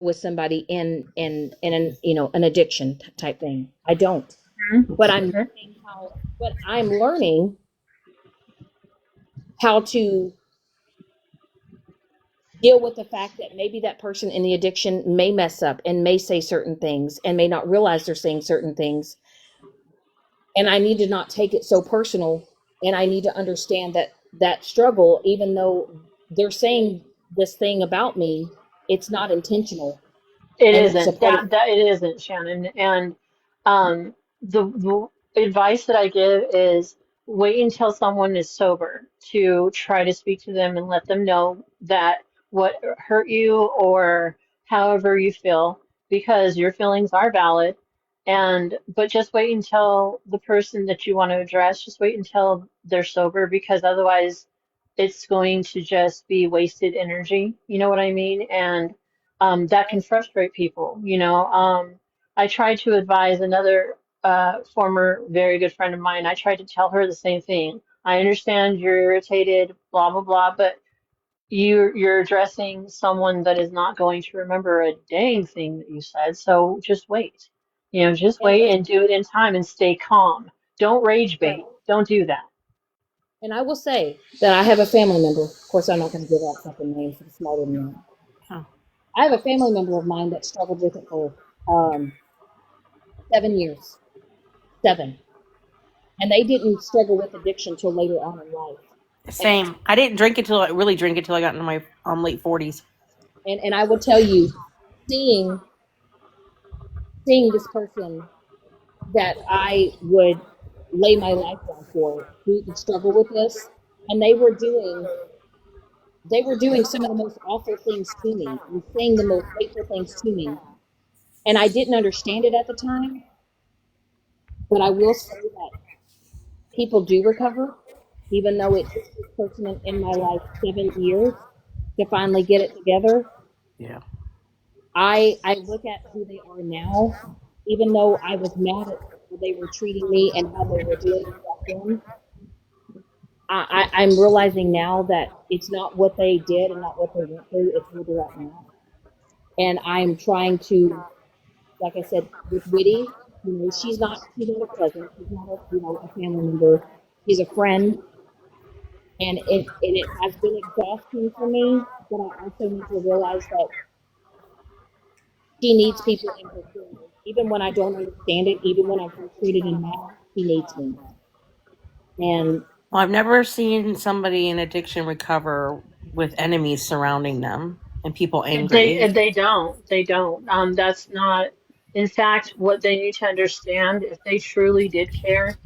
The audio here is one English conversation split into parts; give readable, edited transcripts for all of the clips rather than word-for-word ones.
with somebody in an an addiction type thing. I don't. Mhm. But I'm learning how to deal with the fact that maybe that person in the addiction may mess up and may say certain things and may not realize they're saying certain things. And I need to not take it so personal. And I need to understand that that struggle, even though they're saying this thing about me, it's not intentional. It And it's a isn't part of, that it isn't, Shannon. And the advice that I give is wait until someone is sober to try to speak to them and let them know that what hurt you or however you feel, because your feelings are valid. And but just wait until the person that you want to address, just wait until they're sober, because otherwise it's going to just be wasted energy. You know what I mean? And that can frustrate people. I tried to advise another former very good friend of mine. I tried to tell her the same thing. I understand you're irritated, blah blah blah, but you're addressing someone that is not going to remember a dang thing that you said. So just wait. Just and, wait and do it in time and stay calm. Don't rage right. bait. Don't do that. And I will say that I have a family member. Of course, I'm not going to give out fucking names for the smarter than that. Huh. I have a family member of mine that struggled with it for um, 7 years. 7. And they didn't struggle with addiction till later on in life. And Same. I didn't drink it till I really drink it till I got into my late 40s. and I will tell you, seeing seeing this person that I would lay my life down for who could struggle with this, and they were doing some of the most awful things to me and saying the most hateful things to me. And I didn't understand it at the time, but I will say that people do recover, even though it took this person in my life 7 years to finally get it together. Yeah. I look at who they are now, even though I was mad at how they were treating me and how they were doing it back then. I'm realizing now that it's not what they did and not what they went through, it's where they're at now. And I'm trying to, like I said, with Witty, she's not a cousin, she's not a family member, she's a friend, and it has been exhausting for me. But I also need to realize that she needs people in her corner, even when I don't understand it, even when I'm frustrated and mad. She needs me, and Well, I've never seen somebody in addiction recover with enemies surrounding them and people angry. They don't. That's not, in fact, what they need to understand. If they truly did care,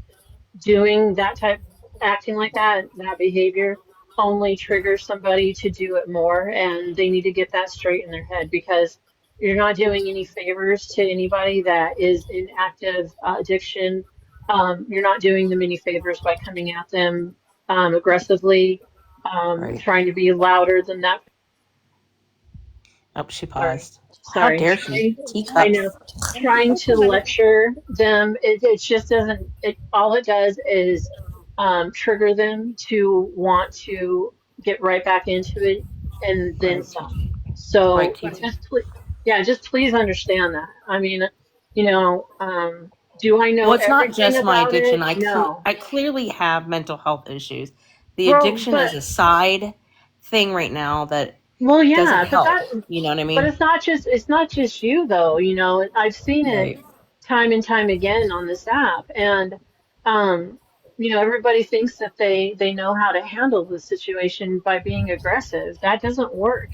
doing that type, acting like that behavior only triggers somebody to do it more, and they need to get that straight in their head, because you're not doing any favors to anybody that is in active addiction. You're not doing them any favors by coming at them aggressively, Right. trying to be louder than that. Oh, she Sorry, paused. How sorry. dare she? I Teacups. know. and the Trying to person that lecture them, it just doesn't. It all it does is trigger them to want to get right back into it and then Right. some. Right, So teach. yeah, just please understand that. I mean, you know, do I Well, know it's not everything just my about addiction. it? No. I clearly have mental health issues. The Well, addiction is but a side thing right now that well, doesn't yeah, help. You know what I but mean? it's not just you though. I've seen it Right. time and time again on this app, and um, everybody thinks that they know how to handle the situation by being aggressive. That doesn't work.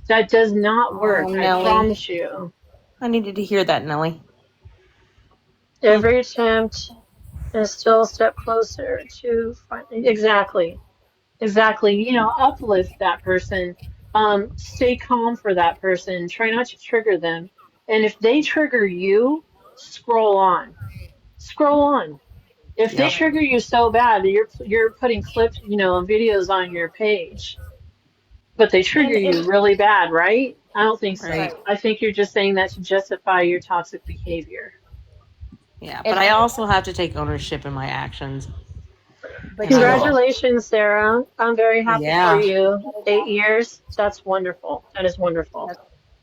That does not Oh, work. I Nelly. promise you. I needed to hear that, Nelly. Hmm. Every attempt is still a step closer to finding exactly. Exactly. Uplift that person. Stay calm for that person. Try not to trigger them. And if they trigger you, scroll on. Scroll on. If they Yep. trigger you so bad that you're putting clips, videos on your page, but they trigger you and really bad, right? I don't think so. Right. right, I think you're just saying that to justify your toxic behavior. Yeah. But and I also have to take ownership in my actions. but And I you know, will. Congratulations, Sarah. I'm very happy for Yeah. you. that is 8 years. That's wonderful. That is wonderful.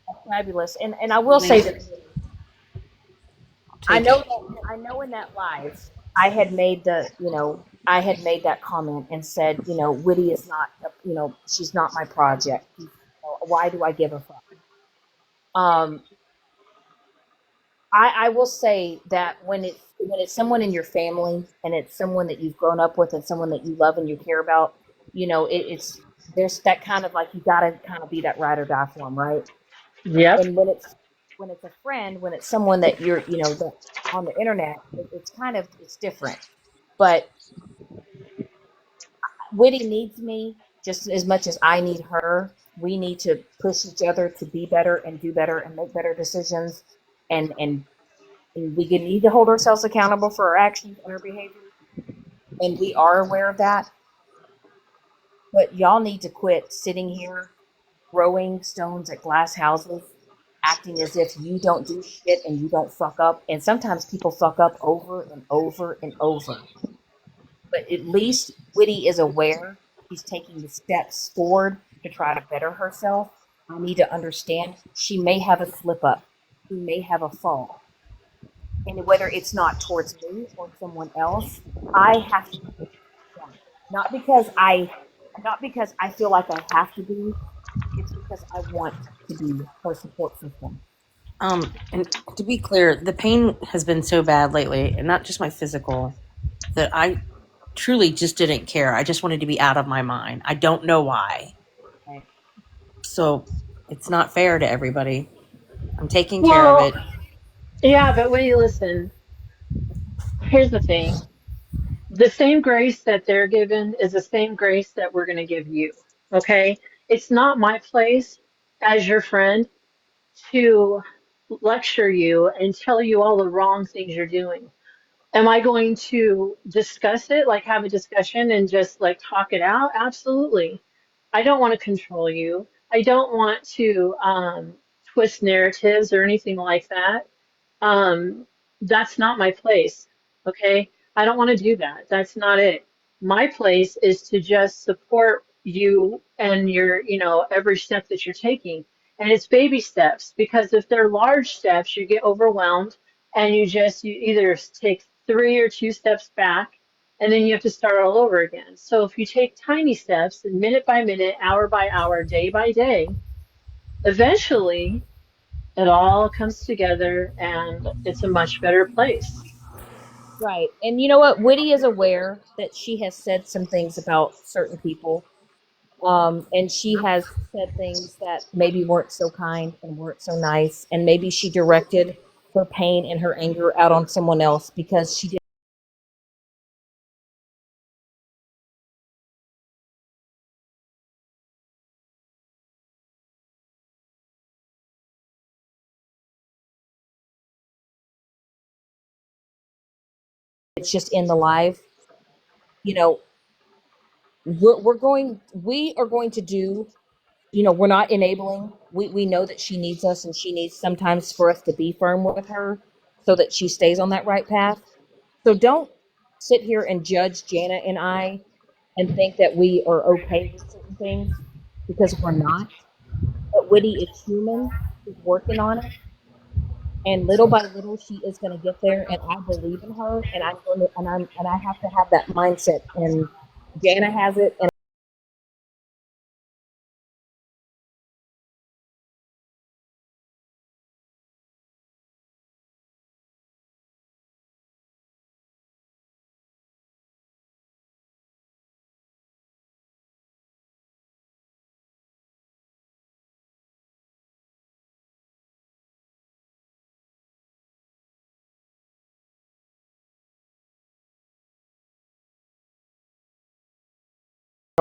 awesome. fabulous. And I will say Really, that I'll I take know it. that I know in that live I had made I had made that comment and said, Witty is not, she's not my project. Why do I give a fuck? Um, I will say that when it's someone in your family and it's someone that you've grown up with and someone that you love and you care about, it's there's that kind of like you gotta kind of be that ride or die for them, right? Yep. And when it's a friend, when it's someone that you're, that on the internet, it's kind of it's different. But Witty needs me just as much as I need her. We need to push each other to be better and do better and make better decisions, and we need to hold ourselves accountable for our actions and our behavior, and we are aware of that. But y'all need to quit sitting here throwing stones at glass houses, acting as if you don't do shit and you don't fuck up. And sometimes people fuck up over and over and over. But at least Witty is aware. She's taking the steps forward to try to better herself. I need to understand she may have a slip up. She may have a fall. And whether it's not towards me or someone else, I have to be strong. Not because I not because I feel like I have to be, it's because I want to be her support system. And to be clear, the pain has been so bad lately, and not just my physical, that I truly just didn't care. I just wanted to be out of my mind. I don't know why. Right. So it's not fair to everybody. I'm taking care of Well, it. yeah, but when you listen, here's the thing. The same grace that they're given is the same grace that we're going to give you. Okay? It's not my place as your friend to lecture you and tell you all the wrong things you're doing. Am I going to discuss it, like have a discussion and just like talk it out? Absolutely. I don't want to control you. I don't want to twist narratives or anything like that. That's not my place. Okay. I don't want to do that. That's not it. My place is to just support you and your, every step that you're taking. And it's baby steps because if they're large steps, you get overwhelmed and you either take three or two steps back and then you have to start all over again. So if you take tiny steps, minute by minute, hour by hour, day by day, eventually it all comes together and it's a much better place. Right. And you know what? Witty is aware that she has said some things about certain people. And she has said things that maybe weren't so kind and weren't so nice. And maybe she directed her pain and her anger out on someone else because she did. It's just in the live. You know, we are going to do, we're not enabling. We know that she needs us and she needs sometimes for us to be firm with her so that she stays on that right path. So don't sit here and judge Jana and I and think that we are okay with certain things because we're not. But Witty is human. She's working on it. And little by little she is going to get there, and I believe in her, and I'm going to and I have to have that mindset, and Jana has it, and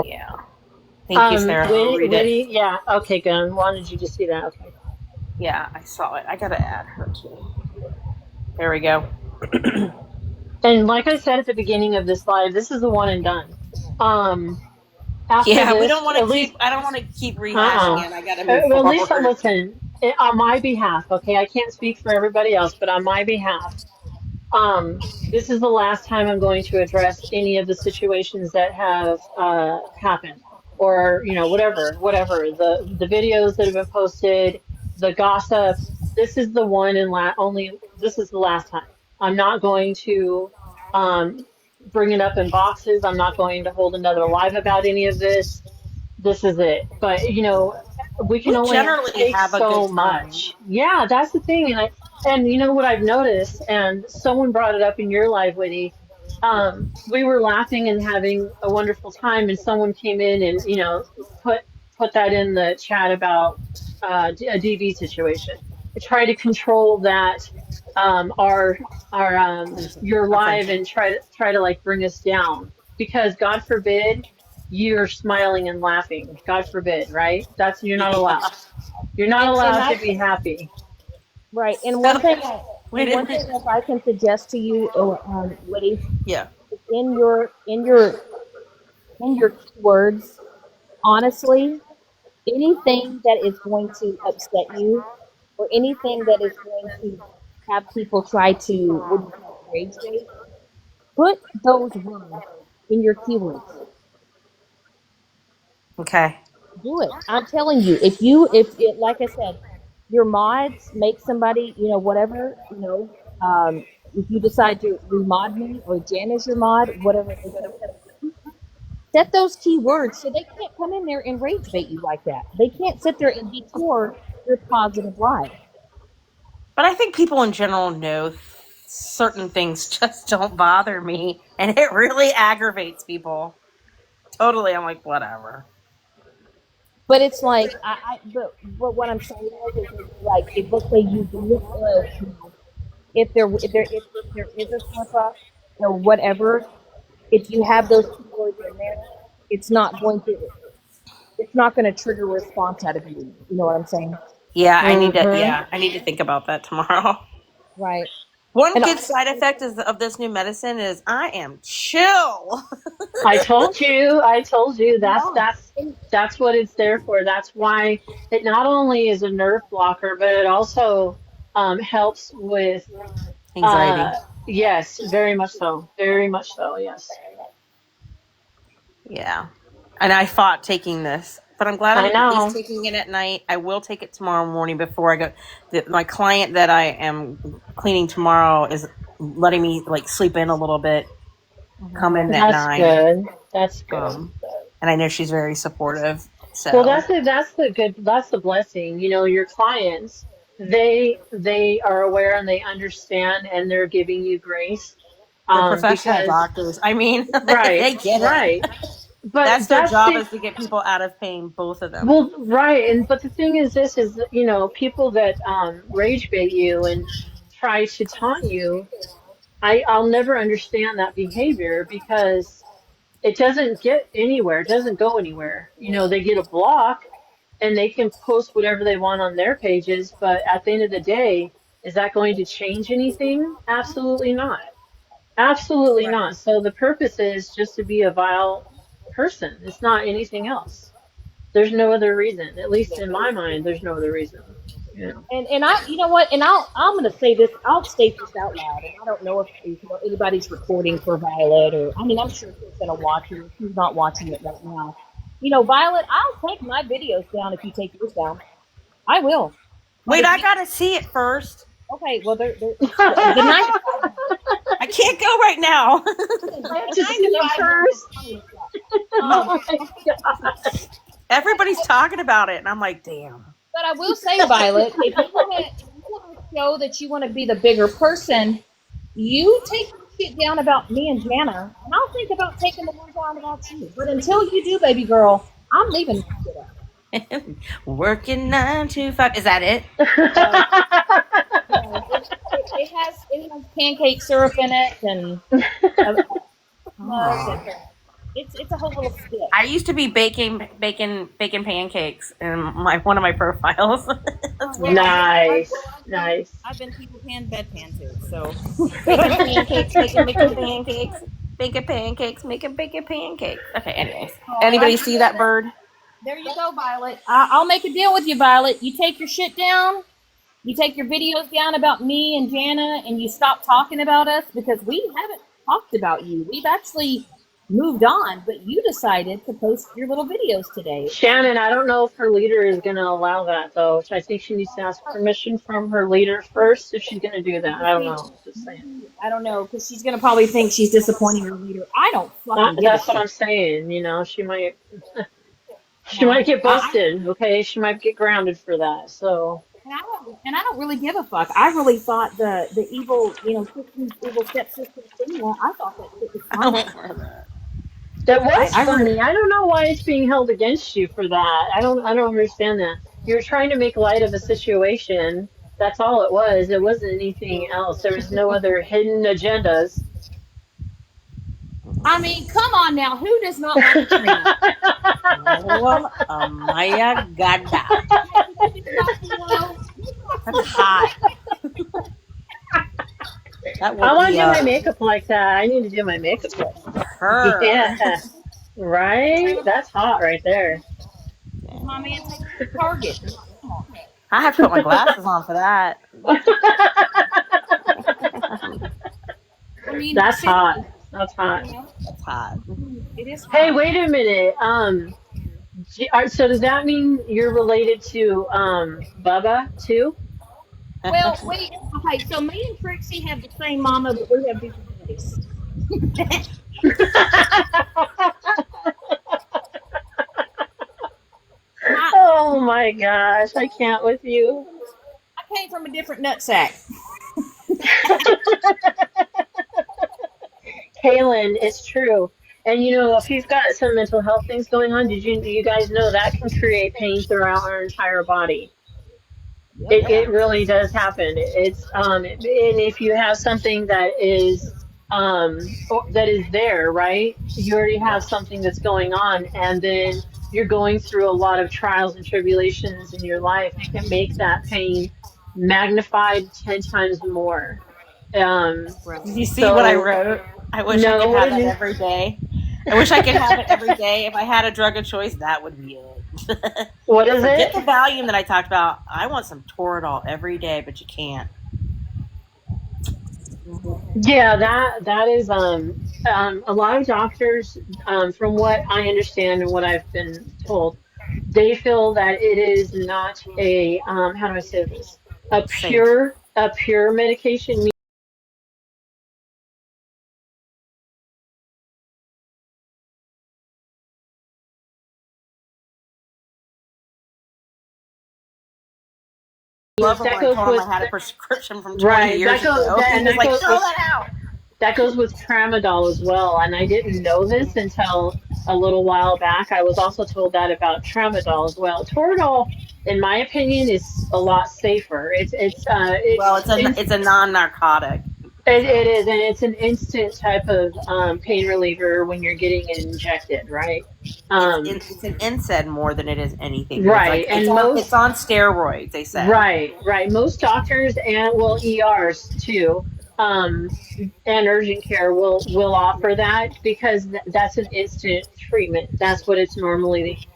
Yeah. Thank you, Sarah. I'll read it. Witty, yeah, okay, Gun. Wanted you to see that? Okay. Yeah, I saw it. I gotta add her too. There we go. And like I said at the beginning of this live, this is the one and done. Um, After Yeah, we don't this, want to at keep. least, I don't want to keep rehashing uh-uh. it. I gotta move Well, at least forward. listen, on my behalf, okay? I can't speak for everybody else, but on my behalf, this is the last time I'm going to address any of the situations that have happened, or whatever the videos that have been posted. the gossip. This is the one and only this is the last time. I'm not going to um, bring it up in boxes. I'm not going to hold another live about any of this. This is it. But we can We only generally take have a good so time. much. Yeah, that's the thing. And you know what I've noticed, and someone brought it up in your live, Witty. We were laughing and having a wonderful time, and someone came in and put put that in the chat about a DV situation. To try to control that our your Our live friendship. and try to like bring us down because God forbid you're smiling and laughing. God forbid, right? That's you're not Yeah. allowed. You're not And allowed I to be happy. right. So, And wait a one minute. thing that I can suggest to you, Woody, Yeah. in your keywords, honestly, anything that is going to upset you, or anything that is going to have people try to, what do you call it, rage bait, put those words in your keywords. Okay. Do it. I'm telling you, if it, like I said, your mods make somebody, whatever, if you decide to remod me or Jan is your mod, whatever, set those keywords so they can't come in there and rage bait you like that. They can't sit there and detour your positive life. But I think people in general know certain things just don't bother me, and it really aggravates people. Totally, I'm like, whatever. But it's like but what I'm saying is like if let's say you do if there is a slip up or whatever, if you have those keywords in there, it's not going to it's not going to trigger a response out of you. You know what I'm saying? Yeah, I need to. Hmm. Yeah, I need to think about that tomorrow. Right. One And good side effect of this new medicine is I am chill. I told you yeah, that's what it's there for. That's why it not only is a nerve blocker, but it also helps with Anxiety. uh yes, very much so. Very much so, yes. Yeah. And I fought taking this, but I'm glad I I'm at least know. taking it at night. I will take it tomorrow morning before I go. My client that I am cleaning tomorrow is letting me like sleep in a little bit, come in at That's 9. good. That's good. Um, and I know she's very supportive. Well, So that's the blessing. Your clients, they are aware and they understand and they're giving you grace. they're professional Because doctors. I mean, right, they get it. right. But That's their that's job the is to get people out of pain, both of them. well, right. And but the thing is this is people that rage bait you and try to taunt you, I'll never understand that behavior because it doesn't get anywhere. It doesn't go anywhere. They get a block and they can post whatever they want on their pages, but at the end of the day, is that going to change anything? Absolutely not. Absolutely not. So the purpose is just to be a vile person. It's not anything else. There's no other reason. At least in my mind, there's no other reason. and I, you know what, and I'm going to say this. I'll state this out loud, and I don't know if anybody's recording for Violet, or I mean, I'm sure she's going to watch it. If she's not watching it right now, Violet, I'll take my videos down if you take yours down. I will. Wait, If I you gotta see it first. okay, well, the night I can't go right now. I have the to night see is it over. first. Um, Oh my God. Everybody's talking about it, and I'm like, damn. but I will say, Violet, if you want to show that you want to be the bigger person, you take your shit down about me and Jana, and I'll think about taking the one down about you. But until you do, baby girl, I'm leaving this shit up. Working 9 to 5. Is that it? No, no, it has pancake syrup in it and nuts, and Oh. it's a whole little skit. I used to be baking pancakes in one of my profiles. That's Well, weird. Nice, nice. I've been people pan bedpan too. So Baking pancakes, making pancakes, making pancakes. Okay, anyways. and Anybody see that bird? there you go, Violet. I'll make a deal with you, Violet. You take your shit down. You take your videos down about me and Jana, and you stop talking about us because we haven't talked about you. We've actually moved on, but you decided to post your little videos today. And Shannon, I don't know if her leader is going to allow that, though. I think she needs to ask permission from her leader first if she's going to do that. I don't see, know. Just saying. I don't know, because she's gonna probably think she's disappointing her leader. I don't fucking give a That's what shit. I'm saying. You know, she No, might get busted. Okay, she might get grounded for that. So and I don't really give a fuck. I really thought the evil, Kristen's evil stepsister thing. I thought that shit was I funny. went for that. that was I really, funny. I don't know why it's being held against you for that. I don't understand that. You're trying to make light of a situation. That's all it was. It wasn't anything else. There was no other hidden agendas. I mean, come on now. Who does not like a tranny? Oh, my God. That's hot. That I woke want me to do my up. makeup like that. I need to do my makeup like that. Her. Yeah, right? That's hot right there. My man takes me to Target. Come on. I have to put my glasses on for that. I mean, That's hot. seriously, That's hot. That's hot. it is Hey, hot. wait a minute. So does that mean you're related to Bubba too? Well, wait. Okay, so me and Trixie have the same mama, but we have different daddies. My, Oh my gosh, I can't with you. I came from a different nutsack. Kaylin, it's true. And you know, if you've got some mental health things going on, you guys know that can create pain throughout our entire body? Yep. It really does happen. It's and if you have something that is that is there, right? You already have something that's going on, and then you're going through a lot of trials and tribulations in your life. It can make that pain magnified 10 times more. Did you see what I So wrote? I wish I no, could what have did that you? every day. I wish I could have it every day. If I had a drug of choice, that would be it. What is Forget it? the Valium that I talked about. I want some Toradol every day, but you can't. Yeah, that is a lot of doctors, from what I understand and what I've been told, they feel that it is not a how do I say this? Safe. A pure medication. Love Means him that when I goes told him with I had a prescription from 20 right. years ago. He And was that like, goes throw with that out. tramadol as well. And I didn't know this until a little while back. I was also told that about tramadol as well. Toradol, in my opinion, is a lot safer. Well, it's a non-narcotic. It So is, and it's an instant type of pain reliever when you're getting it injected, right? Um, it's an NSAID more than it is anything, but it's right, like and it's on steroids. They said. right. Most doctors and well, ERs too, and urgent care will offer that because that's an instant treatment. That's what it's normally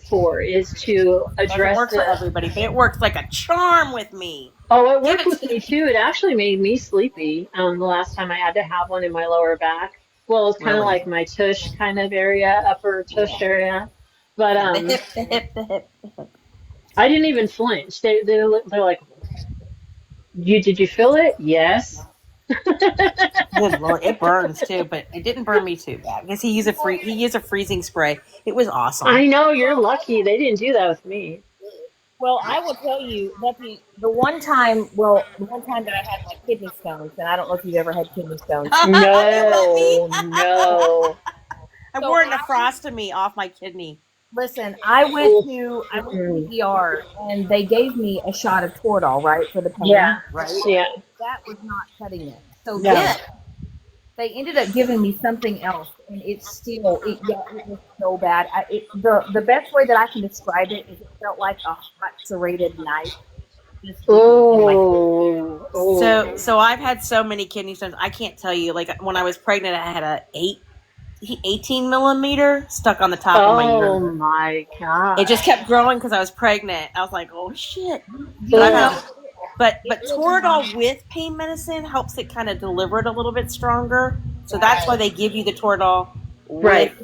for, is to Doesn't address work for the. everybody, but it works like a charm with me. Oh, it Give worked it with to me me. too. It actually made me sleepy the last time I had to have one in my lower back. Well, it's kind of Really? like my tush kind of area, upper tush Yeah. area. But Yeah. The hip, the hip, the hip, the hip. I didn't even flinch. They're like, did you feel it? Yes. Good Lord, it burns too, but it didn't burn me too bad because he used a freezing spray. It was awesome. I know, you're lucky. They didn't do that with me. Well, I will tell you that the one time that I had my kidney stones, and I don't know if you've ever had kidney stones. You let me. No, no. I So wore a nephrostomy off my kidney. listen, Oof. I went to Mm-mm. the ER, and they gave me a shot of Toradol, right, for the Yeah, pain, right? yeah, That was not cutting it. So no. then they ended up giving me something else, and it was so bad. The best way that I can describe it is it felt like a hot serrated knife just in my kidney. Oh, oh. So I've had so many kidney stones. I can't tell you. Like when I was pregnant, I had 18 millimeter stuck on the top of my Oh uterus. my It just gosh. kept growing because I was pregnant. I was like, oh shit. You But I've know, Ugh. had, but it was not Toradol with pain medicine helps it kind of deliver it a little bit stronger. So that's right. why they give you the Toradol. with, Right.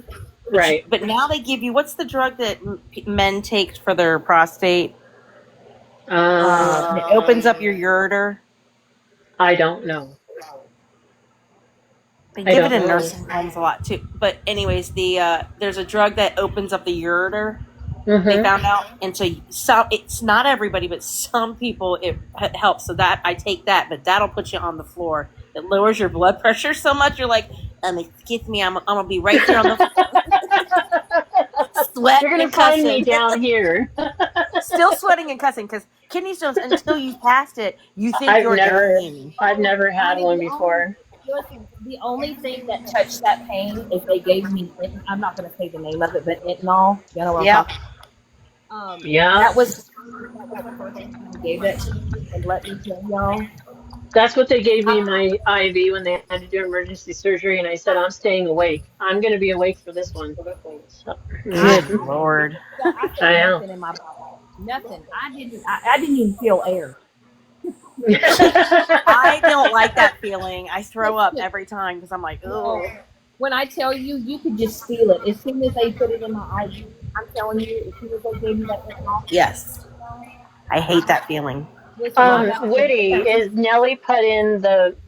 Right. but now they give you, what's the drug that men take for their prostate? It opens up your ureter. I don't know. They I give it don't in know. nursing homes a lot too. But anyways, there's a drug that opens up the ureter. They Mm-hmm. found out, and so it's not everybody, but some people it helps. So that I take that, but that'll put you on the floor. It lowers your blood pressure so much. You're like, excuse me, I'm gonna be right there on the floor, You're sweating gonna and find me cussing, down here. still sweating and cussing because kidney stones. Until you've passed it, you think I've you're never, dying. I've never I had mean, one before. the only thing that touched that pain is they gave me. I'm not going to say the name of it, but Itnol. You know what I'm Yep. talking. Yeah, That was the first time they gave that to me, and let me tell y'all, that's what they gave me my IV when they had to do emergency surgery, and I said I'm staying awake. I'm gonna be awake for this one. So, I Good mhm. Lord. I felt I am. nothing in my body. Nothing. I didn't even feel air. I don't like that feeling. I throw up every time because I'm like, No, oh, when I tell you, you could just feel it as soon as they put it in my IV. I'm telling you, as soon as they gave me that Itnol, yes. I hate that feeling. listen, my mouth was Witty, pursing. is Nelly put in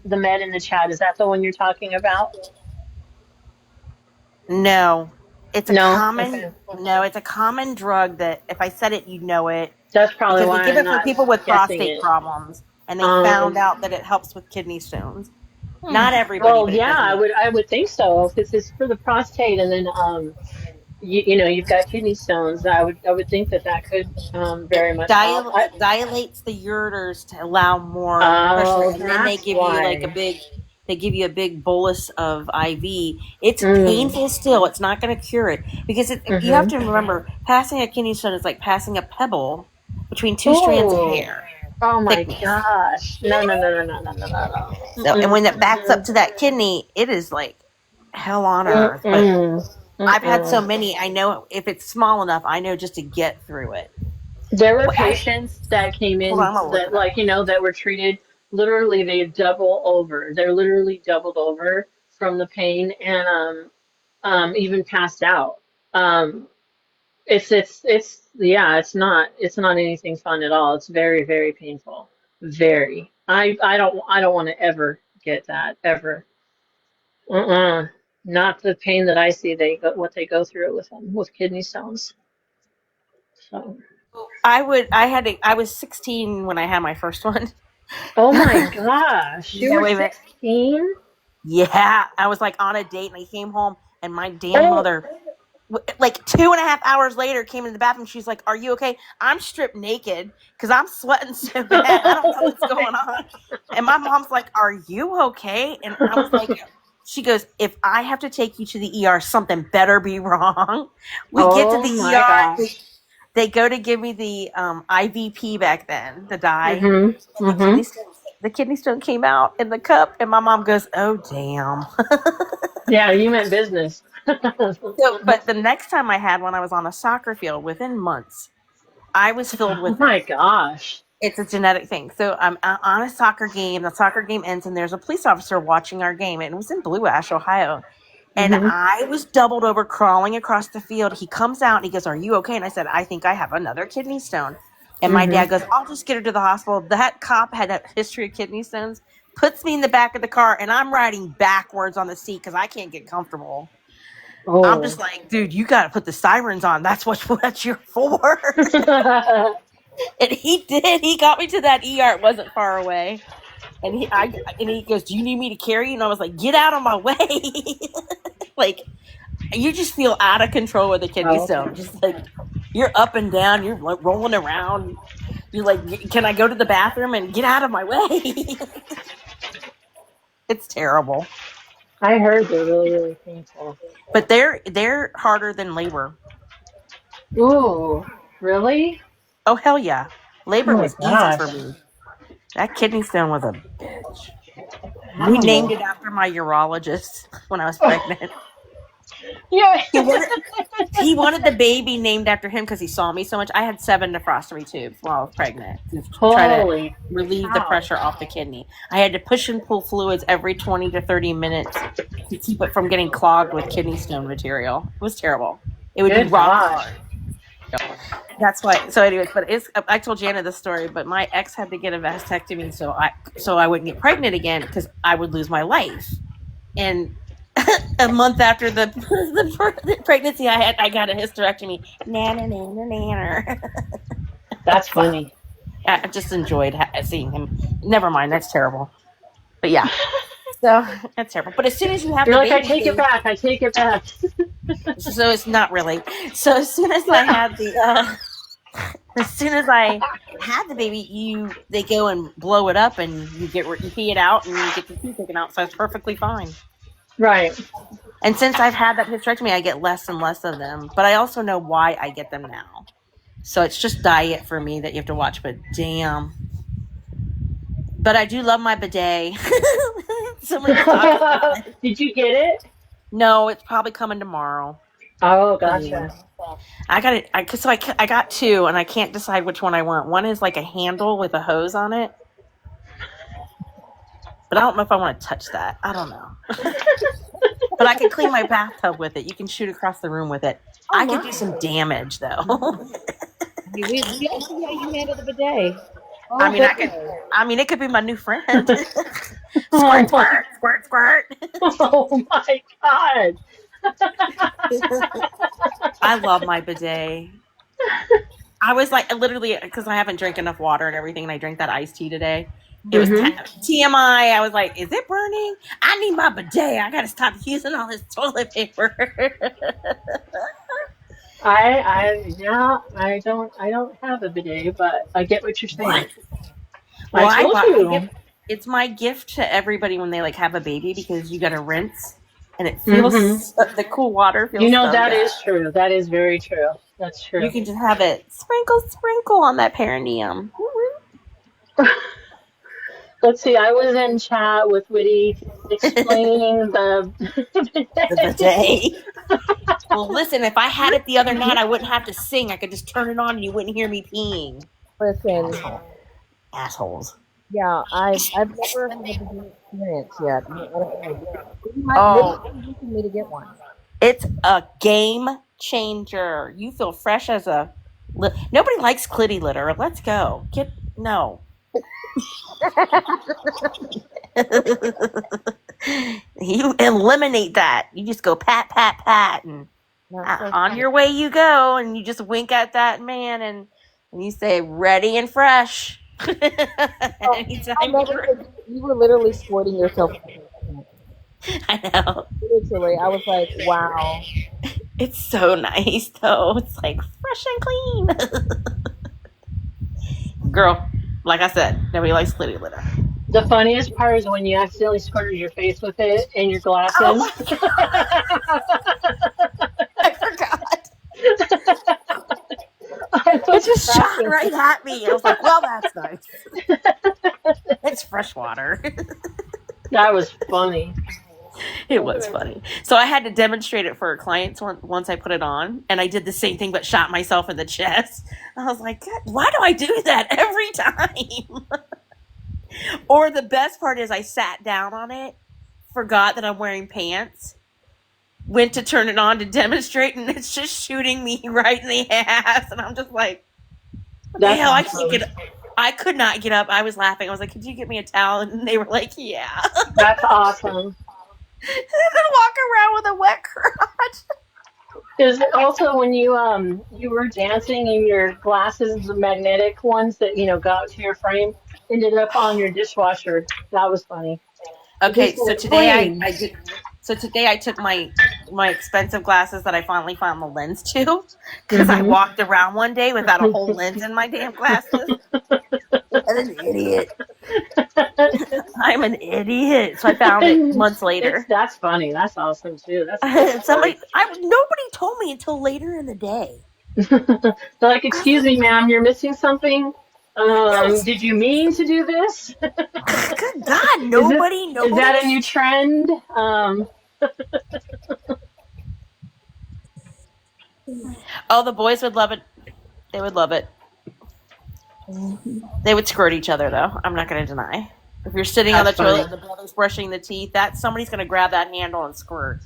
the med in the chat? Is that the one you're talking about? No, it's a No. common. Okay. No, it's a common drug that if I said it, you'd know it That's probably because they why give I'm it for not people with guessing prostate it. problems, and they found Um. out that it helps with kidney stones. Hmm. Not everybody, Well, but it yeah, does make it. I would think so because it's for the prostate, and then you know, you've got kidney stones. I would think that that could very much help. It dilates the ureters to allow more pressure, Oh, and then they that's give you like a why. big. They give you a big bolus of IV. It's Mm, painful still. It's not going to cure it because you have mm-hmm. to remember passing a kidney stone is like passing a pebble between two strands of Oh, hair oh my thickness. gosh. No, no, no, no, no, no, no, no, no. So, and Mm-mm, when it backs up mm-mm, to that kidney, it is like hell on earth. But mm-mm, I've had so mm-mm. many. I know if it's small enough, I know just to get through it. There were I, patients that came hold on, in I'm gonna look that, it up. like, you know, that were treated literally, they double over. They're literally doubled over from the pain and even passed out. Um, yeah, it's not anything fun at all. It's very, very painful. Very. I don't want to ever get that ever. Uh-uh. Not the pain that I see what they go through with them with kidney stones. So, I was 16 when I had my first one. oh my gosh, you Yeah, were wait a minute. 16? Yeah, I was like on a date and I came home and my damn Oh, mother, like 2.5 hours later, came in the bathroom. She's like, "Are you okay?" I'm stripped naked because I'm sweating so bad. I don't know oh what's going on. And my mom's like, "Are you okay?" And I was like, my. she goes, "If I have to take you to the ER, something better be wrong." We get to Oh the my ER. gosh. They go to give me the IVP back then, the dye, Mm-hmm. and Mm-hmm. the kidney stone came out in the cup, and my mom goes, "Oh damn." Yeah, you meant business. So, but the next time I had one, I was on a soccer field within months. I was filled Oh with it. my gosh. It's a genetic thing. So I'm on a soccer game. The soccer game ends, and there's a police officer watching our game. And it was in Blue Ash, Ohio. And Mm-hmm. I was doubled over, crawling across the field. He comes out and he goes, "Are you okay?" And I said, "I think I have another kidney stone." And my Mm-hmm. dad goes, "I'll just get her to the hospital." That cop had a history of kidney stones. Puts me in the back of the car, and I'm riding backwards on the seat because I can't get comfortable. I'm Oh. just like, dude, you got to put the sirens on. That's what you're for. And he did. He got me to that ER. It wasn't far away. And he goes, "Do you need me to carry you?" And I was like, "Get out of my way!" Like you just feel out of control with a kidney Oh. stone. Just like you're up and down, you're like rolling around. You're like, "Can I go to the bathroom and get out of my way?" It's terrible, I heard they're really, really painful. but they're harder than labor. Ooh, really? Oh hell yeah, Oh labor my was easy gosh. for me. That kidney stone was a bitch. We named Oh. it after my urologist when I was pregnant. Yeah. He wanted the baby named after him because he saw me so much. I had 7 nephrostomy tubes while I was pregnant to try to Holy relieve the cow. pressure off the kidney. I had to push and pull fluids every 20 to 30 minutes to keep it from getting clogged with kidney stone material. It was terrible. It would be Good rock gosh. hard. That's why. So, anyways, but I told Jana this story. But my ex had to get a vasectomy so I wouldn't get pregnant again because I would lose my life. And a month after the pregnancy I got a hysterectomy. Nanner, nanner, nanner. That's funny. I just enjoyed seeing him. Never mind, that's terrible. But yeah, so that's terrible. But as soon as you have You're the like, I baby, take it back. I take it back. so it's not really. So as soon as I had as soon as I had the baby, they go and blow it up, and you pee it out, and you get the pee taken out. So it's perfectly fine. Right. And since I've had that hysterectomy, I get less and less of them. But I also know why I get them now. So it's just diet for me that you have to watch. But damn. But I do love my bidet. Somebody talked about it. Did you get it? No, it's probably coming tomorrow. Oh, gotcha. I got it. I got 2, and I can't decide which one I want. One is like a handle with a hose on it. But I don't know if I want to touch that. I don't know. But I can clean my bathtub with it. You can shoot across the room with it. I could do some damage, though. We all see how you handle the bidet. Oh, I mean, it could be my new friend. Oh Squirt, squirt, squirt, squirt. Oh my god. I love my bidet. I was like, literally, because I haven't drank enough water and everything, and I drank that iced tea today. It was TMI. I was like, is it burning? I need my bidet. I got to stop using all this toilet paper. I don't have a bidet, but I get what you're saying. What? Well, I told you. it's my gift to everybody when they like have a baby because you got to rinse, and it Mm-hmm. feels the cool water feels You know, so that good. is true. That is very true. That's true. You can just have it sprinkle on that perineum. Let's see. I was in chat with Witty explaining the The bidet. Well, listen, if I had it the other night, I wouldn't have to sing. I could just turn it on and you wouldn't hear me peeing. listen. Assholes. Yeah, I've never had a bidet experience yet. I don't know. Oh, Maybe you me to get one. it's a game changer. You feel fresh as a. Nobody likes clitty litter. Let's go. No. You eliminate that. You just go pat, pat, pat, and on your way you go, and you just wink at that man, and you say, ready and fresh. You were literally squirting yourself. I know. Literally, I was like, wow. It's so nice, though. It's like fresh and clean. Girl, like I said, nobody likes clitty litter. The funniest part is when you accidentally squirted your face with it in your glasses. Oh I forgot. It just shot right at me. I was like, well, that's nice. It's fresh water. That was funny. It was funny. So I had to demonstrate it for clients once I put it on, and I did the same thing but shot myself in the chest. I was like, God, why do I do that every time? Or the best part is I sat down on it, forgot that I'm wearing pants, went to turn it on to demonstrate, and it's just shooting me right in the ass. And I'm just like, what the hell? I can't get up. I could not get up. I was laughing. I was like, could you get me a towel? And they were like, yeah. That's awesome. And then walk around with a wet crotch. Is it also when you were dancing and your glasses, the magnetic ones that got to your frame, ended up on your dishwasher? That was funny. Okay, so today I did. So today I took my expensive glasses that I finally found the lens to, because I walked around one day without a whole lens in my damn glasses. I'm an idiot. I'm an idiet. So I found it months later. That's funny. That's awesome too. That's nobody told me until later in the day. They're like, excuse me, ma'am, you're missing something. Did you mean to do this? Good God, nobody. Is that a new trend? Oh, the boys would love it. They would love it. They would squirt each other, though. I'm not going to deny. If you're sitting on That's the toilet funny. and the brother's brushing the teeth, that somebody's going to grab that handle and squirt,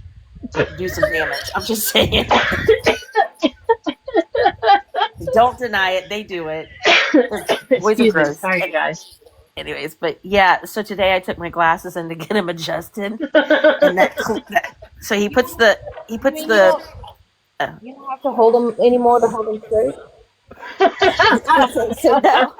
do some damage. I'm just saying. Don't deny it. They do it. Boys are Excuse me. gross. Sorry, guys. Anyways, but yeah. So today I took my glasses in to get him adjusted, and so he puts the I mean, you don't have to hold them anymore to hold them straight. so no.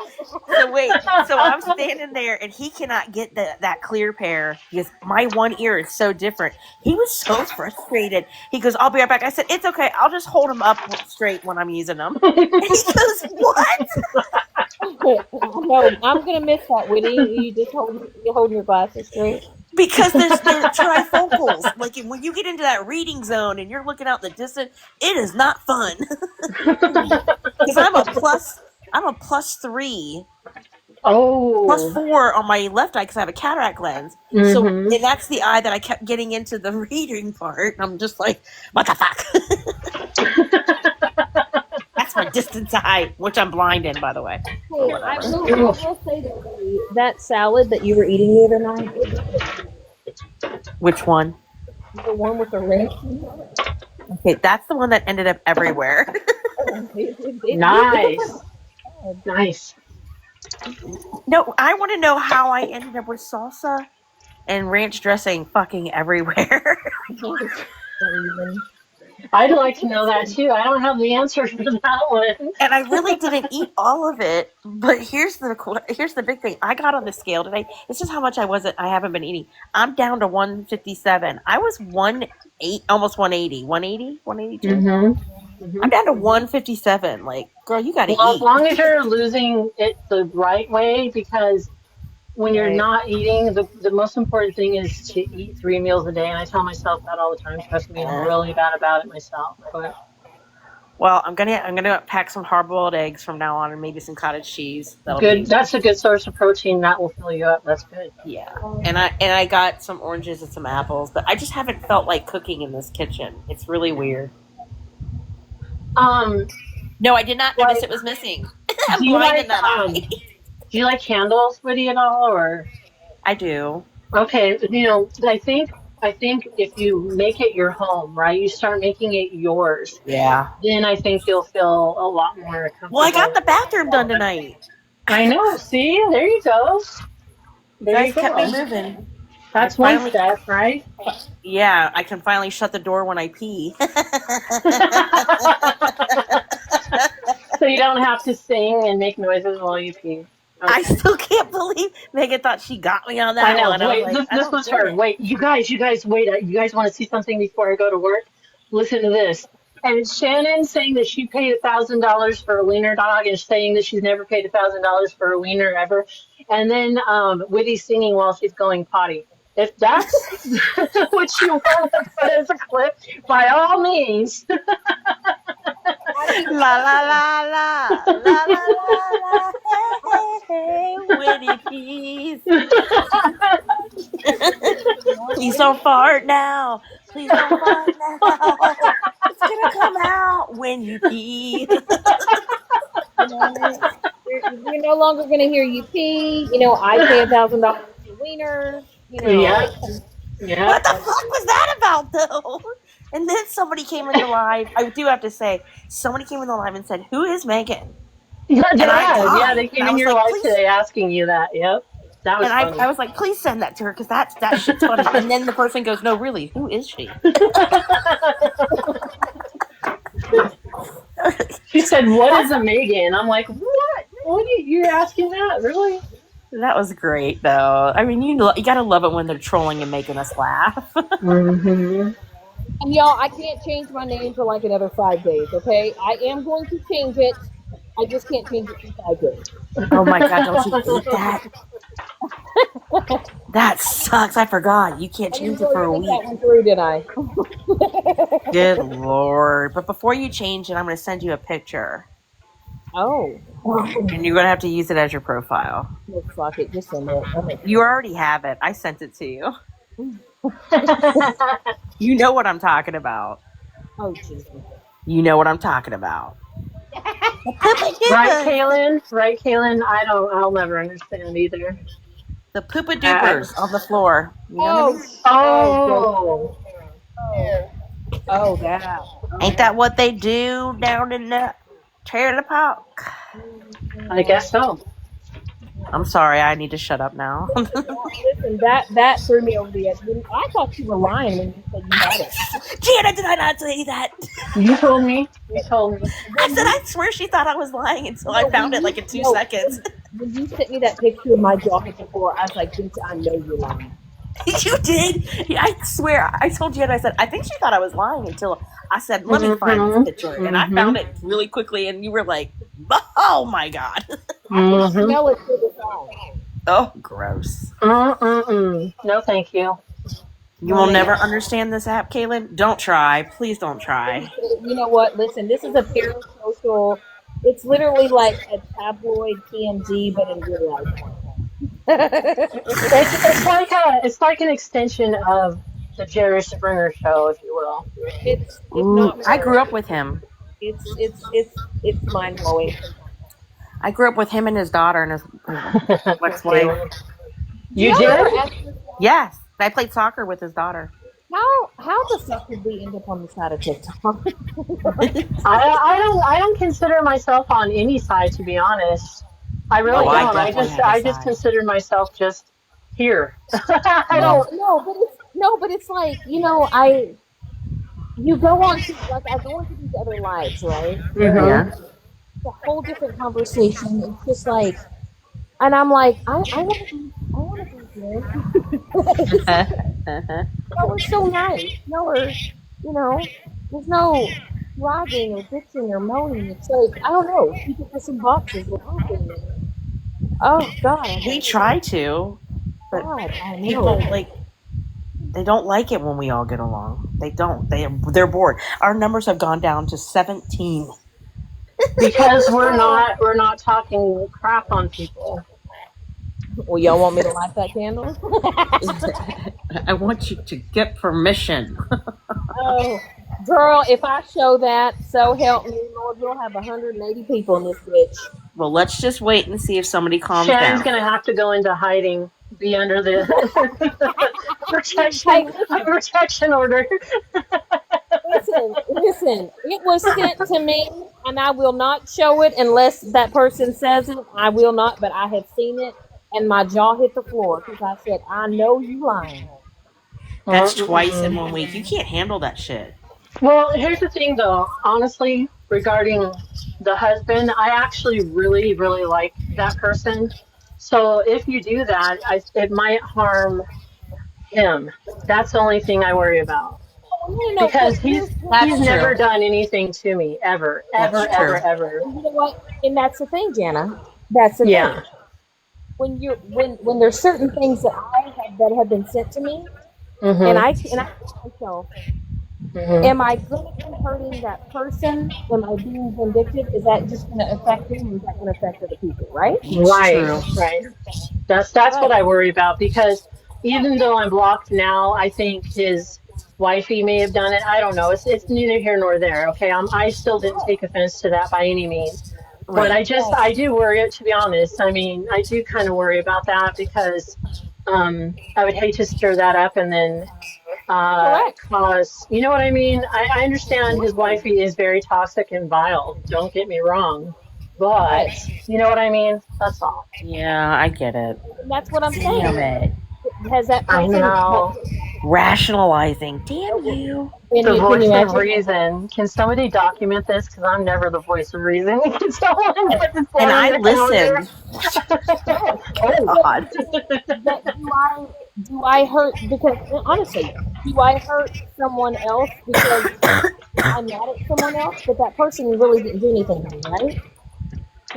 So wait, so I'm standing there and he cannot get that clear pair because my one ear is so different. He was so frustrated. He goes, "I'll be right back." I said, "It's okay. I'll just hold them up straight when I'm using them." And he goes, "What?" No, I'm gonna miss that, Whitney. You just holding your glasses straight. Because they're trifocals. Like when you get into that reading zone and you're looking out the distance, it is not fun. Because I'm a +3. Oh. +4 on my left eye because I have a cataract lens. So, Mm-hmm. and that's the eye that I kept getting into the reading part. I'm just like, what the fuck? That's my distance eye, which I'm blind in, by the way. But Hey, I whatever. will say that salad that you were eating the other night, Which one? the one with the ranch. Okay, that's the one that ended up everywhere. Nice. Nice. No, I want to know how I ended up with salsa and ranch dressing fucking everywhere. I'd like to know that too. I don't have the answer for that one. And I really didn't eat all of it. But here's the big thing. I got on the scale today. This is how much I haven't been eating. I'm down to 157. I was 180, almost 180, 180, 182. Mm-hmm. Mm-hmm. I'm down to 157. Like, girl, you got to Well, as eat. long as you're losing it the right way, because when you're Right. not eating, the most important thing is to eat 3 meals a day. And I tell myself that all the time. Trust me, I'm really bad about it myself. But Well, I'm gonna pack some hard boiled eggs from now on, and maybe some cottage cheese. That'll good, be that's a good source of protein. That will fill you up. That's good. yeah. And I got some oranges and some apples, but I just haven't felt like cooking in this kitchen. It's really weird. Um, No, I did not notice like, it was missing. do I'm you blind in like that eye. do you like candles, Woody, at all? Or I do. okay, I think if you make it your home, right? You start making it yours, Yeah. then I think you'll feel a lot more Well, I got comfortable. the bathroom done tonight. I know. See, there you go. You There you guys kept me go. moving. I That's one finally, step, right? yeah, I can finally shut the door when I pee. So you don't have to sing and make noises while you pee. I Okay. still can't believe Megan thought she got me on I that know. one. I was Wait, like, I this don't was get her. it. Wait, you guys, wait. You guys want to see something before I go to work? Listen to this. And it's Shannon saying that she paid $1,000 for a wiener dog, and saying that she's never paid $1,000 for a wiener ever. And then Whitty singing while she's going potty. If that's what you want to put as a clip, by all means. I mean, La la la la la la la la. Hey, hey, hey, Winnie, please. Please don't fart now. Please don't fart now. It's gonna come out when you pee. we're no longer going to hear you pee. I pay $1,000 for wieners. Yep, yep. What the fuck was that about, though? And then somebody came in the live. I do have to say, somebody came in the live and said, "Who is Megan?" Yeah, And they I had. Yeah, died. they And came I in was your like, live "Please." today asking you that. Yep, that was And funny. I was like, "Please send that to her because that shit's funny." And then the person goes, "No, really, who is she?" She said, "What is a Megan?" I'm like, "What? You're asking that? Really?" That was great, though. I mean, you gotta love it when they're trolling and making us laugh. Hmm. And y'all, I can't change my name for like another 5 days, okay? I am going to change it. I just can't change it for 5 days. Oh my god, don't you hate that? That sucks. I forgot. You can't I didn't change it really for a think that week. one through, did I? Good lord. But before you change it, I'm going to send you a picture. Oh. And you're going to have to use it as your profile. No, fuck it. Just send it. You already have it. I sent it to you. You know what I'm talking about. Oh, Jesus. You know what I'm talking about. The Poopa Right, Doopas. Kaylin? Right, Kaylin? I'll never understand either. The Poopa I, Doopers on the floor. You know what I Oh, mean? go oh, there. That. Ain't that what they do down in the trailer park? I guess so. I'm sorry, I need to shut up now. Listen, that threw me over the edge. I thought you were lying when you said you had it. Gianna, did I not say that? You told me. You told me. I When said I you swear she thought I was lying until I no, found when it like you in two no, seconds. when you sent me that picture of my jaw hit the floor, I was like, bitch, I know you're lying. You did. I swear. I told Gianna, I said, I think she thought I was lying until I said, let me find this picture. And I found it really quickly, and you were like, oh my God. I can Mm-hmm. smell it through the song. Oh, gross. No, thank you. You No, will ma'am. never understand this app, Kaylin. Don't try. Please don't try. You know what? Listen, this is a parasocial. It's literally like a tabloid TMZ, but in real life. It's like an extension of the Jerry Springer show, if you will. It's Ooh, not I grew more. up with him. It's mind blowing. I grew up with him and his daughter and his ex-wife. Kaylin. Do You y'all ever did? ask yourself Yes, I played soccer with his daughter. how the fuck did we end up on the side of TikTok? I don't consider myself on any side, to be honest. I Oh, really I No, don't. definitely have a I just side. consider myself just here. I No. don't. but it's like you go on to like I go into these other lives, right? Where Mm-hmm. Yeah. it's a whole different conversation. It's just like, and I'm like, I want to be here. Y'all are so nice. Y'all are, there's no bragging or bitching or moaning. It's like, I don't know, keep it for some boxes or something. Oh, God, I We mean, try to, but God, I people know. like they don't like it when we all get along. They don't. They're bored. Our numbers have gone down to 17. Because Oh, we're not talking crap on people. well, y'all want me to light that candle? I want you to get permission. Oh, girl, if I show that, so help me, Lord, we'll have 180 people in this bitch. Well, let's just wait and see if somebody calms Shannon's down. gonna have to go into hiding, be under the Hey, protection order. listen. It was sent to me, and I will not show it unless that person says it. I will not, but I have seen it, and my jaw hit the floor because I said, I know you lying. That's twice in Mm-mm. 1 week. You can't handle that shit. Well, here's the thing, though. Honestly, regarding the husband, I actually really, really like that person. So if you do that, it might harm him. That's the only thing I worry about Oh, no, because but here's he's That's true. never done anything to me ever, That's ever, true. ever, ever. you know what, and that's the thing, Jana. That's the thing. Yeah. When there's certain things that have been sent to me, and Mhm. I ask myself, Mhm. am I going to be hurting that person? Am I being vindictive? Is that just going to affect them, or is that going to affect other people? Right? It's Right. true. Right. That's what Right. I worry about because even though I'm blocked now, I think his wifey may have done it. I don't know. It's neither here nor there. Okay. I still didn't take offense to that by any means. But Right. I do worry, to be honest. I mean, I do kind of worry about that because I would hate to stir that up and then Correct. cause, you know what I mean? I understand his wifey is very toxic and vile. Don't get me wrong. Right. But you know what I mean? That's all. Yeah, I get it. And that's what I'm Damn saying. it. Has that I person? know. Rationalizing. Damn you. The Can you voice of imagine? reason. Can somebody document this? Because I'm never the voice of reason. Can someone put this And down on I their calendar? listened. No. Oh. God. But do I hurt because honestly, do I hurt someone else because I'm mad at someone else, but that person really didn't do anything to me, right?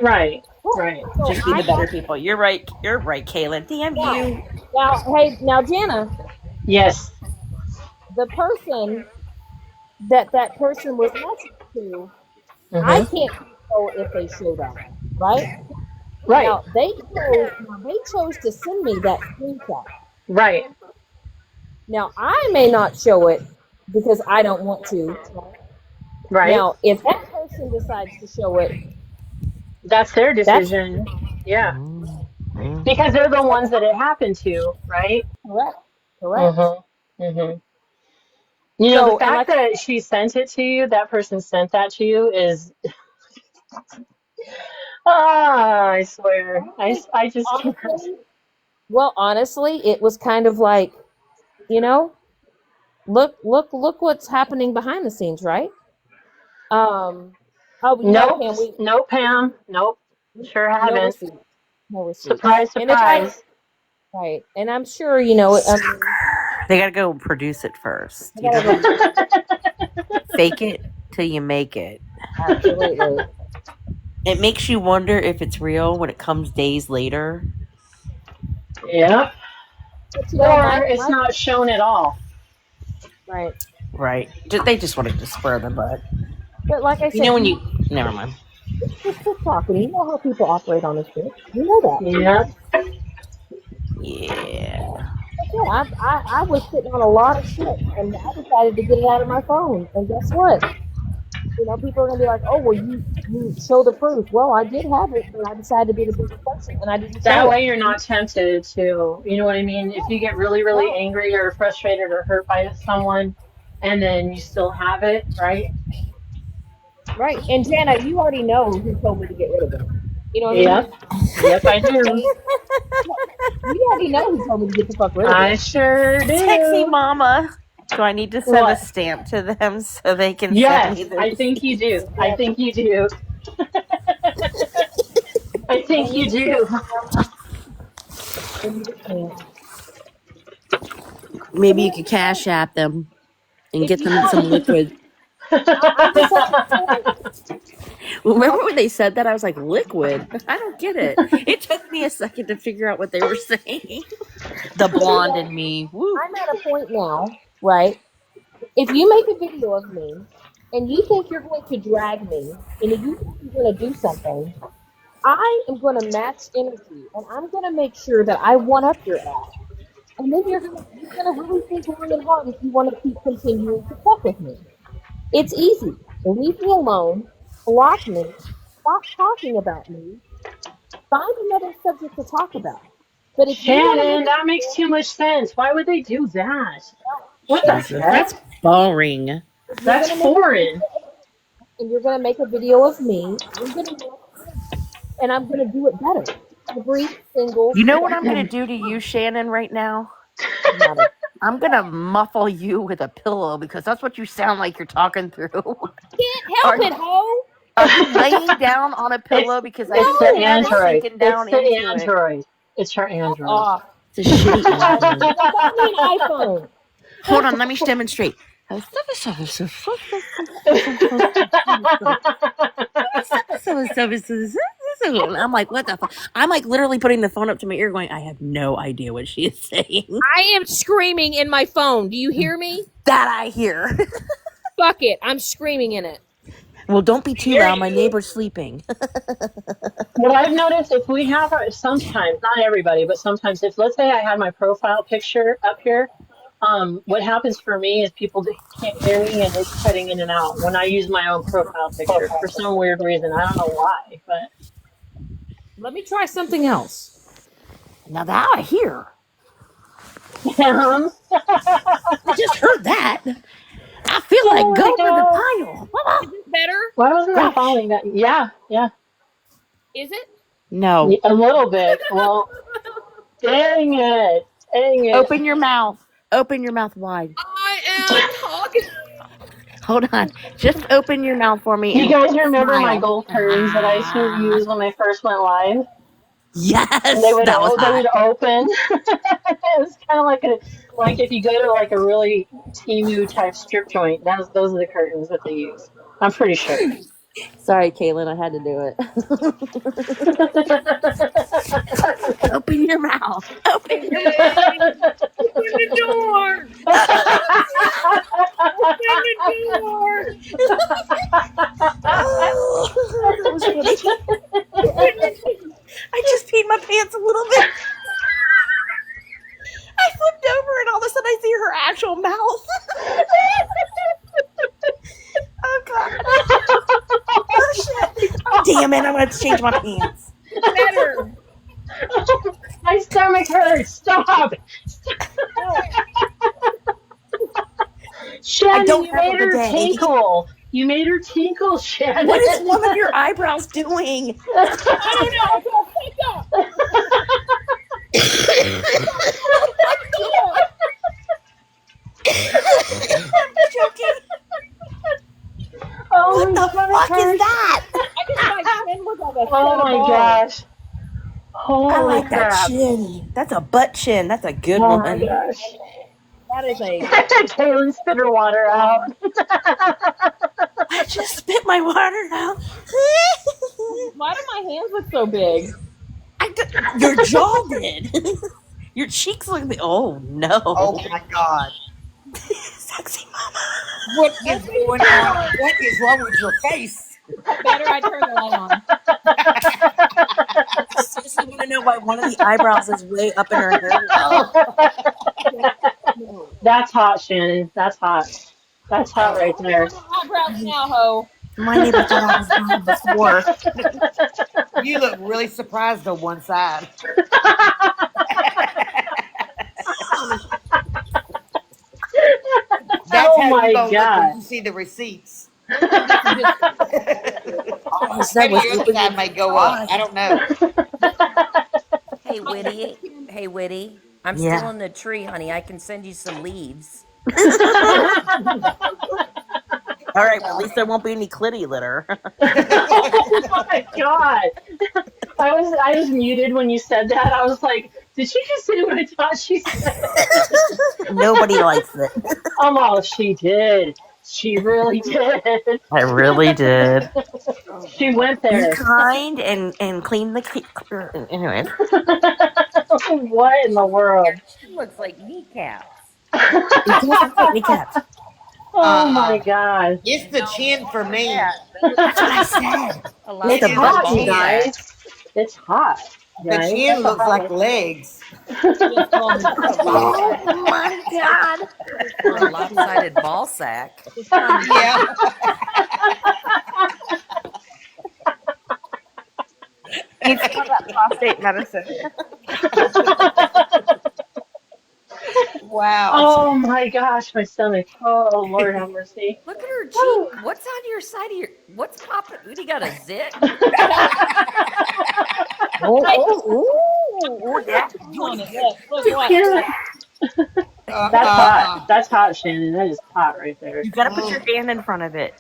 Right, Well, right. so Just be I the better have people. You're right. You're right, Kaylin. Damn now. you. Now, Jana, Yes. the person that person was messaged to, I Mm-hmm. can't control if they show that, right? Right, Now they chose to send me that screenshot. right. Now I may not show it because I don't want to, right? Right. Now, if that person decides to show it, That's their that's decision. Yeah. Mm-hmm. Because they're the that's ones that it happened to, right? correct. Correct. Mm-hmm. Mm-hmm. You know, the So, and fact like I that said, she sent it to you, that person sent that to you is, I swear. honestly, I just can't. honestly, well, honestly, it was kind of like, you know, look what's happening behind the scenes, right? Um, oh no, Nope. Pam, Nope, Pam. Nope. Sure no haven't. receipt, no receipt. Surprise, And if I surprise. right, and I'm sure you know, I mean, They gotta go produce it first. I You know gotta that? go. Fake it till you make it. Absolutely. It makes you wonder if it's real when it comes days later. Yep. But you know, Or it's my not shown at all. right. Right. They just wanted to spur the butt. But like I You said, know when you. Never mind. it's just TikTok, and you know how people operate on this shit. You know that. Yep. Yeah. Like I said, I was sitting on a lot of shit, and I decided to get it out of my phone. And guess what? You know, people are gonna be like, "Oh, well, you show the proof." Well, I did have it, but I decided to be the bigger person, and I didn't That show it. way you're not tempted to, you know what I mean? If you get really, really No, angry or frustrated or hurt by someone and then you still have it, right? right. And Jana, you already know who told me to get rid of it. You know what I mean? Yep. Yep, I do. And you already know who told me to get the fuck rid of I it. sure Sexy do. mama. Do I need to send a What? stamp to them so they can send me Yes, the I think you receipt? do. I Yeah, think you do. I I think need you a do. stamp. I need a stamp. I Maybe mean, you could cash app them and if get you them want, some liquid. I'm just like, Remember like when they said that? I was like, liquid? I don't get it. It took me a second to figure out what they were saying. The you blonde know, in me. Woo. I'm at a point now, right? If you make a video of me and you think you're going to drag me and you think you're going to do something, I am going to match energy and I'm going to make sure that I one up your ass. And then you're gonna really think long and hard if you want to keep continuing to fuck with me. It's easy. Leave me alone. Block me. Stop talking about me. Find another subject to talk about. But if you want to make Shannon, a that makes video, too much sense. Why would they do that? What the if, Jesus, heck? that's boring. if you're That's gonna make a foreign. video and you're gonna make a video of me, I'm gonna match energy and I'm gonna do it better every single You know what I'm fucking gonna do to you, Shannon, right now? matter. I'm gonna muffle you with a pillow because that's what you sound like you're talking through. Can't help are it, ho. are you laying down on a pillow? It's Because I it's can the feel it No, Android. sinking It's down the into it. Android. It's her fuck Android. off. It's a shitty Android. I got me an iPhone. Hold on, let me demonstrate. I'm like, what the fuck? I'm like literally putting the phone up to my ear going, I have no idea what she is saying. I am screaming in my phone. Do you hear me? That I hear. Fuck it. I'm screaming in it. Well, don't be too Here, loud. My neighbor's sleeping. what I've noticed, if we have sometimes, not everybody, but sometimes, if let's say I have my profile picture up here, what happens for me is people can't hear me and it's cutting in and out when I use my own profile picture for some weird reason. I don't know why, but Let me try something else. Now that I hear. um, I just heard that. I feel oh like my going to the god, tile. Is it better? why wasn't I Gosh. following that? Yeah, yeah, Is it? No. a little bit. Well, dang it, dang it. Open your mouth. Open your mouth wide. I am talking. Hold on. Just open your mouth for me Do you and guys remember my smile. gold curtains that I used to Ah. use when I first went live? And Yes, that was they hot. would open. It was kind of like like if you go to like a really Temu type strip joint, those are the curtains that they use. I'm pretty sure. Sorry, Kaylin, I had to do it. Open your mouth. Open your mouth. Hey, open the door. Open the door. Oh, that was funny. Open the door. I just peed my pants a little bit. I flipped over and all of a sudden I see her actual mouth. Oh God. damn it! I'm gonna have to change my pants. Better. My stomach hurts. Stop. No. I Shannon, don't you have a made her bidet. tinkle. You made her tinkle, Shannon. What is one of your eyebrows doing? I don't know. It's all fucked up. Fucked up. I'm joking. Oh, What my the stomach fuck is hurts. that? I just my chin was like a Oh set of my balls. gosh. I Holy like that crap. chin. That's a butt chin. That's a good Oh my one. gosh. That is a. Kaylin spit her water out. I just spit my water out. Why do my hands look so big? Your jaw did. Your cheeks look big. Oh no. Oh my God. Sexy mama. What is going on? What is wrong with your face? Better I turn the light on. I seriously want to know why one of the eyebrows is way up in her hairline. Oh, No. That's hot, Shannon. That's hot. That's hot right What's there. on your eyebrows now, ho? My neighbor thought I was bald before. you look really surprised on one side. That's Oh how you my gonna look when god. you see the receipts. Maybe I need to just. All he said Maybe was your other open your side may go up. I don't know. Hey, Whitty. Hey, Whitty. I'm still Yeah. in the tree, honey. I can send you some leaves. All right, well, at least there won't be any clitty litter. Oh my god. I was muted when you said that. I was like, did she just say what I thought she said? Nobody likes it. Oh, she did. She really did. I really did. She went Be there. kind and clean the. Anyways, What in the Your world? chin looks like kneecaps. it does look like kneecaps. Oh my Uh-uh. god. It's the chin for For me. that, they look That's what I said. a lot It's It The is like the hot, you ball chin. guys. sacks. It's hot, The guys. chin That's a looks hot like one. legs. Just call me. That's a Oh lopsided, my god! or a lopsided ball sack. Just call me. Yeah. Needs some of that prostate medicine. Wow. Oh my gosh, my stomach. Oh Lord have mercy. Look at her cheek. Whew. What's on your side of your? What's popping? What, you got a zit? Oh, yeah. Come on it. Look, look I what? can't. That's hot. Uh-uh. That's hot, Shannon. That is hot right there. You gotta put your Mm. hand in front of it.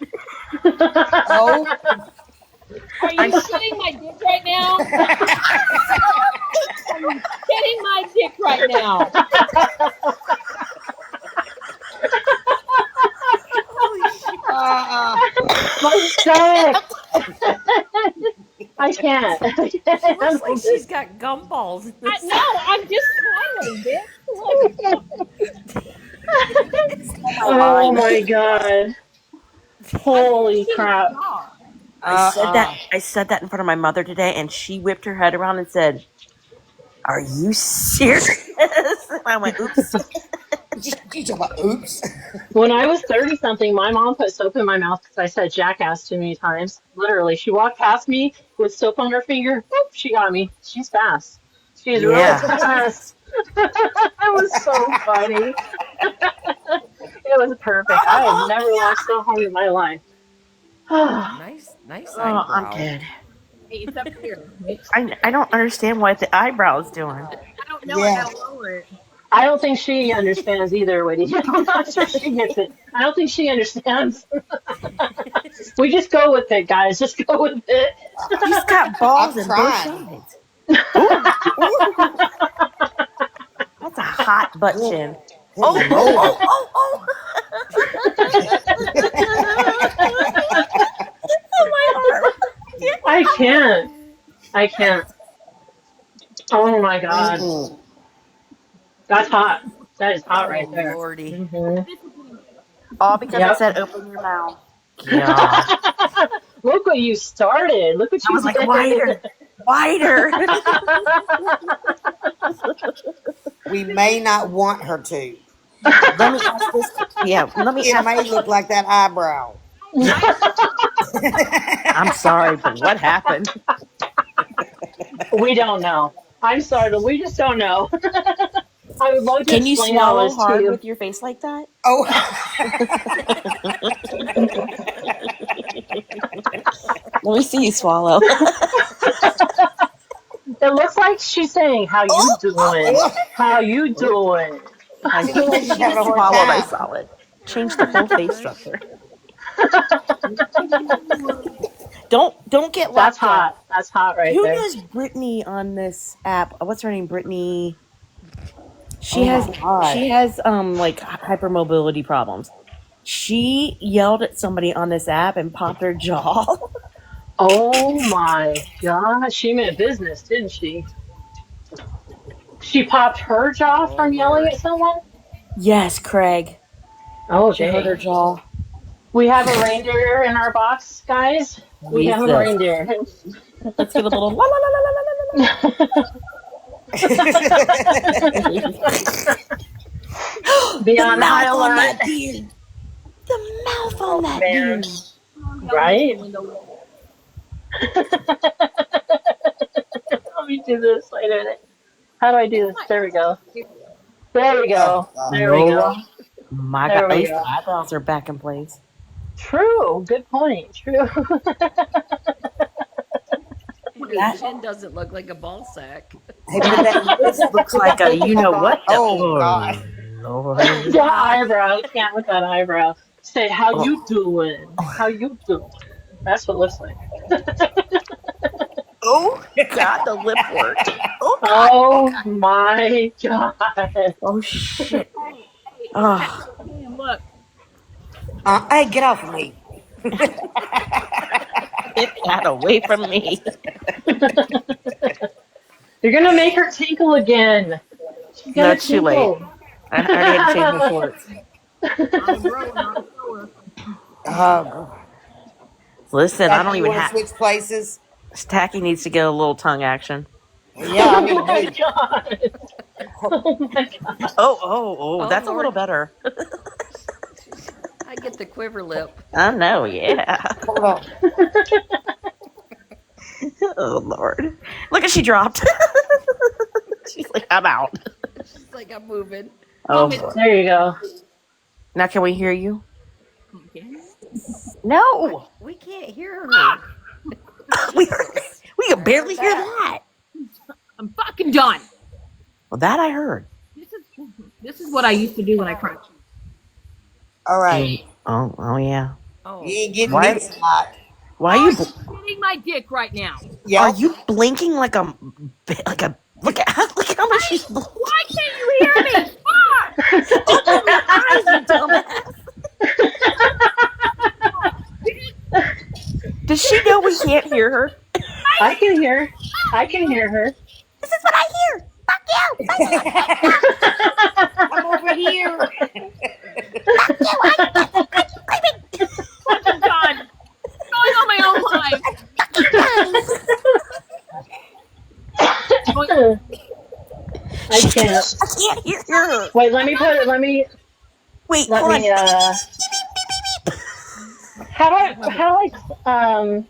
Oh. Are you shitting my dick right now? Are you shitting my dick right now? Holy shit! Uh-uh. My stomach. I can't. I She can't looks handle like this. she's got gumballs. In this. No, I'm just smiling, bitch. Look. Oh my god. Holy crap. Uh-uh. I said that in front of my mother today, and she whipped her head around and said, "Are you serious?" And I went, "Oops." You talk about oops. When I was 30 something, my mom put soap in my mouth because I said jackass too many times. Literally, she walked past me with soap on her finger. Boop, she got me. She's fast. She's really Yeah. fast. That was so funny. It was perfect. I have never laughed so hard in my life. Nice Oh, I'm eyebrow. dead. Hey, it's up here, bitch. I don't understand what the eyebrow's doing. I don't know. Yeah. I gotta lower it. I don't think she understands either, Whitney. I'm not sure she gets it. I don't think she understands. We just go with it, guys. Just go with it. She's got balls I'm in both trying. sides. Ooh. That's a hot butt chin. Holy moly. Oh! Oh my arm. I can't. I can't. Oh my god. Mm-mm. That's hot. That is hot Oh right there. lordy! Hmm. All because I Yep. said open your mouth. Yeah. Look what you started. Look what I you was like, did. wider. We may not want her to. Let me ask this. Yeah, let me It ask. may look like that eyebrow. I'm sorry, but what happened? We don't know. I'm sorry, but we just don't know. I would love to Can you explain all swallow this to hard you. with your face like that? Oh, Let me see you swallow. It looks like she's saying, "How you doing? oh. How you doing?" She looks like she's She having a just hard swallowed. I time. saw it. Change the whole face structure. Don't get That's lockjaw. hot. That's hot right Who there. knows Brittany on this app? What's her name? Brittany. She Oh has my God. like hypermobility problems. She yelled at somebody on this app and popped her jaw. Oh my gosh, she meant business, didn't she? She popped her jaw Oh from yelling Lord. at someone? Yes, Craig. Oh, She hurt her dang. jaw. We have a reindeer in our box, guys. We have a Jesus. reindeer. Let's get a little la la la la la la la. Be The on high mouth on alert. that deer. The mouth on Oh, that man. deer. Right? Let me do this. Wait a minute. How do I do this? There we go. There we Oh go. God. There we go. Laura. My God. There At we least go. the eyebrows are back in place. True. Good point. True. And his That chin doesn't look like a ball sack. Hey, put that looks put that like a thinking you cap know on. what? Oh Oh, God. Lord. That eyebrow. I can't with that eyebrow. Say, how you Oh, doing? How you doing? That's what it looks like. oh God, the lip work. Oh God. Oh Oh God. my God. Oh shit. Hey, Oh, Pam, look. Hey, get off of me. get that away from me. You're gonna make her tinkle again. She's No, gonna it's too late. tinkle. I already had to change my shorts. Not a grower, not a grower. Oh God. Listen, I Jackie, don't you even want to have. switch places? Tacky needs to get a little tongue action. Yeah, I Oh mean, my hey. God. Oh my God. Oh, Oh that's a little Lord. better. I get the quiver lip. I know, yeah. Hold on. Oh Lord. Look at she dropped. She's like, I'm out. She's like, I'm moving. Oh Miss boy. There you go. Now can we hear you? Pumpkin. No. We can't hear her. We Jesus. we I can barely heard hear that. that. I'm fucking done. Well, that I heard. This is what I used to do when I cried. All right. Oh yeah. You Oh, ain't getting Why? me tonight. Why are Oh, you? you're hitting my dick right now. Are Yep. you blinking like a? Look at how much she's. Why can't you hear me? Fuck! Open your eyes, you dumbass. Does she know we can't hear her? I can hear. I can hear her. This is what I hear. Fuck you. I'm over here. Fuck you. I'm screaming. Fucking done. Going on my own life. Done. Going, I can't. I can't hear her. Wait, let me put it. Wait, Let hold on. me, um,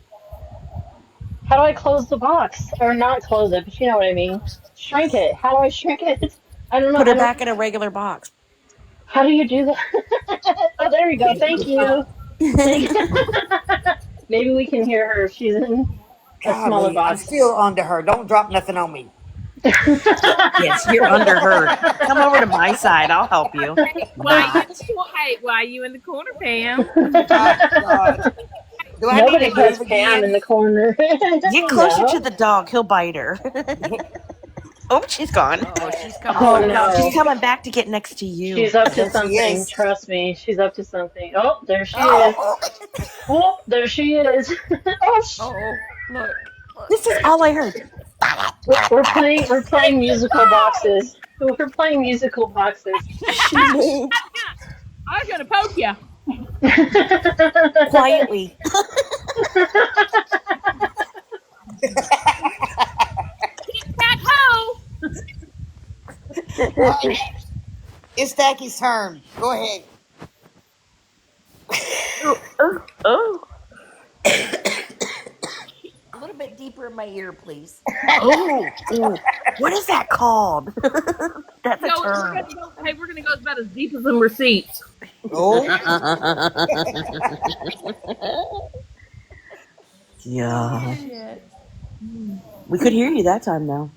how do I close the box? Or not close it, but you know what I mean. Shrink it. How do I shrink it? I don't know. Put I her don't, back in a regular box. how do you do that? Oh, there we go. Thank you. Thank Maybe we can hear her if she's in a smaller Golly, I'm box. still under her. Don't drop nothing on me. Yes, you're under her. Come over to my side. I'll help you. Not. why you in the corner, Pam? Oh God. Do I need to Nobody puts move Pam in again? the corner. Get closer to No. the dog. He'll bite her. Oh, she's gone. oh, she's coming Oh for She's us. no. coming back to get next to you. She's up to There she something. is. Trust me. She's up to something. Oh, there she is. Oh, Oh, there she is. Oh, Oh, look. Look. this is all I heard. we're playing musical boxes. We're playing musical boxes. She moved I was gonna poke you. quietly. Cat ho! All right. It's Stacky's turn. Go ahead. Oh, oh, oh. deeper in my ear, please. Oh, what is that called? That's a No, term. we're gonna go about as deep as them receipts. Oh, Yeah. Shit. We could hear you that time, though.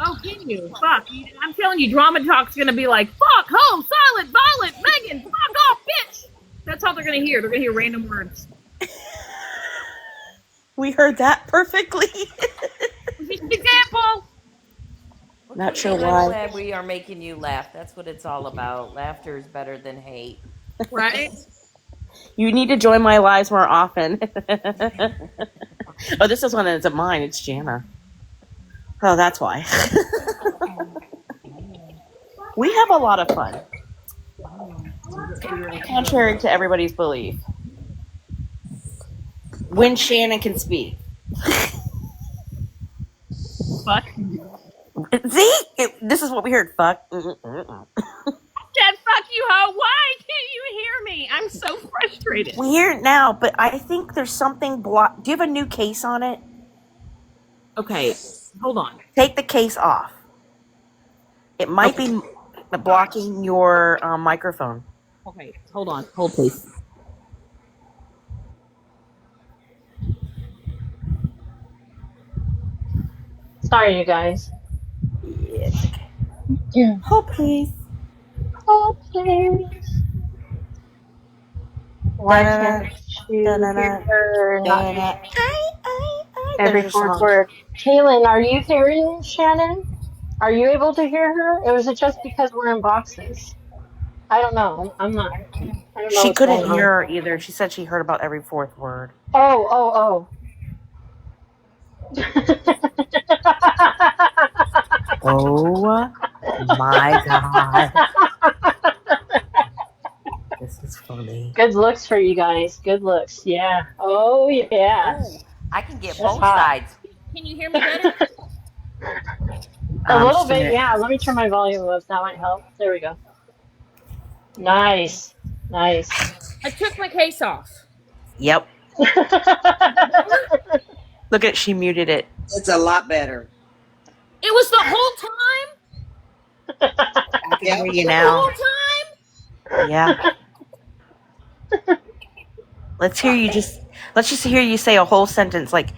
Oh, can you? Fuck. I'm telling you, Drama Talk's gonna be like, fuck, home, silent, violent, Megan, fuck off, bitch. That's all they're gonna hear. They're gonna hear random words. We heard that perfectly. Just an example. Well, Not sure Caitlin, I'm why. glad we are making you laugh. That's what it's all about. Laughter is better than hate. Right? You need to join my lives more often. Oh, this is one that's mine. It's Jana. Oh, that's why. We have a lot of fun, contrary to everybody's belief. When Shannon can speak. Fuck. See? This is what we heard. Fuck. Dad, fuck you, ho. Why can't you hear me? I'm so frustrated. We hear it now, but I think there's something blocked. Do you have a new case on it? Okay, hold on. Take the case off. It might be blocking your microphone. Okay, hold on. Hold, please. Sorry, you guys. Yeah. Hold, please. Oh, please. Why can't you hear her not every There's your fourth song. word? Kaylin, are you hearing Shannon? Are you able to hear her? Or is it just because we're in boxes? I don't know. I'm not. I don't know She what's going couldn't on. hear her either. She said she heard about every fourth word. Oh. Oh my god. This is funny. Good looks for you guys. Good looks. Yeah. Oh, yeah. Oh, I can get That's both hot. sides. Can you hear me better? A little Just a bit, minute. yeah. Let me turn my volume up. That might help. There we go. Nice. I took my case off. Yep. Look at she muted it. it's a lot better. It was the whole time. I can hear you The now. whole time. Yeah. Let's just hear you say a whole sentence like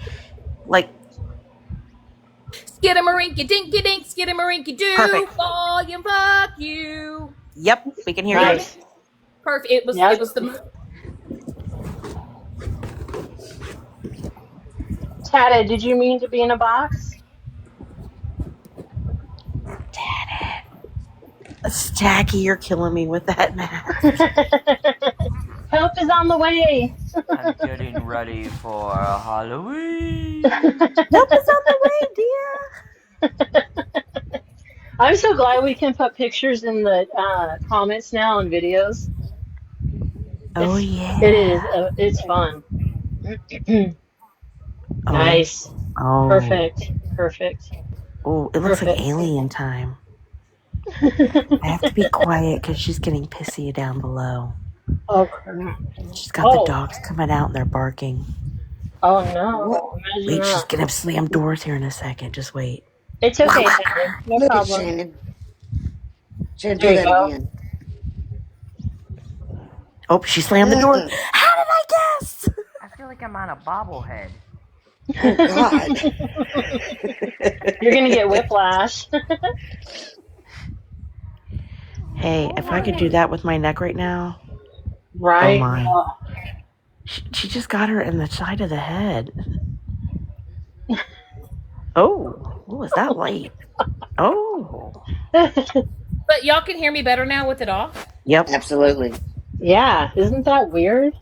Skidamarinky dinky dink, skidamarinky doo. Perfect. Volume, fuck you. yep, we can hear Nice. Perfect. It was Yep. the Tata, did you mean to be in a box? you. Tacky, you're killing me with that mask. Help is on the way. I'm getting ready for Halloween. Help is on the way, dear. I'm so glad we can put pictures in the comments now and videos. Oh yeah. It is. It's fun. Nice. Oh. Perfect. Oh, it looks like Perfect. alien time. I have to be quiet because she's getting pissy down below. Oh crap. She's got the dogs coming out and they're barking. Oh no. Imagine Wait, she's that. gonna slam doors here in a second. Just wait. It's okay, Shannon. No Look at problem. Shannon. Shannon, There do you that go. again. Oh, she slammed the door. How did I guess? I feel like I'm on a bobblehead. Oh, God. You're gonna get whiplash. Hey, if I could do that with my neck right now. Right. Oh my. She just got her in the side of the head. Oh, what was that light? Oh. But y'all can hear me better now with it off? Yep. Absolutely. Yeah, isn't that weird?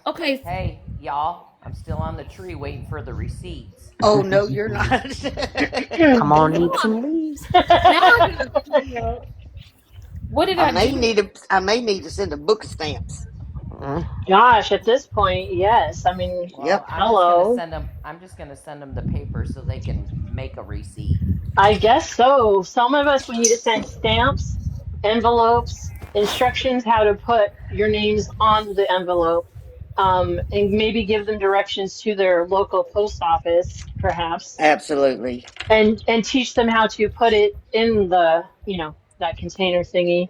Okay. Hey, y'all. I'm still on the tree waiting for the receipts. Oh, no, you're not. Come on, eat some leaves. What did I do? I may need to send a book of stamps. Gosh, at this point, yes. I mean, Well, Yep. hello. I'm just gonna send them the paper so they can make a receipt. I guess so. Some of us, we need to send stamps, envelopes, instructions how to put your names on the envelope. and maybe give them directions to their local post office, perhaps, Absolutely. and teach them how to put it in the, that container thingy,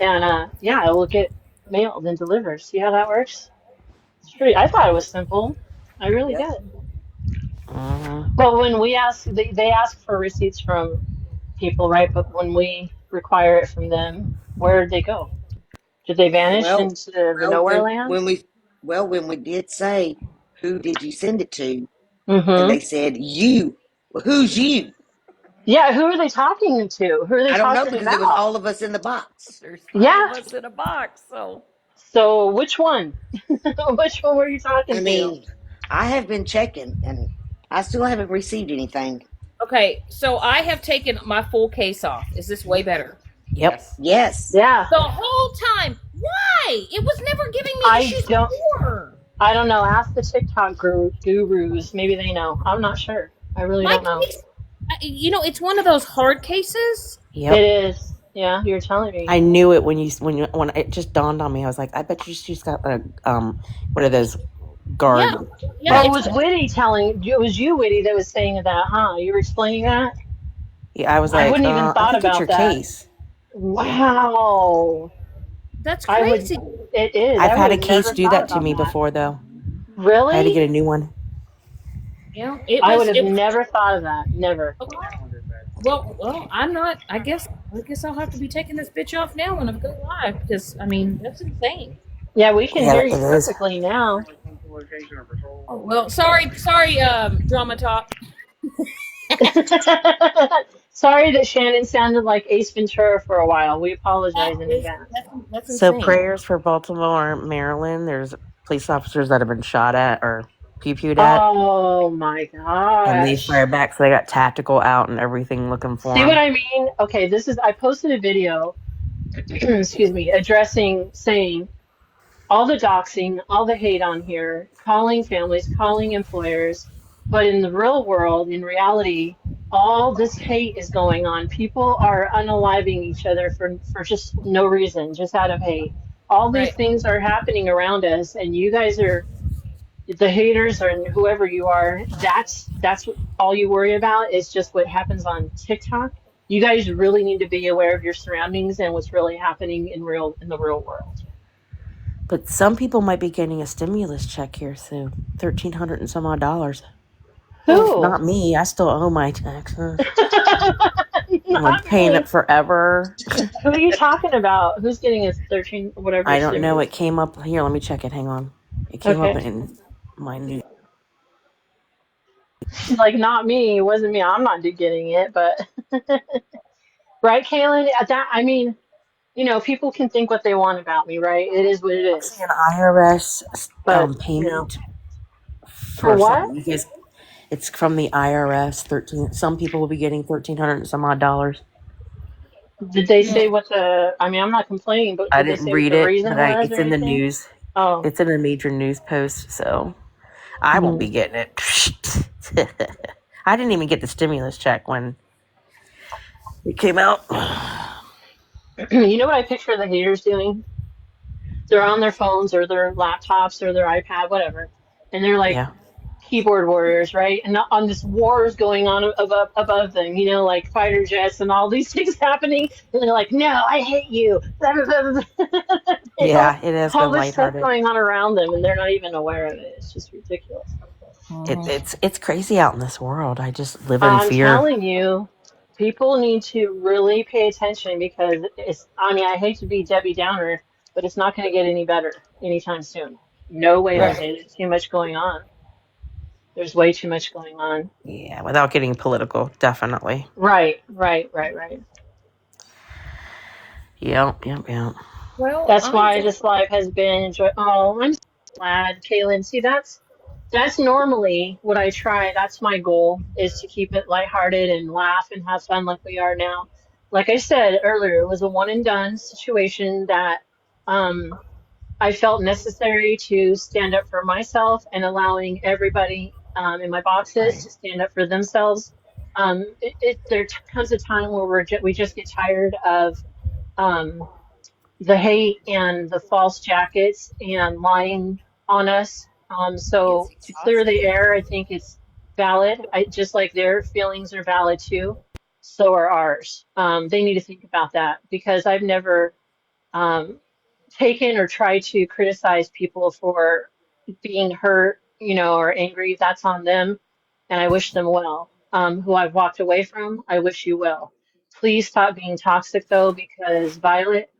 and yeah, it will get mailed and delivered. See how that works? It's pretty. I thought it was simple. I really Yep. did. Uh, But when we ask, they ask for receipts from people, right? But when we require it from them, where did they go? Did they vanish Well, into the well, nowhere when land? when we when we did say, who did you send it to, and Mm-hmm. they said you. Well, who's you? Yeah, who are they talking to? Who are they I don't know talking because it was about? all of us in the box. There's five Yeah. of us in a box, so So which one? Which one were you I talking to? mean, I have been checking, and I still haven't received anything. Okay, so I have taken my full case off. Is this way better? yep. yes. Yes. Yeah, The whole time. Why? It was never giving me I issues don't. before. I don't know. Ask the TikTok gurus. Maybe they know. I'm not sure. I really My don't know. case, it's one of those hard cases. It Yep. is. Yeah, you're telling me. I knew it when it just dawned on me. I was like, I bet you she's got a one of those Yeah, guard. yeah. Oh, it It's was Witty telling. It was you, Witty, that was saying that, huh? You were explaining that. Yeah, I was I like, wouldn't even I thought think it's your about that. case. Wow. that's I would. crazy. It is. I've I would had a have case never do thought that to about me that. before, though. I had to Really? get a new one. Yeah, it I would was. have It was. never thought of that. Never. Well. I'm not. I guess I'll have to be taking this bitch off now when I go live because that's insane. Yeah, we can Yeah, hear it you is. perfectly now. Oh, well, sorry, drama talk. Sorry that Shannon sounded like Ace Ventura for a while. We That apologize in is advance. that's So insane. prayers for Baltimore, Maryland. There's police officers that have been shot at or pew-pewed at, Oh my and they gosh. fire back. So they got tactical out and everything looking for See what them. I mean? Okay, I posted a video, excuse me, saying all the doxing, all the hate on here, calling families, calling employers. But in the real world, in reality, all this hate is going on. People are unaliving each other for just no reason, just out of hate. All these Right. things are happening around us, and you guys are the haters or whoever you are. That's what all you worry about is just what happens on TikTok. You guys really need to be aware of your surroundings and what's really happening in the real world. But some people might be getting a stimulus check here soon. $1,300 and some odd dollars. Who? Not me. I still owe my taxes. I'm like Not paying it me. forever. Who are you talking about? Who's getting a 13 whatever I don't know. stimulus? It came up here. Let me check it. Hang on. It came up Okay. in my news. She's like, not me. It wasn't me. I'm not getting it, but right, Kaylin? I mean, people can think what they want about me, right? It is what it See is. an IRS But, payment for for what? something. You guys, it's from the IRS. 13. Some people will be getting 1,300 and some odd dollars. Did they Hmm. say what I mean, I'm not complaining, but I did they didn't say what read the it, reason but was or it's in the anything? news. Oh. It's in a major news post, so I won't be Hmm. getting it. I didn't even get the stimulus check when it came out. You know what I picture the haters doing? They're on their phones or their laptops or their iPad, whatever, and they're like Yeah. keyboard warriors, right? And on this war is going on above them, like fighter jets and all these things happening, and they're like, "No, I hate you." Yeah, it has All been this stuff lighthearted. going on around them, and they're not even aware of it. It's just ridiculous. It's crazy out in this world. I just live in I'm fear. telling you, people need to really pay attention because I mean, I hate to be Debbie Downer, but it's not going to get any better anytime soon. No way, Right. Jose. There's too much going on. There's way too much going on. Yeah, without getting political, definitely. Right, right, right, right. Yep. Well, That's why this live has been enjoy. Oh, I'm so glad, Kaylin. See, that's normally what I try. That's my goal is to keep it lighthearted and laugh and have fun like we are now. Like I said earlier, it was a one and done situation that um, I felt necessary to stand up for myself and allowing everybody in my boxes Right. to stand up for themselves. There comes a time where we just get tired of. Um, the hate and the false jackets and lying. on us. It's So to clear the exhausting. air, I think it's valid. Just like their feelings are valid too, so are ours. They need to think about that because I've never um, taken or tried to criticize people for being hurt, or angry. That's on them, and I wish them well. Who I've walked away from, I wish you well. Please stop being toxic though, because Violet,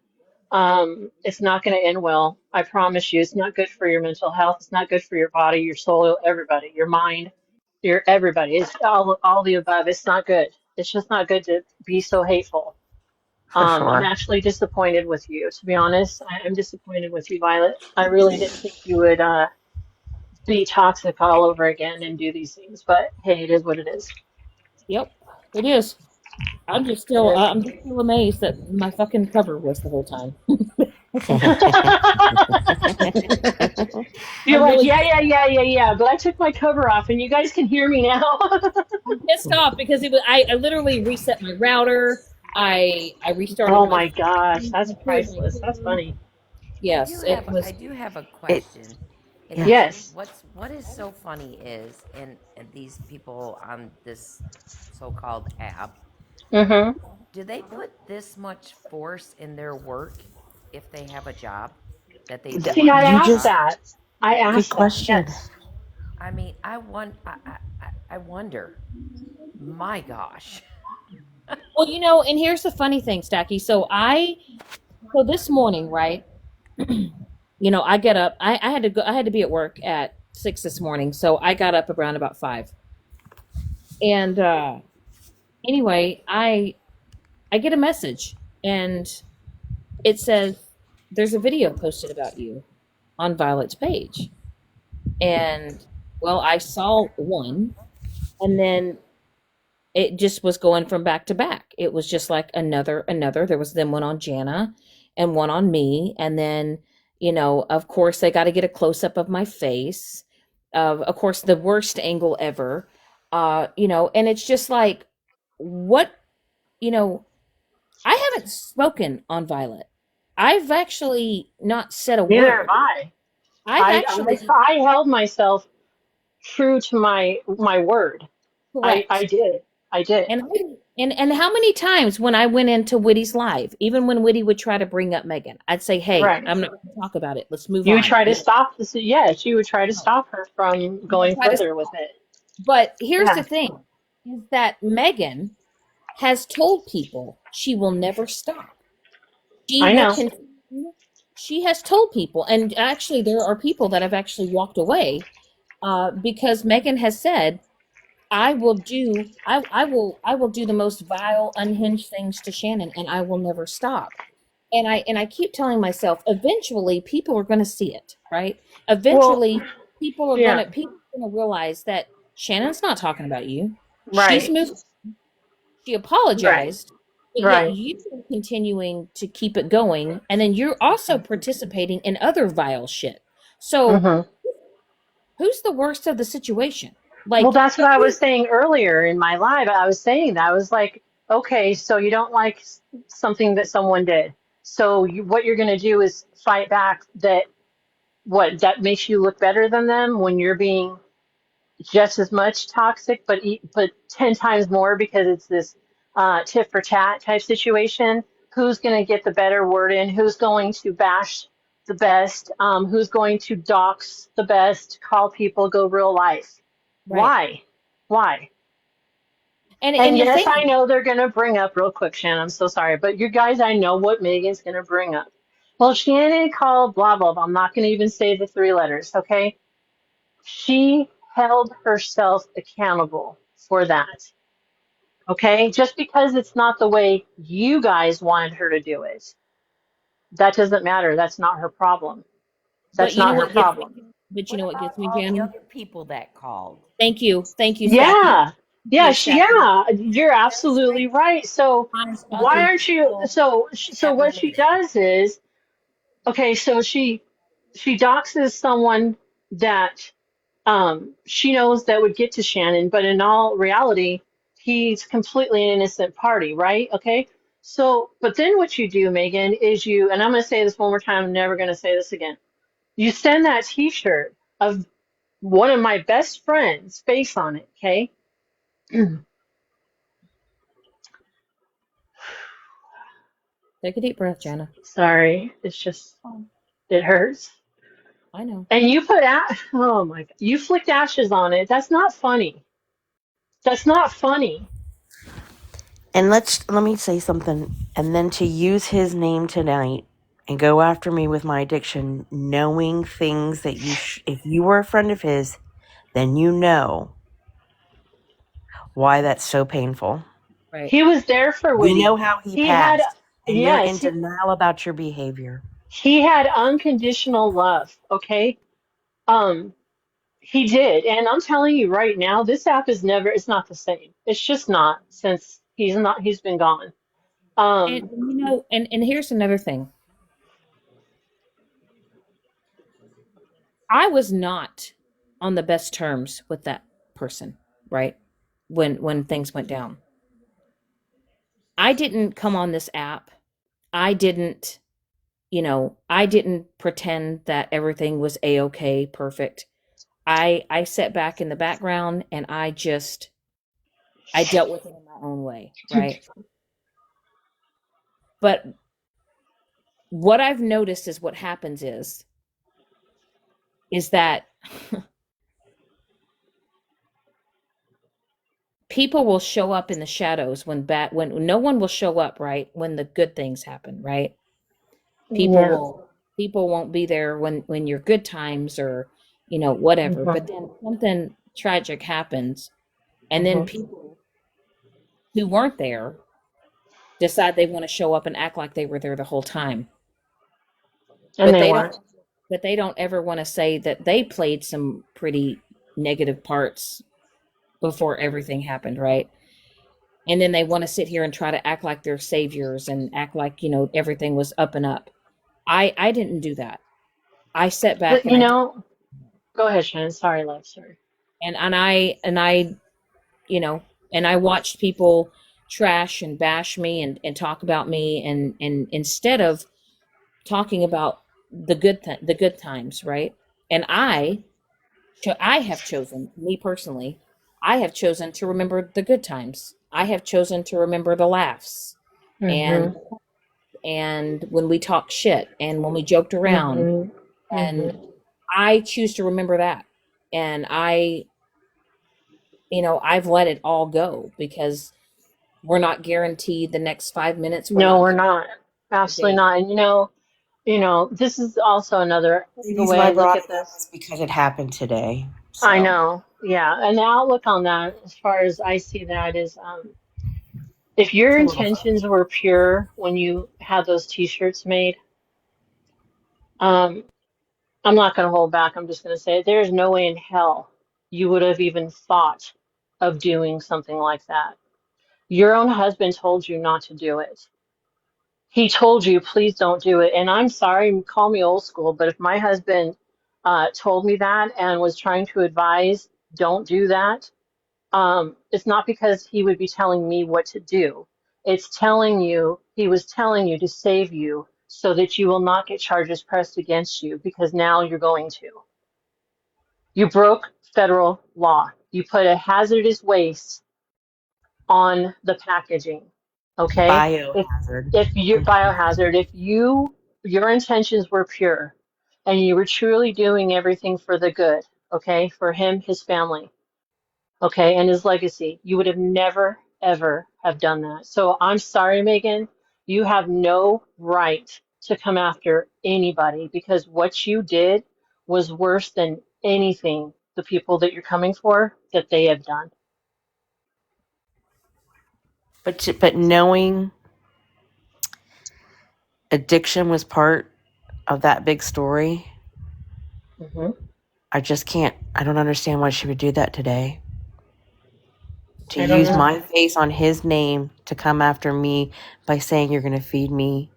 it's not going to end well. I promise you, it's not good for your mental health. It's not good for your body, your soul, everybody, your mind, your everybody. It's all the above. It's not good. It's just not good to be so hateful. For I'm sure. actually disappointed with you, to be honest. I'm disappointed with you, Violet. I really didn't think you would be toxic all over again and do these things, but hey, it is what it is. Yep, it is. It is. I'm just still amazed that my fucking cover was the whole time. You're I'm like, really yeah, yeah, yeah, yeah, yeah, but I took my cover off and you guys can hear me now. I'm pissed off because I literally reset my router. I restarted Oh my my gosh, phone. that's I cleared my priceless. That's phone. funny. Yes, it I was. do have a it question. And yeah. and Yes. what is so funny is and these people on this so-called app, Mm-hmm. do they put this much force in their work if they have a job that they do See, want I to You asked just talk? that. I good asked that. question. Yes. I mean, I wonder. My gosh. Well, and here's the funny thing, Stacky. So this morning, right? I get up. I had to go. I had to be at work at 6 this morning, so I got up around about 5. And anyway, I get a message, and it says there's a video posted about you on Violet's page. And well, I saw one, and then it just was going from back to back. It was just like another. There was then one on Jana and one on me, and then of course, they got to get a close up of my face. Of course, the worst angle ever. And it's just like, what you know. I haven't spoken on Violet. I've actually not said a Neither have word. I. I've I actually I, I held myself true to my word. I correct. did. I did. And how many times when I went into Witty's live, even when Witty would try to bring up Megan, I'd say, "Hey, Right. I'm not going to talk about it. Let's move You would on." try to stop this. Yes, you would try to No, stop her from I going try to. further with it. But here's the Yeah, thing: is that Megan has told people she will never stop. She I will know. continue. She has told people, and actually, there are people that have actually walked away because Megan has said, I will do the most vile, unhinged things to Shannon, and I will never stop." And I keep telling myself, eventually people are going to see it, right? Well, Eventually yeah, people are going to realize that Shannon's not talking about you. She's right, moved, she right, apologized, but yet right. you are continuing to keep it going, and then you're also participating in other vile shit. So, Hmm. who's the worst of the situation? Well, Like, that's what I was saying earlier in my live. I was saying that. I was like, okay, so you don't like something that someone did. So what you're going to do is fight back that what that makes you look better than them when you're being just as much toxic, but 10 times more because it's this tit for tat type situation. Who's going to get the better word in? Who's going to bash the best? Who's going to dox the best? Call people, go real life. right. Why? Why? And And the yes, thing, I know they're going to bring up real quick, Shannon. I'm so sorry, but you guys, I know what Megan's going to bring up. Well, Shannon called blah, blah, blah. I'm not going to even say the 3 letters, okay? She held herself accountable for that. Okay? Just because it's not the way you guys wanted her to do it, that doesn't matter. That's not her problem. but That's not her problem. you What know what about gets me, all the Jan? other people that called? Thank you, Stacky. Yeah. Thank Yeah, you, Stacky. yeah, you're There's absolutely right. So there's why other Okay. aren't you people so that what will she listen. does is okay, so she doxes someone that she knows that would get to Shannon, but in all reality, he's completely an innocent party, right? Okay. So, but then what you do, Megan, is and I'm going to say this one more time, I'm never going to say this again. You send that T-shirt of one of my best friends' face on it, okay? Take a deep breath, Jana. Sorry, it's just it hurts. I know. And you put oh my God, you flicked ashes on it. That's not funny. That's not funny. And let me say something. And then to use his name tonight and go after me with my addiction, knowing things that if you were a friend of his, then you know why that's so painful. Right. He was there for You know Woody. how he He had, passed, and you're yes, in denial about your behavior. he had unconditional love, okay? Um, he did. And I'm telling you right now, this app is never, it's not the same. It's just not since he's been gone. And Um, you know, and here's another thing. I was not on the best terms with that person, right? When things went down. I didn't come on this app. I didn't, I didn't pretend that everything was a-okay, perfect. I sat back in the background and I dealt with it in my own way, right? But what I've noticed is what happens is that people will show up in the shadows when no one will show up, right? When the good things happen, right? People yeah. will people won't be there when your good times or whatever. Hmm. But then something tragic happens and then Hmm. people who weren't there decide they want to show up and act like they were there the whole time. And But they they don't weren't. but they don't ever want to say that they played some pretty negative parts before everything happened, right? And then they want to sit here and try to act like they're saviors and act like, everything was up and up. I didn't do that. I sat back But and you know, go ahead, Shannon. Sorry, love. Sorry. and I you know and I watched people trash and bash me and talk about me and instead of talking about the good times, right? And I have chosen, me personally, I have chosen to remember the good times. I have chosen to remember the laughs and Hmm. when we talked shit and when we joked around, Hmm. Hmm. and I choose to remember that. And I've let it all go because we're not guaranteed the next 5 minutes. We're No, not we're guaranteed not. the Absolutely day. not. And this is also another, The the reason way I I look brought at it up this. is because it happened today. I So know, yeah. And the outlook on that, as far as I see that, is if your it's a little intentions were pure when you had those t-shirts made, um, I'm not going to hold back. I'm just going to say it. There's no way in hell you would have even thought of doing something like that. Your own husband told you not to do it. He told you, please don't do it. And I'm sorry, call me old school, but if my husband told me that and was trying to advise, don't do that, it's not because he would be telling me what to do. He was telling you to save you so that you will not get charges pressed against you because now you're going to. You broke federal law. You put a hazardous waste on the packaging. Okay? If biohazard. if you biohazard, if your intentions were pure and you were truly doing everything for the good, okay, for him, his family, okay, and his legacy, you would have never, ever have done that. So I'm sorry, Megan, you have no right to come after anybody because what you did was worse than anything the people that you're coming for that they have done. But knowing addiction was part of that big story, Hmm. I just can't. I don't understand why she would do that today. To I don't use know. my face on his name to come after me by saying you're going to feed me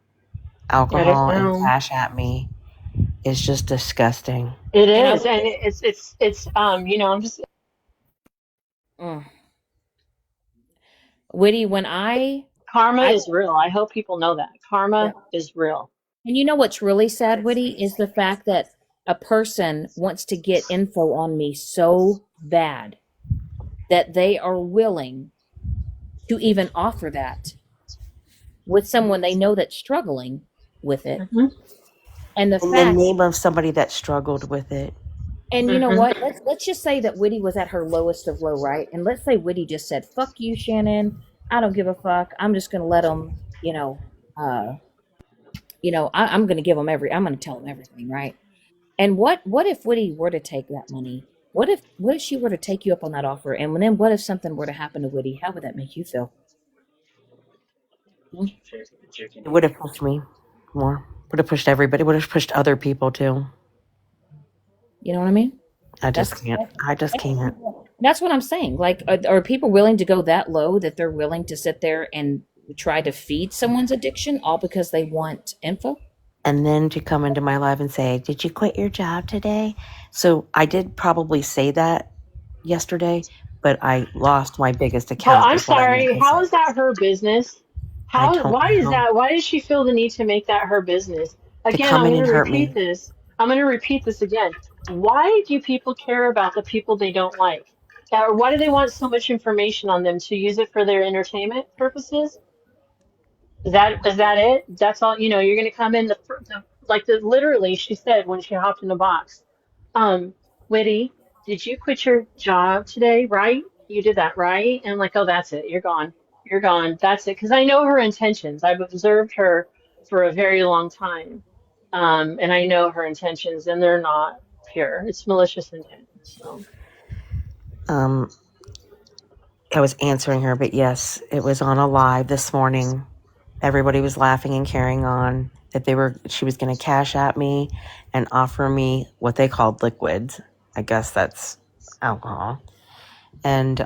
I don't alcohol and know. cash at me is just disgusting. It And I is, will and say, I'm just mm, Witty, when karma I is real. I hope people know that. yeah. Karma is real. And you know what's really sad, Witty, is the fact that a person wants to get info on me so bad that they are willing to even offer that with someone they know that's struggling with it. Hmm. And the In the fact, name of somebody that struggled with it. and you know Hmm. what? Let's just say that Whitty was at her lowest of low, right? And let's say Whitty just said, "Fuck you, Shannon. I don't give a fuck. I'm just gonna let them, uh, I'm gonna give them I'm gonna tell them everything, right?" And what if Whitty were to take that money? What if she were to take you up on that offer? And then what if something were to happen to Whitty? How would that make you feel? Hmm? It would have pushed me more. Would have pushed everybody. Would have pushed other people too. You know what I mean? I just That's can't. I just can't. that's what I'm saying. Like, are people willing to go that low that they're willing to sit there and try to feed someone's addiction all because they want info? And then to come into my life and say, "Did you quit your job today?" So I did probably say that yesterday, but I lost my biggest Oh, account I'm is what I meant sorry. to How say. is that her business? I How? don't Why is know. that? Why does she feel the need to make that her business? To Again, come I'm in going and to hurt repeat me. this. I'm going to repeat this again. Why do people care about the people they don't like? Or why do they want so much information on them to use it for their entertainment purposes? Is that it? That's all. You're going to come in the literally. She said when she hopped in the box. Whitty, did you quit your job today? Right? You did that, right? And I'm like, oh, that's it. You're gone. You're gone. That's it. Because I know her intentions. I've observed her for a very long time, and I know her intentions, and they're not pure. It's malicious intent. So. Um, I was answering her, but yes, it was on a live this morning. Everybody was laughing and carrying on that she was going to cash at me and offer me what they called liquids. I guess that's alcohol. And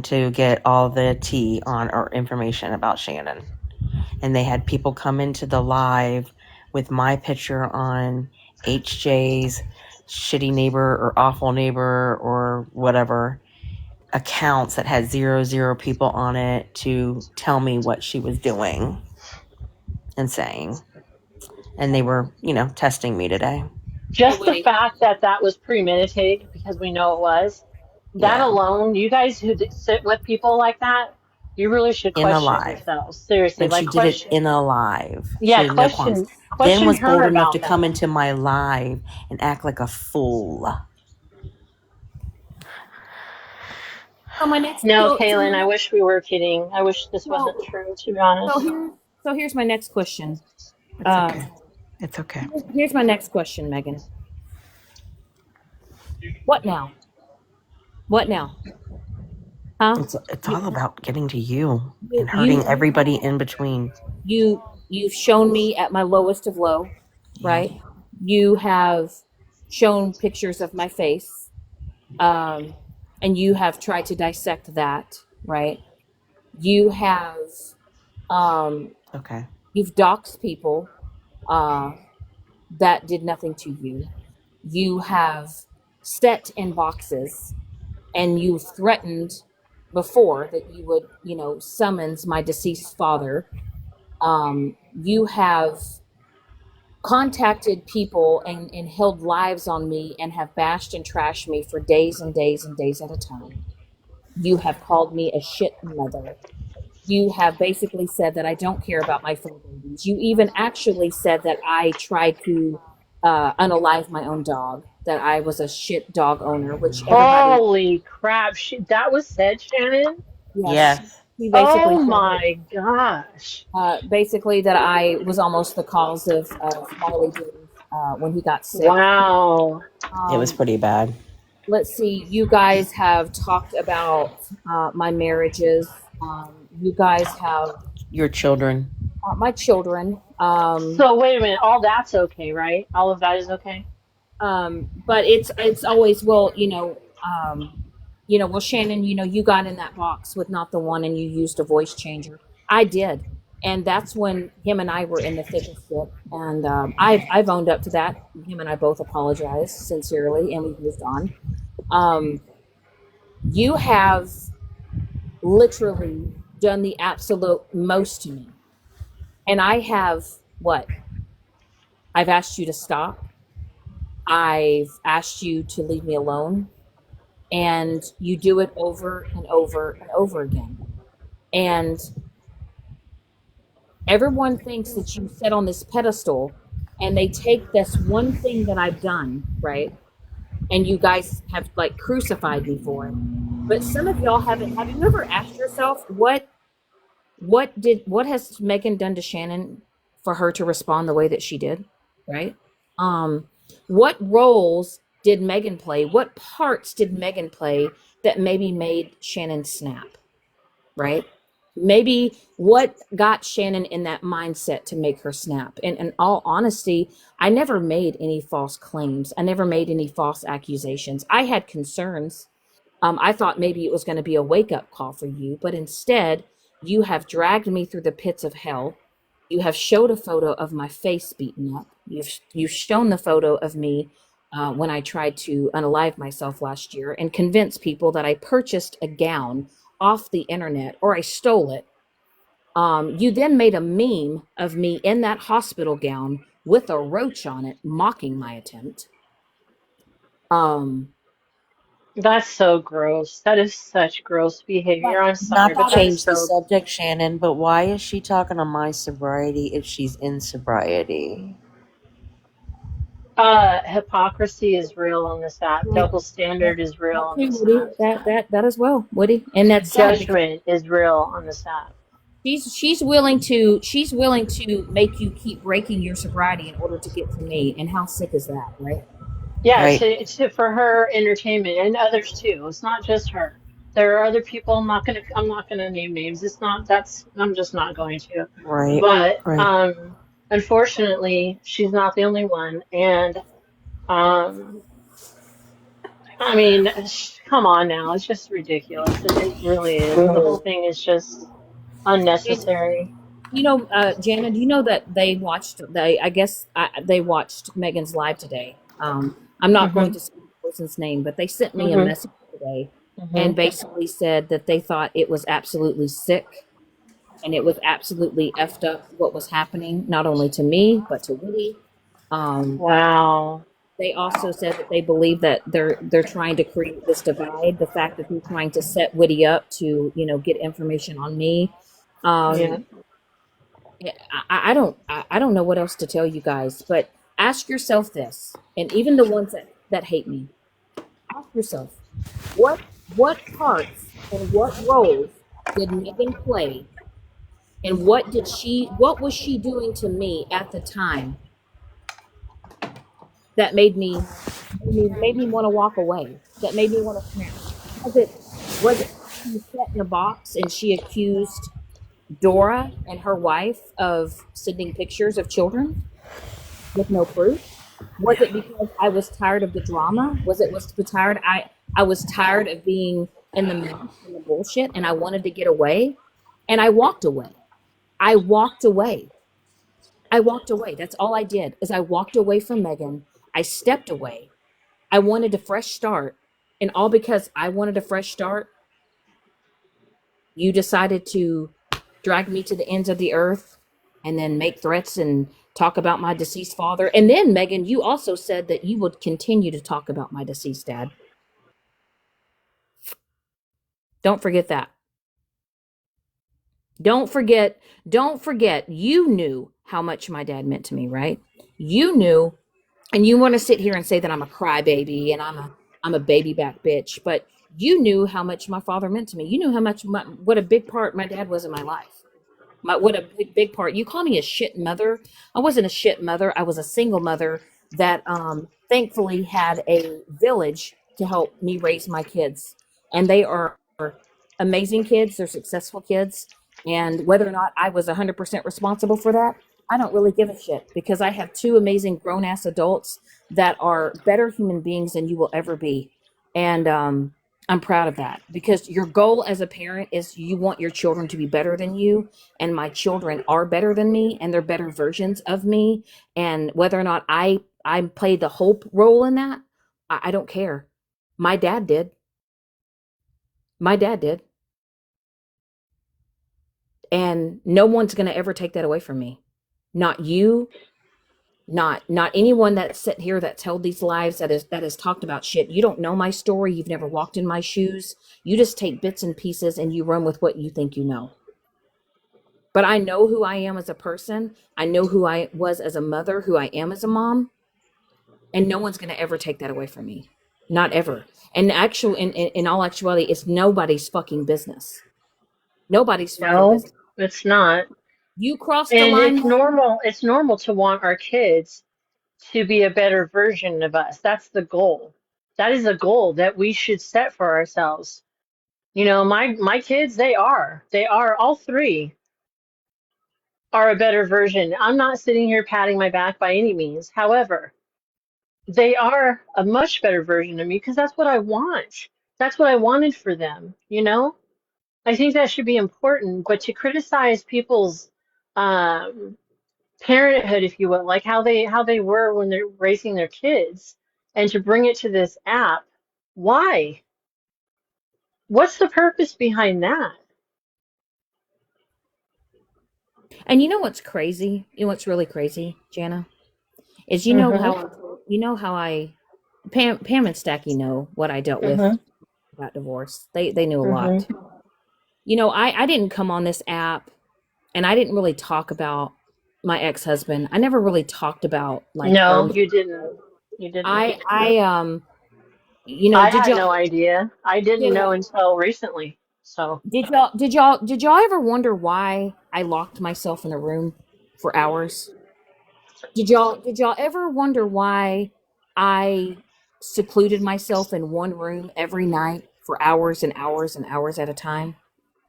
to get all the tea on or information about Shannon. And they had people come into the live with my picture on HJ's shitty neighbor or awful neighbor or whatever accounts that had 0 people on it to tell me what she was doing and saying. And they were, testing me today. Hey, Just the Whitty. fact that that was premeditated, because we know it was, that Yeah. alone, you guys who sit with people like that, you really should In a question live. yourselves. Seriously, And like she did it question, in a live. She yeah, had no qualms. Then question was her bold enough to about come that. into my live and act like a fool. So my next, No, so Kaylin, I wish we were kidding. I wish this wasn't so true, to be so honest. here so here's my next question. It's Um, okay. It's okay. here's my next question, Megan. What now? What now? Huh? It's You all about getting to you you and hurting you everybody in between. you've shown me at my lowest of low, Yeah. right? You have shown pictures of my face, um, and you have tried to dissect that, right? You have um, Okay. you've doxed people uh, that did nothing to you. You have set in boxes, and you threatened before that you would, summons my deceased father. You have contacted people and held lives on me and have bashed and trashed me for days and days and days at a time. You have called me a shit mother. You have basically said that I don't care about my fur babies. You even actually said that I tried to unalive my own dog, that I was a shit dog owner, which everybody, Holy crap. That was said, Shannon? yes, Yes. he basically Oh said my gosh. basically that I was almost the cause of Marley Davis when he got sick. Wow. It was Um, pretty bad. let's see, you guys have talked about my marriages. You guys have Your children. my children. So wait a minute, all that's okay, right? All of that is okay? But it's always, well, well, Shannon, you got in that box with not the one and you used a voice changer. I did. And that's when him and I were in the thick of shit. And I've owned up to that. Him and I both apologized sincerely and we've moved on. Um, you have literally done the absolute most to me. And I have what? I've asked you to stop. I've asked you to leave me alone, and you do it over and over and over again. And everyone thinks that you sit on this pedestal, and they take this one thing that I've done, right? And you guys have like crucified me for it. But some of y'all haven't. Have you ever asked yourself what has Megan done to Shannon for her to respond the way that she did, right? Um, what roles did Megan play? What parts did Megan play that maybe made Shannon snap, right? Maybe what got Shannon in that mindset to make her snap. And in all honesty, I never made any false claims. I never made any false accusations. I had concerns. I thought maybe it was going to be a wake up call for you, but instead, you have dragged me through the pits of hell. You have showed a photo of my face beaten up. You've shown the photo of me when I tried to unalive myself last year and convince people that I purchased a gown off the internet or I stole it. You then made a meme of me in that hospital gown with a roach on it, mocking my attempt. Um, That's so gross. That is such gross behavior. but I'm Not sorry, to but that Father, is change the so. subject, Shannon, but why is she talking on my sobriety if she's in sobriety? Hypocrisy is real on this app. right, Double that, standard is real that on too, this Woody. app. That as well, Woody. And that's sad because Judgment is real on this app. she's willing to make you keep breaking your sobriety in order to get to me. And how sick is that, right? Yeah, Right. for her entertainment and others too. It's not just her. There are other people. I'm not gonna name names. It's not that's I'm just not going to. Right. But Right. unfortunately, she's not the only one. And um I mean, come on now. It's just ridiculous. It really is. The whole thing is just unnecessary. Jana, do you know that I guess they watched Megan's live today. I'm not going Mhm. to say the person's name, but they sent me a Mhm. message today and Mhm. basically said that they thought it was absolutely sick and it was absolutely effed up what was happening, not only to me, but to Woody. Um, Wow. they also said that they believe that they're trying to create this divide. The fact that they're trying to set Woody up to, get information on me. Yeah. Um, yeah, I don't know what else to tell you guys, but ask yourself this, and even the ones that hate me, ask yourself what parts and what roles did Megan play, and what was she doing to me at the time that made me want to walk away, that made me want to snap. Was it she sat in a box and she accused Dora and her wife of sending pictures of children with no proof? Was it because I was tired of the drama? I was tired of being in the mess and the bullshit and I wanted to get away? And I walked away. I walked away. I walked away. That's all I did is I walked away from Megan. I stepped away. I wanted a fresh start. And all because I wanted a fresh start, you decided to drag me to the ends of the earth and then make threats and talk about my deceased father. And then, Megan, you also said that you would continue to talk about my deceased dad. Don't forget that. Don't forget, don't forget, you knew how much my dad meant to me, right? You knew, and you want to sit here and say that I'm a crybaby and I'm a baby back bitch, but you knew how much my father meant to me. You knew how much what a big part my dad was in my life. What a big part. You call me a shit mother. I wasn't a shit mother. I was a single mother that thankfully had a village to help me raise my kids. And they are amazing kids. They're successful kids. And whether or not I was 100% responsible for that, I don't really give a shit because I have two amazing grown ass adults that are better human beings than you will ever be. And I'm proud of that because your goal as a parent is you want your children to be better than you, and my children are better than me and they're better versions of me. And whether or not I played the hope role in that, I don't care. My dad did. My dad did. And no one's going to ever take that away from me. Not you, Not anyone that's sit here that's held these lives that has talked about shit. You don't know my story. You've never walked in my shoes. You just take bits and pieces and you run with what you think you know. But I know who I am as a person. I know who I was as a mother, who I am as a mom, and no one's going to ever take that away from me. Not ever. And in all actuality, it's nobody's fucking business. Nobody's fucking No, business. it's not. You crossed the And line, it's Mom. normal. It's normal to want our kids to be a better version of us. That's the goal. That is a goal that we should set for ourselves. You know, my kids, they are all three are a better version. I'm not sitting here patting my back by any means. However, they are a much better version of me because that's what I want. That's what I wanted for them, you know? I think that should be important, but to criticize people's um, parenthood, if you will, like how they were when they're raising their kids, and to bring it to this app, why? What's the purpose behind that? And you know what's crazy? You know what's really crazy, Jana? Is Mm-hmm. you know how I Pam and Stacky know what I dealt with Mm-hmm. about divorce. They knew a lot. Mm-hmm. You know, I didn't come on this app and I didn't really talk about my ex-husband. I never really talked about like our No, you didn't. You didn't. I you know, I had no idea. I didn't know until recently. So, did y'all ever wonder why I locked myself in a room for hours? Did y'all ever wonder why I secluded myself in one room every night for hours and hours and hours at a time?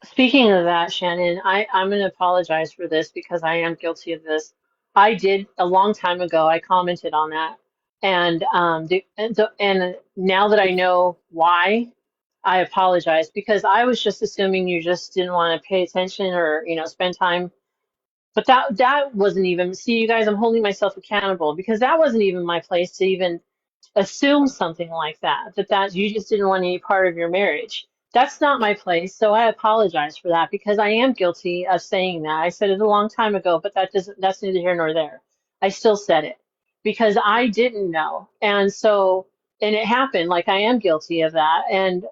speaking of that, Shannon, I'm going to apologize for this because I am guilty of this. I did a long time ago. I commented on that, and and now that I know why, I apologize because I was just assuming you just didn't want to pay attention or spend time. But that wasn't even. See, you guys, I'm holding myself accountable because that wasn't even my place to even assume something like that you just didn't want any part of your marriage. That's not my place, so I apologize for that because I am guilty of saying that. I said it a long time ago, but that's neither here nor there. I still said it because I didn't know. And so and it happened, like I am guilty of that. And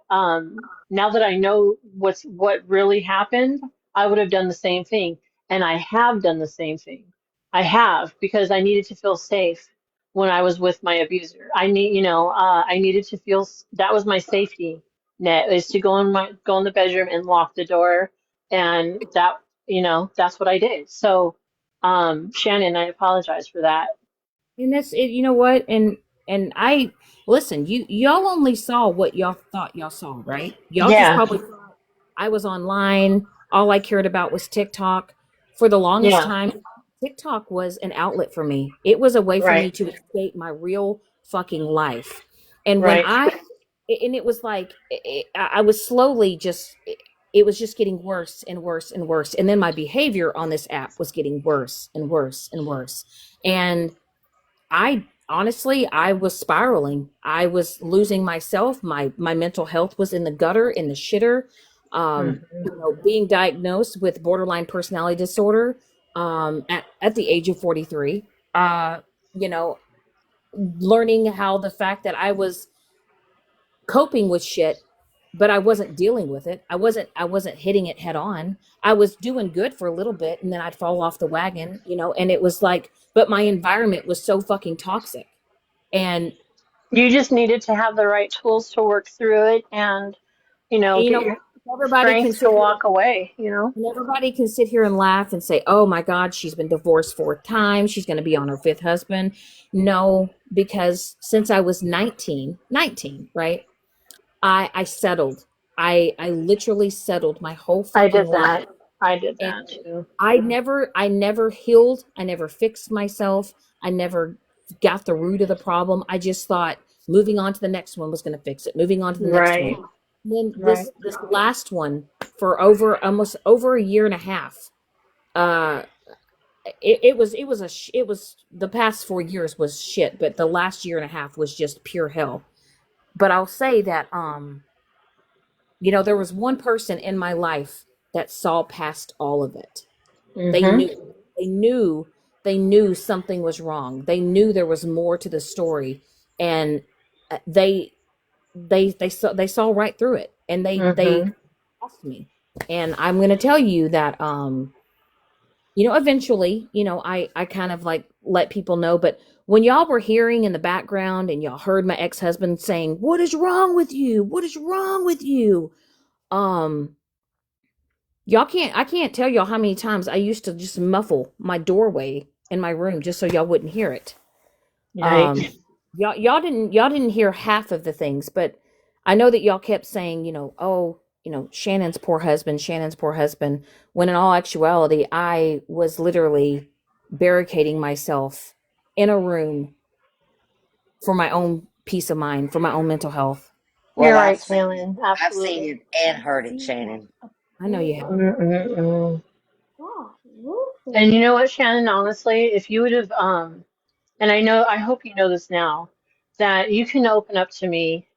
now that I know what really happened, I would have done the same thing. And I have done the same thing. I have because I needed to feel safe when I was with my abuser. I needed to feel that was my safety net is to go in the bedroom and lock the door, and that's what I did. So, Shannon, I apologize for that. And that's it. You know what? And I listen. Y'all only saw what y'all thought y'all saw, right? Y'all just Yeah, probably thought I was online. All I cared about was TikTok. For the longest yeah, time, TikTok was an outlet for me. It was a way for me right, to escape my real fucking life. And when right. I and it was like I was slowly it was just getting worse and worse and worse. And then my behavior on this app was getting worse and worse and worse. And I honestly, I was spiraling. I was losing myself. My mental health was in the gutter, in the shitter. Hmm. Being diagnosed with borderline personality disorder at the age of 43. You know, learning how the fact that I was coping with shit, but I wasn't dealing with it. I wasn't hitting it head on. I was doing good for a little bit and then I'd fall off the wagon, and it was like, but my environment was so fucking toxic. And You just needed to have the right tools to work through it, and you get know, your everybody can strength to sit here walk away. and everybody can sit here and laugh and say, "Oh my God, she's been divorced 4 times. She's going to be on her fifth husband." No, because since I was 19, right? I settled. I literally settled my whole I fucking did life. that. I did And that too. I never healed. I never fixed myself. I never got the root of the problem. I just thought moving on to the next one was going to fix it. Moving on to the next one. Right, And then right. this last one for almost over a year and a half. Uh it was the past 4 years was shit, but the last year and a half was just pure hell. But I'll say that there was one person in my life that saw past all of it. They Hmm. knew. They knew they knew something was wrong. They knew there was more to the story, and they they saw right through it, and they Mm-hmm. asked me. And I'm going to tell you that eventually, I kind of like let people know, but when y'all were hearing in the background and y'all heard my ex-husband saying, "What is wrong with you? What is wrong with you?" Um I can't tell y'all how many times I used to just muffle my doorway in my room just so y'all wouldn't hear it. Um, Yikes. y'all didn't hear half of the things, but I know that y'all kept saying, oh, Shannon's poor husband, when in all actuality, I was literally barricading myself in a room for my own peace of mind, for my own mental health. You're Well, right, Shannon. I've seen Absolutely. it and heard it, Shannon. I know you have. Mm-mm-mm. And you know what, Shannon, honestly, if you would have and I hope you know this now, that you can open up to me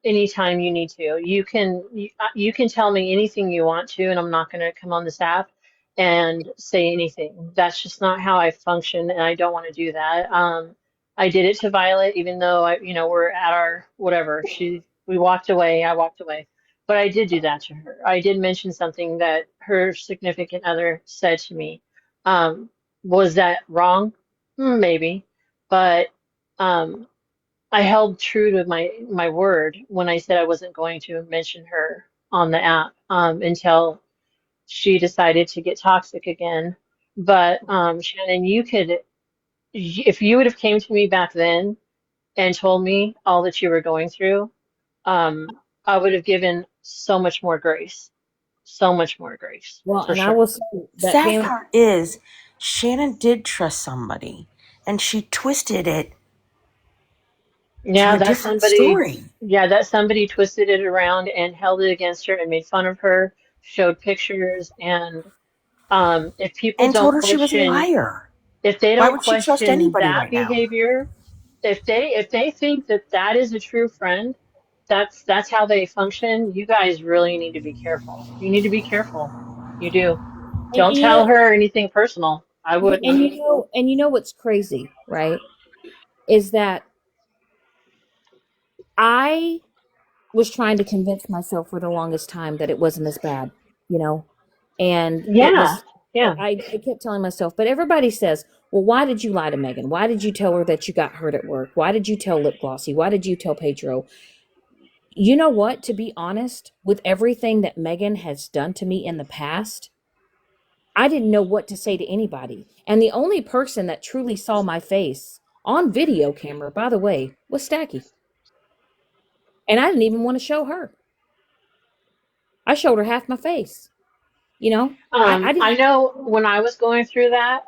anytime you need to. You can tell me anything you want to, and I'm not going to come on this app and say anything. That's just not how I function, and I don't want to do that. I did it to Violet, even though we're at our whatever. We walked away. I walked away, but I did do that to her. I did mention something that her significant other said to me. Was that wrong? Maybe, but um, I held true to my word when I said I wasn't going to mention her on the app until she decided to get toxic again. But Shannon, if you would have came to me back then and told me all that you were going through, I would have given so much more grace Well, for and I sure. will say that Sad came. part is Shannon did trust somebody and she twisted it to Yeah, a that different somebody, story. yeah, that somebody twisted it around and held it against her and made fun of her, showed pictures, and if people And told don't her she was a question, liar. if they Why don't would she trust question anybody that right now? behavior, if they think that that is a true friend, that's how they function. You guys really need to be careful. You need to be careful. You do. Don't And you tell know, her anything personal. I wouldn't. and you know what's crazy, right? Is that I was trying to convince myself for the longest time that it wasn't as bad, you know, and it Yeah, was. yeah. I kept telling myself, but everybody says, "Well, why did you lie to Megan? Why did you tell her that you got hurt at work? Why did you tell Lip Glossy? Why did you tell Pedro?" You know what? To be honest, with everything that Megan has done to me in the past, I didn't know what to say to anybody. And the only person that truly saw my face on video camera, by the way, was Stacky. And I didn't even want to show her. I showed her half my face. You know, I I didn't. know when I was going through that,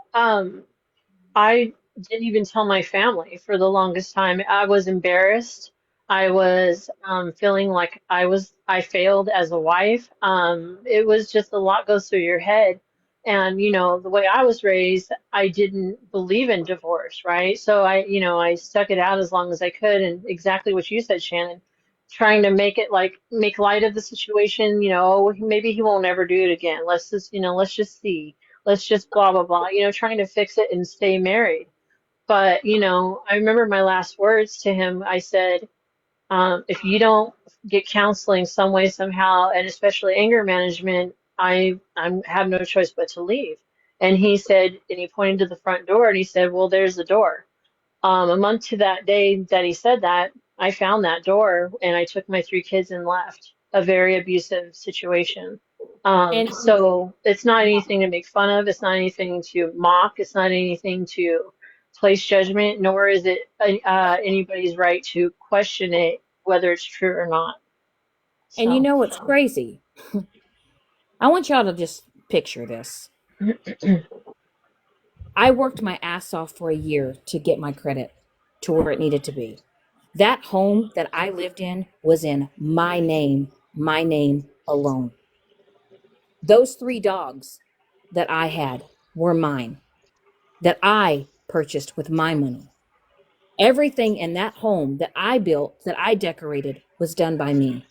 I didn't even tell my family for the longest time. I was embarrassed. I was feeling like I failed as a wife. It was just a lot goes through your head. And the way I was raised, I didn't believe in divorce, right? So I stuck it out as long as I could. And exactly what you said, Shannon, trying to make light of the situation, "Oh, maybe he won't ever do it again. Let's just see. Let's just blah blah blah," trying to fix it and stay married. But I remember my last words to him. I said, if you don't get counseling some way somehow, and especially anger management, I have no choice but to leave. And he said, and he pointed to the front door, and he said, "Well, there's the door." A month to that day that he said that, I found that door and I took my three kids and left. A very abusive situation. And So it's not anything to make fun of. It's not anything to mock. It's not anything to place judgment, nor is it anybody's right to question it, whether it's true or not. and you So, know what's crazy? I want y'all to just picture this. I worked my ass off for a year to get my credit to where it needed to be. That home that I lived in was in my name alone. Those three dogs that I had were mine, that I purchased with my money. Everything in that home that I built, that I decorated, was done by me.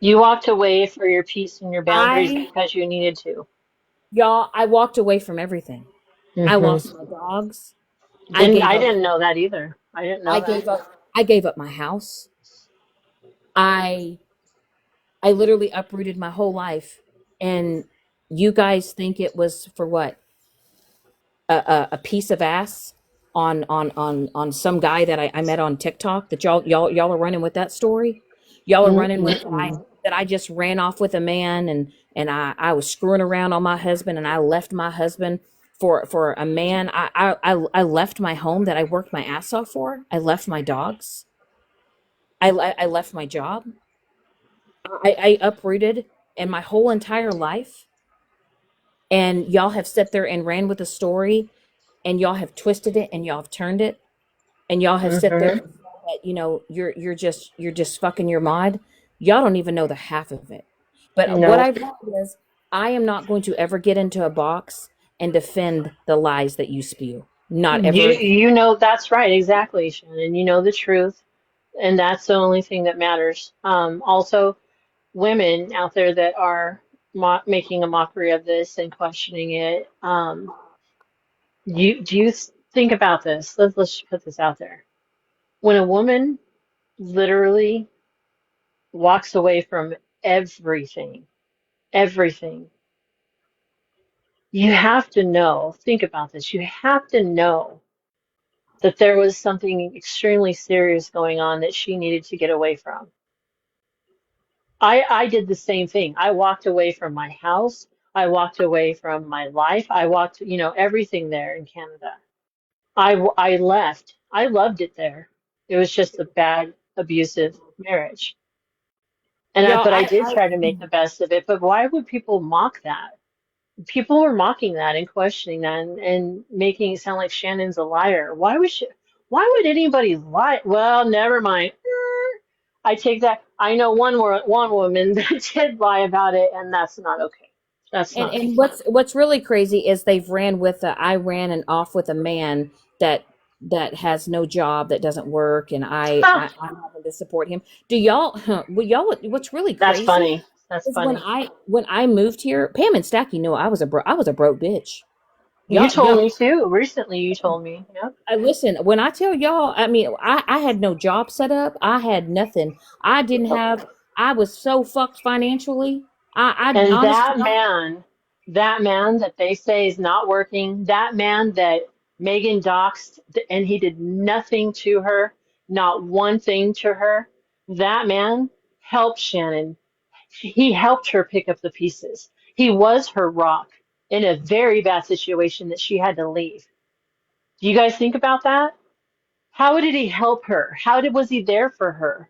you walked away for your peace and your boundaries I, because you needed to. y'all, I walked away from everything. I Hmm. lost my dogs. I Didn't gave I up. didn't know that either. I didn't I know that. gave up. I gave up my house. I I literally uprooted my whole life. And you guys think it was for what? A piece of ass on some guy that I met on TikTok that y'all are running with that story. Y'all are running with Mm-mm-mm. that I just ran off with a man and I was screwing around on my husband and I left my husband for a man. I left my home that I worked my ass off for. I left my dogs. I left my job. I uprooted and my whole entire life. And y'all have sat there and ran with the story and y'all have twisted it and y'all have turned it and y'all have sit there Hmm. and said that you're just fucking your mod. Y'all don't even know the half of it. But what No. I've learned is I am not going to ever get into a box and defend the lies that you spew. Not You ever again. you know that's right, exactly, Shannon. You know the truth, and that's the only thing that matters. Also, women out there that are making a mockery of this and questioning it. Think about this? Let's put this out there. When a woman literally walks away from everything, everything, you have to know. Think about this. You have to know that there was something extremely serious going on that she needed to get away from. I did the same thing. I walked away from my house. I walked away from my life. I walked, everything there in Canada. I left. I loved it there. It was just a bad, abusive marriage. Y'all, But I did try to make the best of it. But why would people mock that? People were mocking that and questioning that and making it sound like Shannon's a liar. Why would anybody lie? Well, never mind. I take that. I know one woman that did lie about it, and that's not okay. That's and not okay. and what's really crazy is they've ran with I ran and off with a man that has no job, that doesn't work, and Ah, I'm having to support him. Do y'all? Well, y'all. What's really that's crazy funny. That's is funny. when I moved here, Pam and Stacky knew I was a broke bitch. You told Y'all. me too. Recently, you told me. Yep. I listen, when I tell y'all, I mean, I had no job set up. I had nothing. I didn't Yep. have. I was so fucked financially. I And honest to God. that man that they say is not working, that man that Megan doxed and he did nothing to her, not one thing to her, that man helped Shannon. He helped her pick up the pieces. He was her rock in a very bad situation that she had to leave. Do you guys think about that? How did he help her? Was he there for her?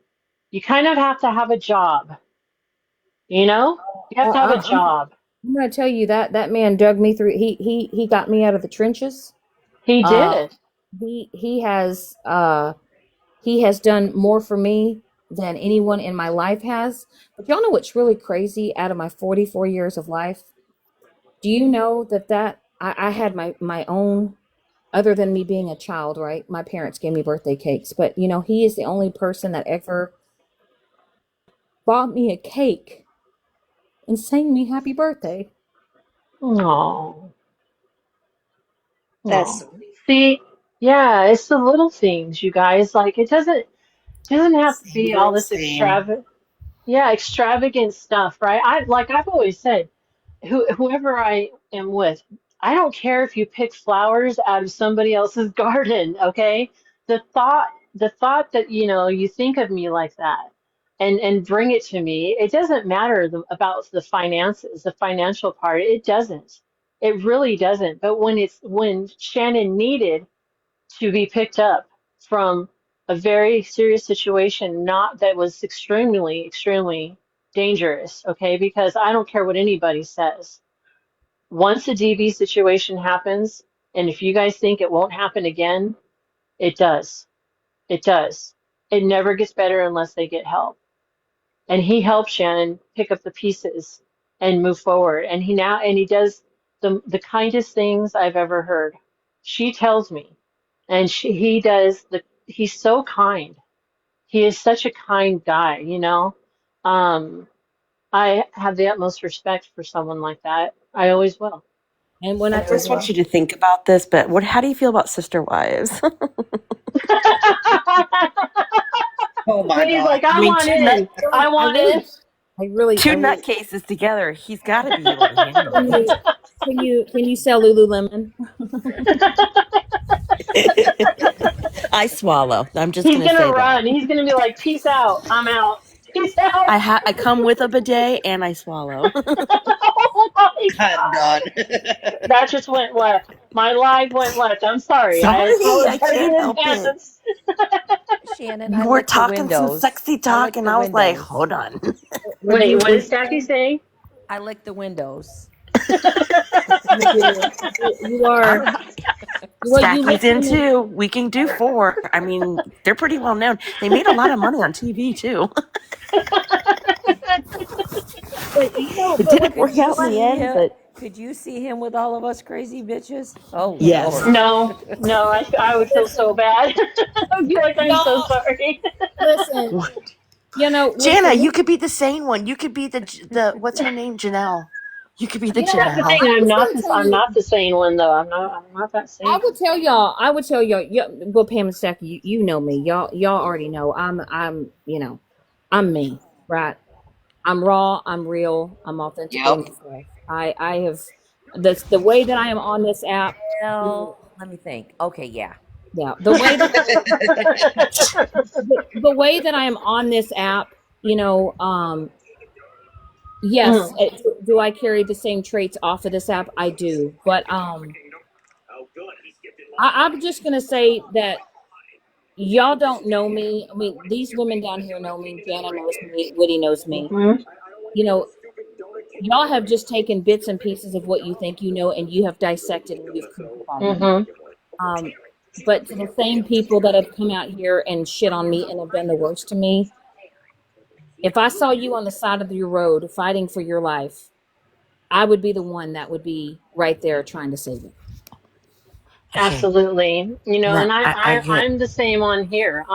You kind of have to have a job, you know? You have to have a I'm job. gonna tell you that that man dug me through. He got me out of the trenches. He Uh, did. he has done more for me than anyone in my life has. But y'all know what's really crazy? Out of my 44 years of life, do you know that I had my own, other than me being a child, right? My parents gave me birthday cakes, but he is the only person that ever bought me a cake and sang me happy birthday. Oh, That's oh. sweet. See, yeah, it's the little things, you guys. Like it doesn't have to be all Sandra, this Sam. extravagant stuff, right? I've always said, whoever I am with, I don't care if you pick flowers out of somebody else's garden, okay? The thought that, you think of me like that and bring it to me, it doesn't matter about the finances, the financial part. It doesn't. It really doesn't. But when Shannon needed to be picked up from a very serious situation, not that was extremely, extremely dangerous, okay? Because I don't care what anybody says. Once a DV situation happens, and if you guys think it won't happen again, it does. It does. It never gets better unless they get help. And he helped Shannon pick up the pieces and move forward. And he does the kindest things I've ever heard. She tells me, and he does he's so kind. He is such a kind guy, you know. Um, I have the utmost respect for someone like that. I always will. And when I I tell just want you, you to think about this, but how do you feel about sister wives? Oh my Wait, he's God. like, I I mean, want in. I I want really, in. two I really, nutcases together. He's got to be able to handle can you, can you sell Lululemon? it. I swallow. I'm just He's gonna gonna say that. run. He's gonna be like, peace out. I'm out. Peace out. I come with a bidet and I swallow. Oh my I'm done. God. That just went left. My live went left. I'm sorry. I Sorry, I apologize in can't help it. advance. Shannon, I You were lick the talking some windows. sexy I talk, lick and the I was like, windows. hold on. Would Wait, you, what would did you, Jackie say? I lick the windows. you do, you All are, right. well, you Stacky's live in women. too. We can do 4. I mean, they're pretty well known. They made a lot of money on TV too. But you know, It but didn't what Could work you but out in what the see end, him? but Could you see him with all of us crazy bitches? Oh yes. Lord. No, no, I would feel so listen, bad. I would be like, I'm so y'all, sorry. listen, Jana, listen, you could be the sane one. You could be the what's her name, Janelle. You could be the you know, That's the thing. Janelle. I I'm was not going to this. tell I'm you, not the sane one though. I'm not that sane. I would tell y'all, yeah, well, Pam and Stack, you know me, y'all already know, I'm me, right? I'm raw, I'm real, I'm authentically Yep. myself. I have, the way that I am on this app, you know, Well, let me think. Okay, yeah. yeah, the way that I am on this app, you know, yes, Mm, do I carry the same traits off of this app? I do, but I'm just gonna say that y'all don't know me. I mean, these women down here know me. Jana knows me. Woody knows me. mhm, You know, y'all have just taken bits and pieces of what you think you know, and you have dissected and you've crucified me. mhm. Um, but to the same people that have come out here and shit on me and have done the worst to me, if I saw you on the side of your road fighting for your life, I would be the one that would be right there trying to save it. Okay. Absolutely. You know, No, and I get. I'm the same on here.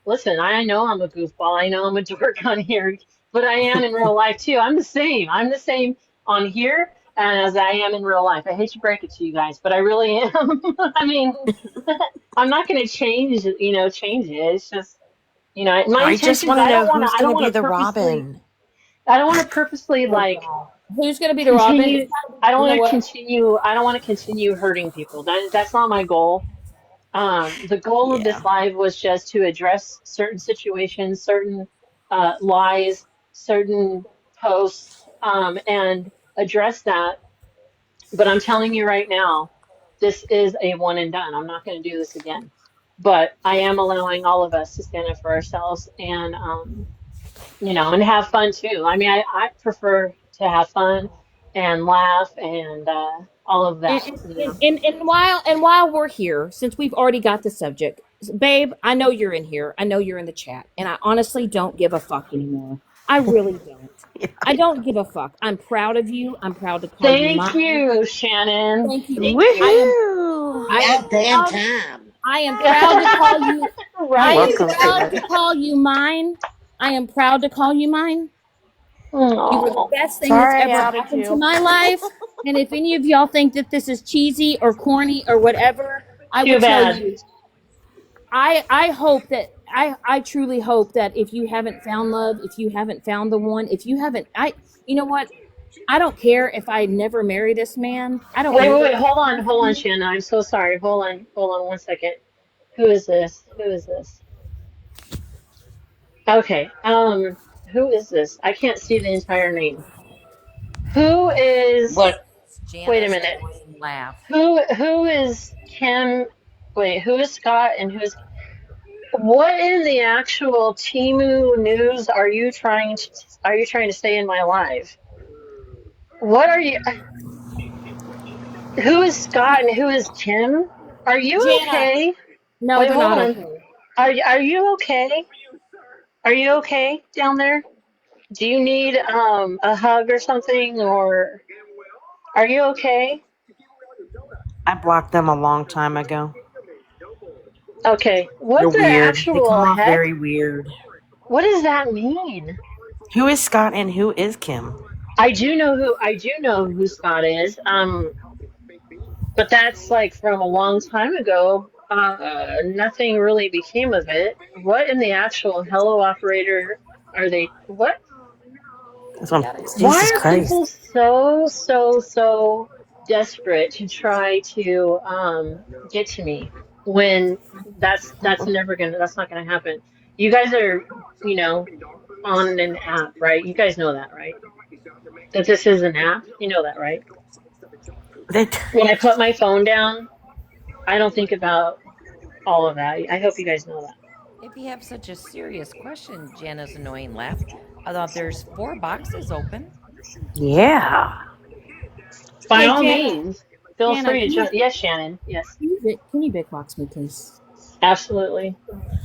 Listen, I know I'm a goofball. I know I'm a dork on here, but I am in real life too. I'm the same. I'm the same on here and as I am in real life. I hate to break it to you guys, but I really am. I mean, I'm not going to change it. It's just, my I just intentions, want to know who's I going don't to want be to the purposely, Robin. I don't want to purposely Oh like God, who's going to be the Robin? continue, You know what? I don't want to continue hurting people. That's not my goal. The goal of Yeah. this live was just to address certain situations, certain lies, certain posts, and address that. But I'm telling you right now, this is a one and done. I'm not going to do this again. But I am allowing all of us to stand up for ourselves and, and have fun too. I mean, I prefer to have fun and laugh and all of And, that, and while we're here, since we've already got the subject, babe, I know you're in here. I know you're in the chat, and I honestly don't give a fuck anymore. I really don't. I don't give a fuck. I'm proud of you. I'm proud to call you Thank mine. you, Shannon. Thank you. Thank you. Woohoo! I am About damn proud. time. I am proud to call you. You're I Right? am welcome, proud sweetheart. to call you mine. I am proud to call you mine. You were the Oh, best thing that's Sorry I ever outed happened to you. my life. And if any of y'all think that this is cheesy or corny or whatever, I will too tell bad. you, I hope that I truly hope that if you haven't found love, if you haven't found the one, if you haven't, you know what? I don't care if I never marry this man. I don't Wait, need wait, to wait. marry Hold this on, man. Shannon. I'm so sorry. Hold on 1 second. Who is this? Who is this? Okay. Who is this? I can't see the entire name. Who is? What? It's Wait a Jana's minute. annoying laugh. Who is Kim? Wait, who is Scott and who is? What in the actual Timu news are you trying to say in my live? What are you? Who is Scott and who is Kim? Are you Jana, okay? no, Wait, they're hold not on. okay. Are you okay? Are you okay down there? Do you need a hug or something or are you okay? I blocked them a long time ago. Okay. They're What the weird. They actual come off heck? very weird. What does that mean? Who is Scott and who is Kim? I do know who Scott is. But that's like from a long time ago. Nothing really became of it. What in the actual hello operator are they? What? That's We one. got it. Jesus Why are Christ. people so desperate to try to get to me when that's not gonna happen. You guys are, you know, on an app, right? You guys know that, right? That this is an app. You know that, right? That, When I put my phone down, I don't think about all of that. I hope you guys know that. If you have such a serious question, Jana's annoying laugh, I thought there's 4 boxes open. yeah. By Hey, all Jana, means, feel Jana, free to join. Yes, Shannon. Yes, can you big box me, please? absolutely.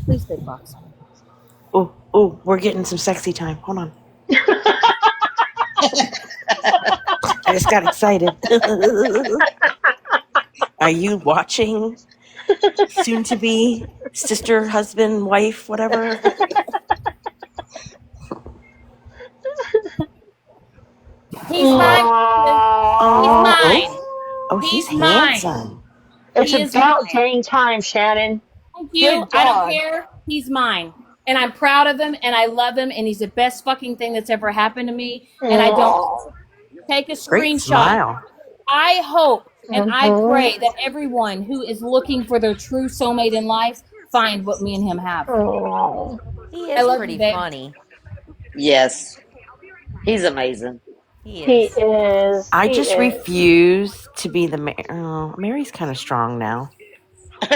Please big box me. Oh, we're getting some sexy time. Hold on. I just got excited. Are you watching? Soon to be sister, husband, wife, whatever. He's mine. He's Aww. mine. Oh, he's He's mine. handsome. It's He is about mine. dang time, Shannon. Thank you. Good I don't God. care. He's mine. And I'm proud of him and I love him and he's the best fucking thing that's ever happened to me. And I don't Aww. take a Great screenshot. smile. I hope and I Mhm. pray that everyone who is looking for their true soulmate in life find what me and him have. Aww. He I is love you, pretty babe. funny. Yes, he's amazing. He He is. is. I He just is. refuse to be the Mary's kind of strong now. How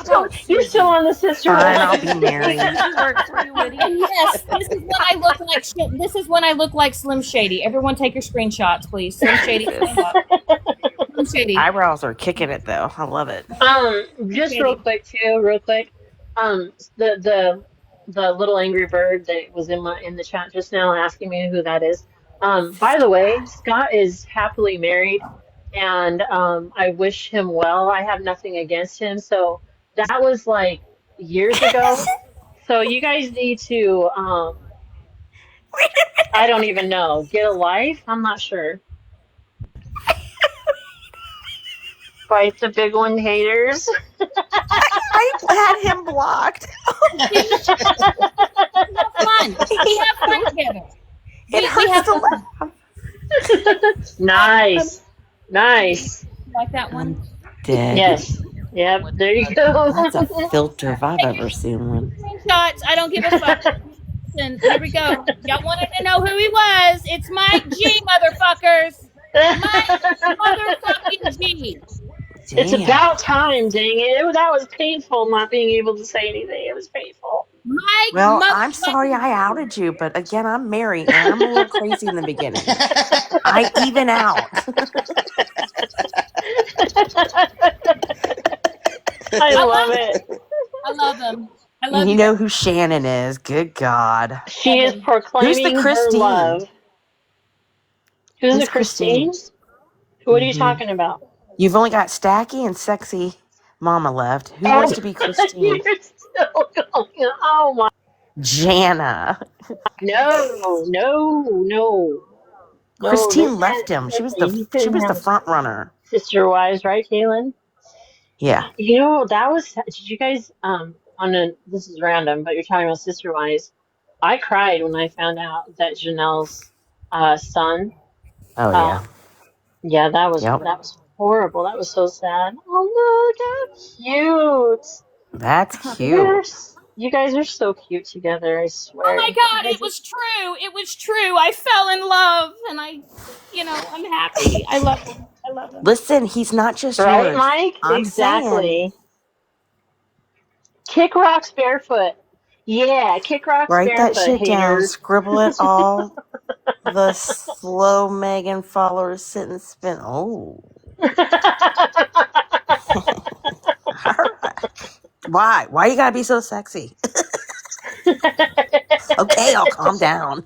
about You're still Susie? on the sister Fine, I'll be wives. Does Mary. Susie work for you, Witty? And yes, this is when I look like this is when I look like Slim Shady. Everyone take your screenshots, please. Slim Shady, stand Jesus. up. Slim Shady. Eyebrows are kicking it though. I love it. Slim Just real Shady. quick too, real quick. The little angry bird that was in the chat just now asking me who that is. By Sister the way, wives. Scott is happily married, and I wish him well. I have nothing against him. So that was like years ago. So you guys need to I don't even know, get a life? I'm not sure. Fight the big one haters. I had him blocked. See, we have fun. We have fun together. It We hurts have to fun. laugh. Nice. Nice. You like that one? I'm dead. Yes. Yep, there you go. That's a filter if I've Take your ever seen one. screenshots. I don't give a fuck. Listen, here we go. Y'all wanted to know who he was. It's Mike G, motherfuckers. Mike motherfucking G. It's Damn. about time, dang it. That was painful not being able to say anything. It was painful. Mike Well, I'm sorry motherfucking I G. outed you, but again, I'm Mary and I'm a little crazy in the beginning. I even out. I I love love it. him. I love him. I love You you, know baby. who Shannon is. Good God. She Love is him. Who's the proclaiming her Christine? love. Who's the Who's Christine? Christine? What are you Hmm. talking about? You've only got Stacky and Sexy Mama left. Who wants Oh, to be Christine? you're still going. Oh my. Jana. No, no, no. No, they Christine can't. left him. She was the Listen, you she couldn't was the have front runner. sister wives, right, Kaylin? Yeah. You know, that was, did you guys, this is random, but you're talking about sister wives. I cried when I found out that Janelle's, son, Oh yeah. um, yeah, Yep. that was horrible. That was so sad. Oh, look how cute. That's You're, cute. you guys are so cute together, I Oh my swear. You God, guys it was true. It was true. I fell in love and I'm happy. I love him. I love him. Listen, he's not just right, yours. Mike? I'm saying, Exactly. Kick rocks barefoot. Yeah, kick rocks write that barefoot, shit down, haters. scribble it all. The slow Megan followers sit and spin. Oh. Why? Why you gotta be so sexy? Okay, I'll calm down.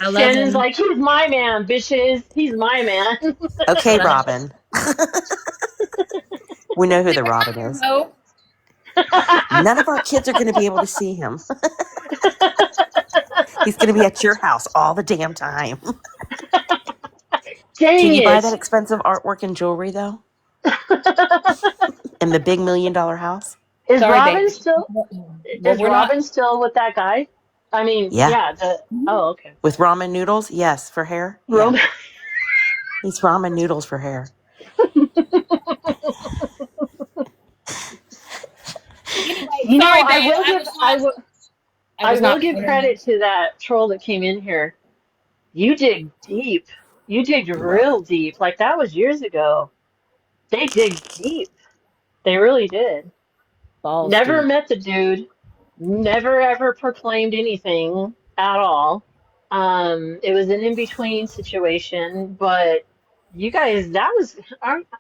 I love Shannon's him. like, he's my man, bitches. He's my man. Okay, Love him. Robin. We know who the Sarah Robin is. Mo. None of our kids are going to be able to see him. He's going to be at your house all the damn time. Can Dang you buy that it. expensive artwork and jewelry, though? In the big $1 million house? Is Sorry, Robin baby. still Well, is we're not. Robin still with that guy? I mean, Yeah. yeah, oh, okay. With ramen noodles? Yes. For hair? Yeah. Robin. He's ramen noodles for hair. Anyway, You know, sorry, babe. I I was will not give counting credit on. to that troll that came in here. You dig deep. You dig real deep. Like that was years ago. They dig deep. They really did. Balls Never deep. met the dude. Never ever proclaimed anything at all. It was an in-between situation, but you guys, that was,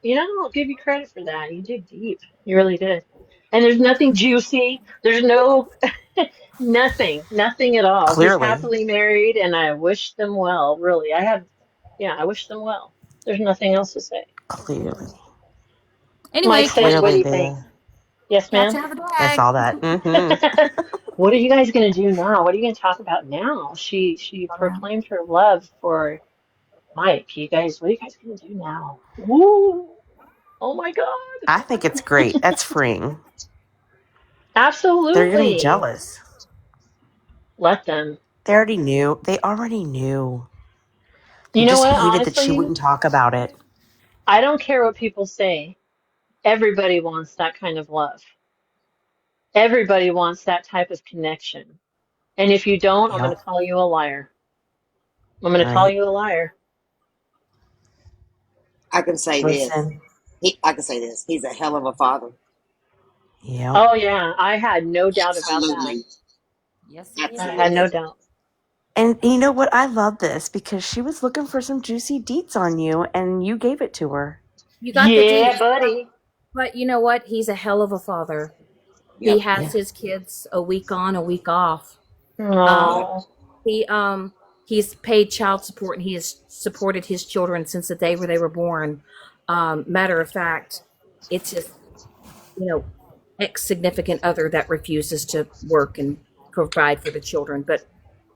you know, I'll give you credit for that. You dig deep. You really did. And there's nothing juicy. There's no, nothing at all. He's Clearly. happily married, and I wish them well, really. Yeah, I wish them well. There's nothing else to say. Clearly. Mike Anyway, says, what Clearly do you think? there. Yes, catch ma'am? out of the I bag. saw that. Mm-hmm. What are you guys going to do now? What are you going to talk about now? She proclaimed her love for Mike. You guys, what are you guys going to do now? Ooh, oh my God. I think it's great. That's freeing. They're going to be Absolutely. jealous. Let them. They already knew. They already knew. They You know just what? hated that she Honestly, wouldn't talk about it. I don't care what people say. Everybody wants that kind of love. Everybody wants that type of connection. And if you don't, I'm going Yep. to call you a liar. I'm going to call Right. you a liar. I can say this. Listen. I can say this. He's a hell of a father. Yep. Oh, yeah. I had no doubt about that. Absolutely. Yes, he I had no Absolutely. is. doubt. And you know what? I love this because she was looking for some juicy deets on you and you gave it to her. You got the Yeah, deed. buddy. But you know what? He's a hell of a father. He Yep. has Yeah. his kids a week on, a week off. Um, Yep. Oh, he's paid child support and he has supported his children since the day where they were born. Matter of fact, it's his, you know, ex significant other that refuses to work and provide for the children, but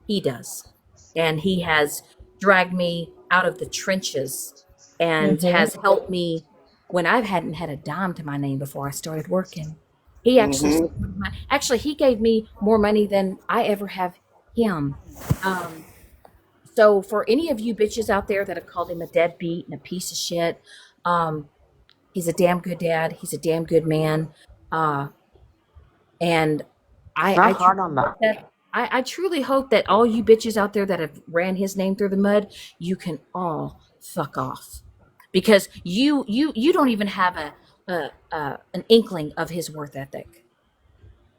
he does. And he has dragged me out of the trenches and hmm has helped me when I hadn't had a dime to my name before I started working. He actually Mm-hmm. supported actually he gave me more money than I ever have him. Um, so for any of you bitches out there that have called him a deadbeat and a piece of shit, um, he's a damn good dad. He's a damn good man. Uh, and It's I not hard truly on hope them. that I truly hope that all you bitches out there that have ran his name through the mud, you can all fuck off, because you don't even have an inkling of his worth ethic.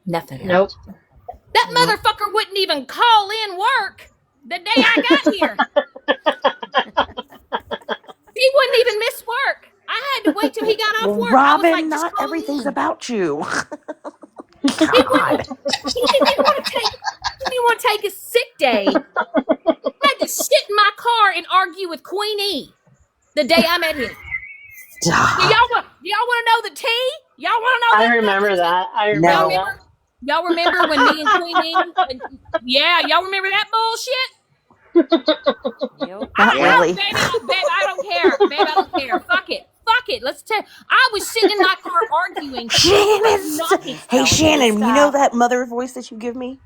Nothing. Yeah. Nope. That Nope. motherfucker wouldn't even call in work the day I got here. He wouldn't even miss work. I had to wait till he got off Well, work. I was Robin, like, just not call everything's in. about you. He wouldn't. God. He didn't even want to take. He didn't even want to take a sick day. I had to sit in my car and argue with Queen E the day I met him. Stop. Do y'all want to know the tea? Y'all want to know I the remember fucking tea? that. I Y'all remember No, that. remember? Y'all remember when me and Queen E? Yeah, y'all remember that bullshit? Yep. I not don't Yep. know, really. baby. Babe, I don't care. Babe, I don't care. Fuck it. Fuck it. Let's tell. I was sitting in my car arguing. He was Shannon. knocking. He's Hey, telling you to Shannon, you know stop. that mother voice that you give me?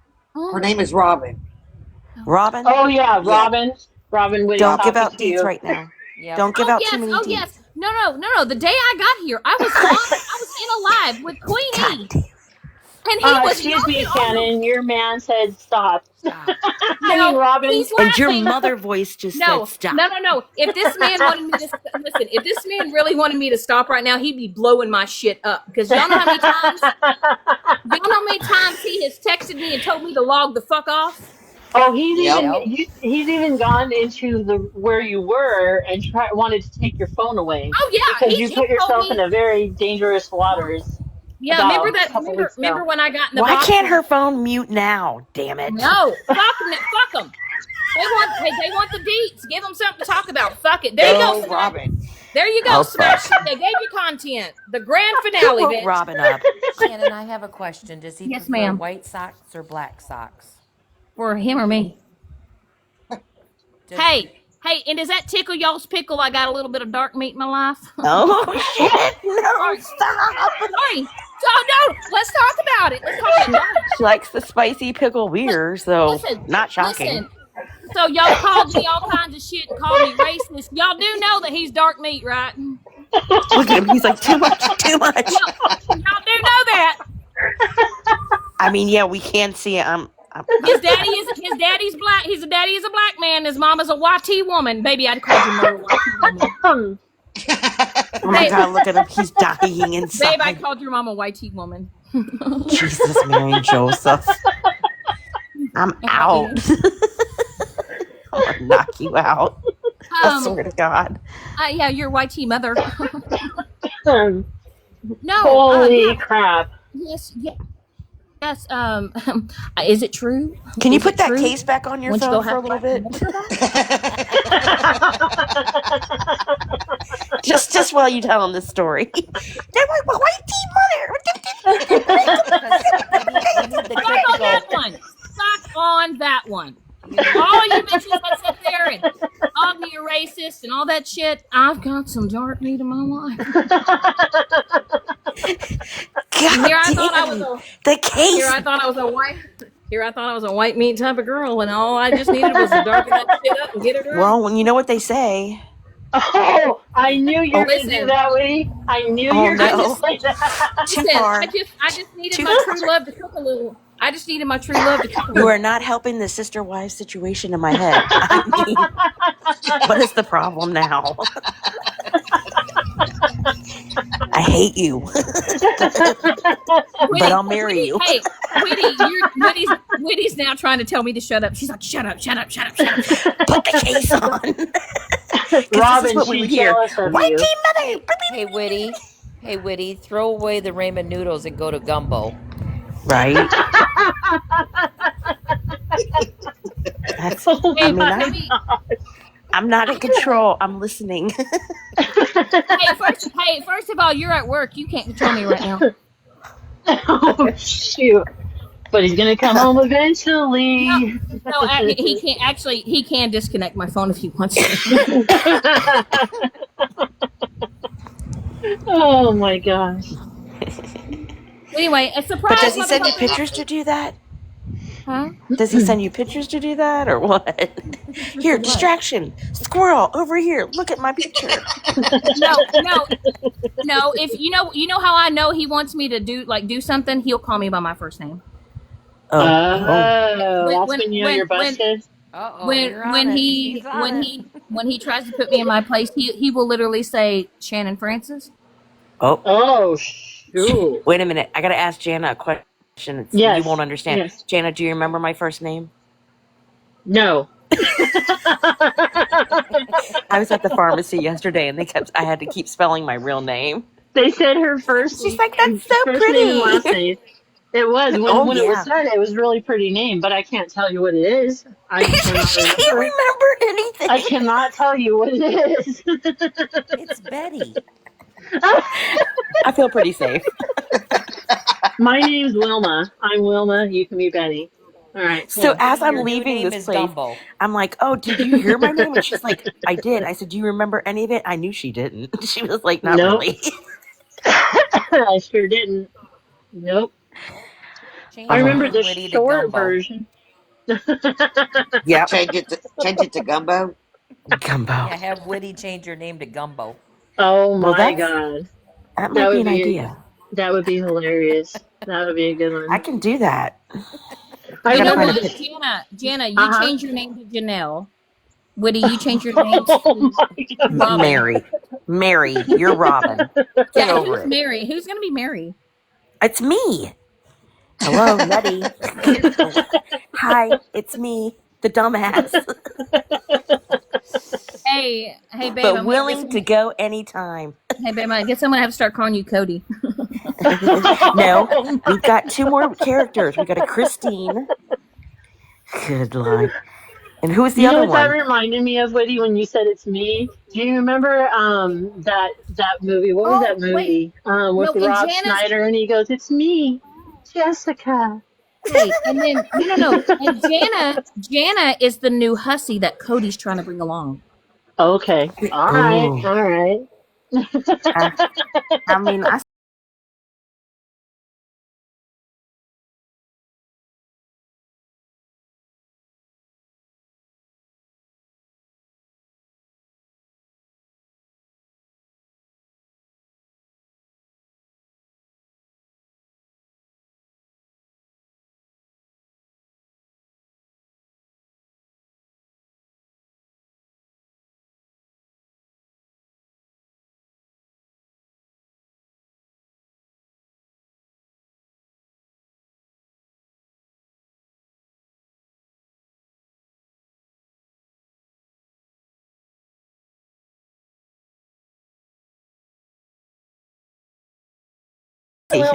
Her Huh? name is Robin. Robin, Oh yeah, Yeah. Robin. Robin Witty's don't Robin. give talking out to deets you. right now. Yep. Don't give Oh out too yes. many Oh deets. yes. No. The day I got here, I was on. I was in a live with Queen God E, damn. and he was Excuse me, knocking on the. Shannon. Your man said stop. Stop. I mean, No, Robin. he's And your laughing. mother voice just said No, stop. no, no, no. If this man wanted me to listen, if this man really wanted me to stop right now, he'd be blowing my shit up. Because y'all know how many times he has texted me and told me to log the fuck off. Oh, Yep. Yep. he's even gone into the where you were and wanted to take your phone away Oh yeah, because you he put told yourself in me. a very dangerous waters Yeah, remember about a that? couple weeks Remember ago. when I got in the Why box can't with? her phone mute now? Damn it. No, fuck them. They want the deets. Give them something to talk about. Fuck it. There you go, Go, Smack. Robin. There you go, Oh, fuck. Smack. They gave you content. The grand Who finale, woke bitch. Robin up? Shannon, I have a question. Does he Yes, prefer ma'am. white socks or black socks? For him or me? Does Hey, Hey, and does that tickle y'all's pickle? I got a little bit of dark meat in my life. Oh shit! No, Sorry, stop. sorry. Oh no, let's talk about it. Let's talk about it. Y'all, She likes the spicy pickle beer, so listen, not shocking. listen. So y'all called me all kinds of shit and called me racist. Y'all do know that he's dark meat, right? Look at him. He's like, too much, too much. Y'all do know that. I mean, yeah, we can see it. His daddy's black. His daddy is a black man. His mama's a YT woman. Baby, I'd called your mother a YT woman. Oh my God, look at him. He's dying inside. Babe, I called your mom a YT woman. Jesus, Mary and Joseph. I'm out. I'm gonna knock you out. I swear to God. Yeah, your YT mother. No. Holy crap. Yes. Yes. Is it true? Can you Is put it that true? case back on your Won't you phone go for a have little to bit? mother? just while you tell him this story. They're like, my white tea mother. We need the clip to On that go. one. Suck on that one. All you bitches that sit there and call me a racist and all that shit. I've got some dark meat in my life. God Here I thought I damn, was a the case. Here I thought I was a white meat type of girl, and all I just needed was to darken that shit up and get it right. Well, you know what they say. Oh, I knew you were going to do Listen. that, Woody. I knew Oh, you were going no. to say that. Too Listen, far. I just needed Too my far. true love to cook a little. I just needed my true love to cook a You little. are not helping the sister-wife situation in my head. I mean, what is the problem now? I hate you, but I'll marry you. Hey, Witty's now trying to tell me to shut up. She's like, shut up. Put the case on. Robin, This is what we would she's hear. jealous of White you. tea mother. Hey, Witty. Hey, Witty. Throw away the ramen noodles and go to gumbo. Right. That's. I mean, I'm not in control. I'm listening. Hey, first of all, you're at work. You can't control me right now. Oh, shoot. But he's going to come home eventually. No, he can't. Actually, he can disconnect my phone if he wants to. Oh, my gosh. Anyway, a surprise. But does he send you pictures to do that? Huh? Does he send you pictures to do that, or what? Here, distraction. Squirrel over here. Look at my picture. No. If you know how I know he wants me to do something, he'll call me by my first name. Oh, that's when you know you're busted. When he tries to put me in my place, he will literally say Shannon Francis. Oh, shoot. Wait a minute. I gotta ask Jana a question. Yes. You won't understand. Yes. Jana, do you remember my first name? No. I was at the pharmacy yesterday, and I had to keep spelling my real name. They said her first. She's like, that's so first pretty. name and last name. It was when it was yeah. said. It was a really pretty name, but I can't tell you what it is. I cannot She can't remember anything. I cannot tell you what it is. It's Betty. I feel pretty safe. My name's Wilma. I'm Wilma. You can be Betty. All right. Cool. So as I'm Your new leaving name this is place, Gumbo. I'm like, oh, did you hear my name? And she's like, I did. I said, do you remember any of it? I knew she didn't. She was like, not Nope. really. I sure didn't. Nope. I remember the short version. Yeah. Change it to gumbo. Gumbo. Yeah, have Witty change your name to Gumbo. Oh my God. That might be an idea. That would be hilarious. That would be a good one. I can do that. You know what, Jana, you change your name to Janelle. Witty, you change your name to Robin. Mary, you're Robin. Get over who's it. Mary? Who's gonna be Mary? It's me. Hello, Letty. Hi, it's me, the dumbass. Hey, babe. But willing to go anytime. Hey, babe, I guess I'm gonna have to start calling you Cody. No, we've got two more characters. We got a Christine. Good Lord. And who was the other one? That reminded me of, Witty, when you said it's me. Do you remember that movie? What was that movie? With Rob Schneider, and he goes, "It's me, Jessica." Hey, and then no. And Jana is the new hussy that Cody's trying to bring along. Okay. All right. Ooh. All right. I, I mean, I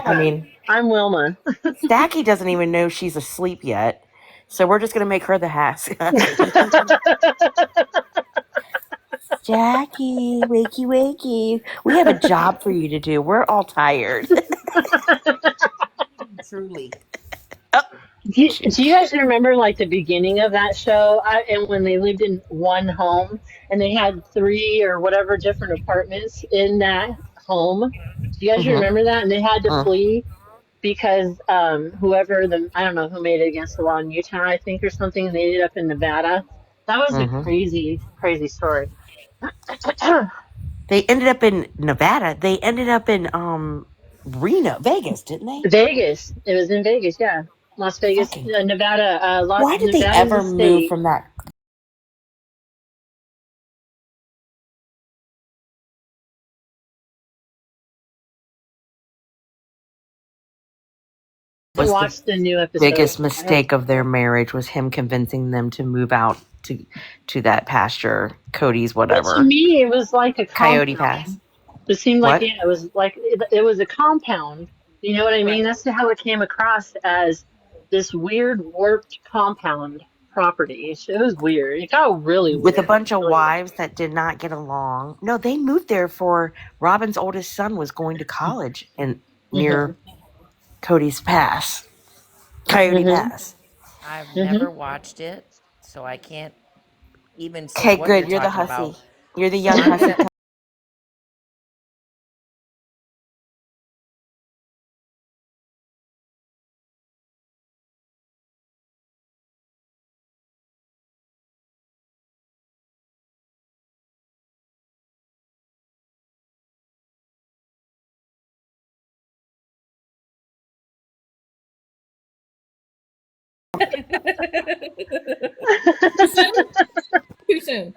I Wilma. mean, I'm Wilma. Stacky doesn't even know she's asleep yet, so we're just gonna make her the hussy. Jackie, wakey, wakey. We have a job for you to do. We're all tired. Truly. Oh, Do you guys remember like the beginning of that show? And when they lived in one home and they had three or whatever different apartments in that home. Do you guys mm-hmm. remember that? And they had to Mm, flee because whoever the I don't know who made it against the law in Utah, I think, or something, and they ended up in Nevada. That was a mm-hmm. crazy, crazy story. They ended up in Nevada. They ended up in Reno, Vegas, didn't they? Vegas. It was in Vegas, yeah. Las Vegas, Fucking. Nevada. Why did they Nevada's a ever move state. from that? I Was the watched the new episode. biggest mistake of their marriage was him convincing them to move out to that pasture, Cody's But to whatever, me, it was like a Coyote Pass. compound. It seemed like, What? yeah, it was like it was a compound. You know what I Right. mean? That's how it came across, as this weird warped compound property. It was weird. It got really With a weird. bunch of Really weird. wives that did not get along. No, they moved there for Robin's oldest son was going to college in Hmm. near Cody's Pass, Coyote Hmm. Pass. I've Hmm. never watched it, so I can't even say Okay, what good. you're You're the talking hussy. about. You're the So young I'm hussy. gonna Too soon? Too soon.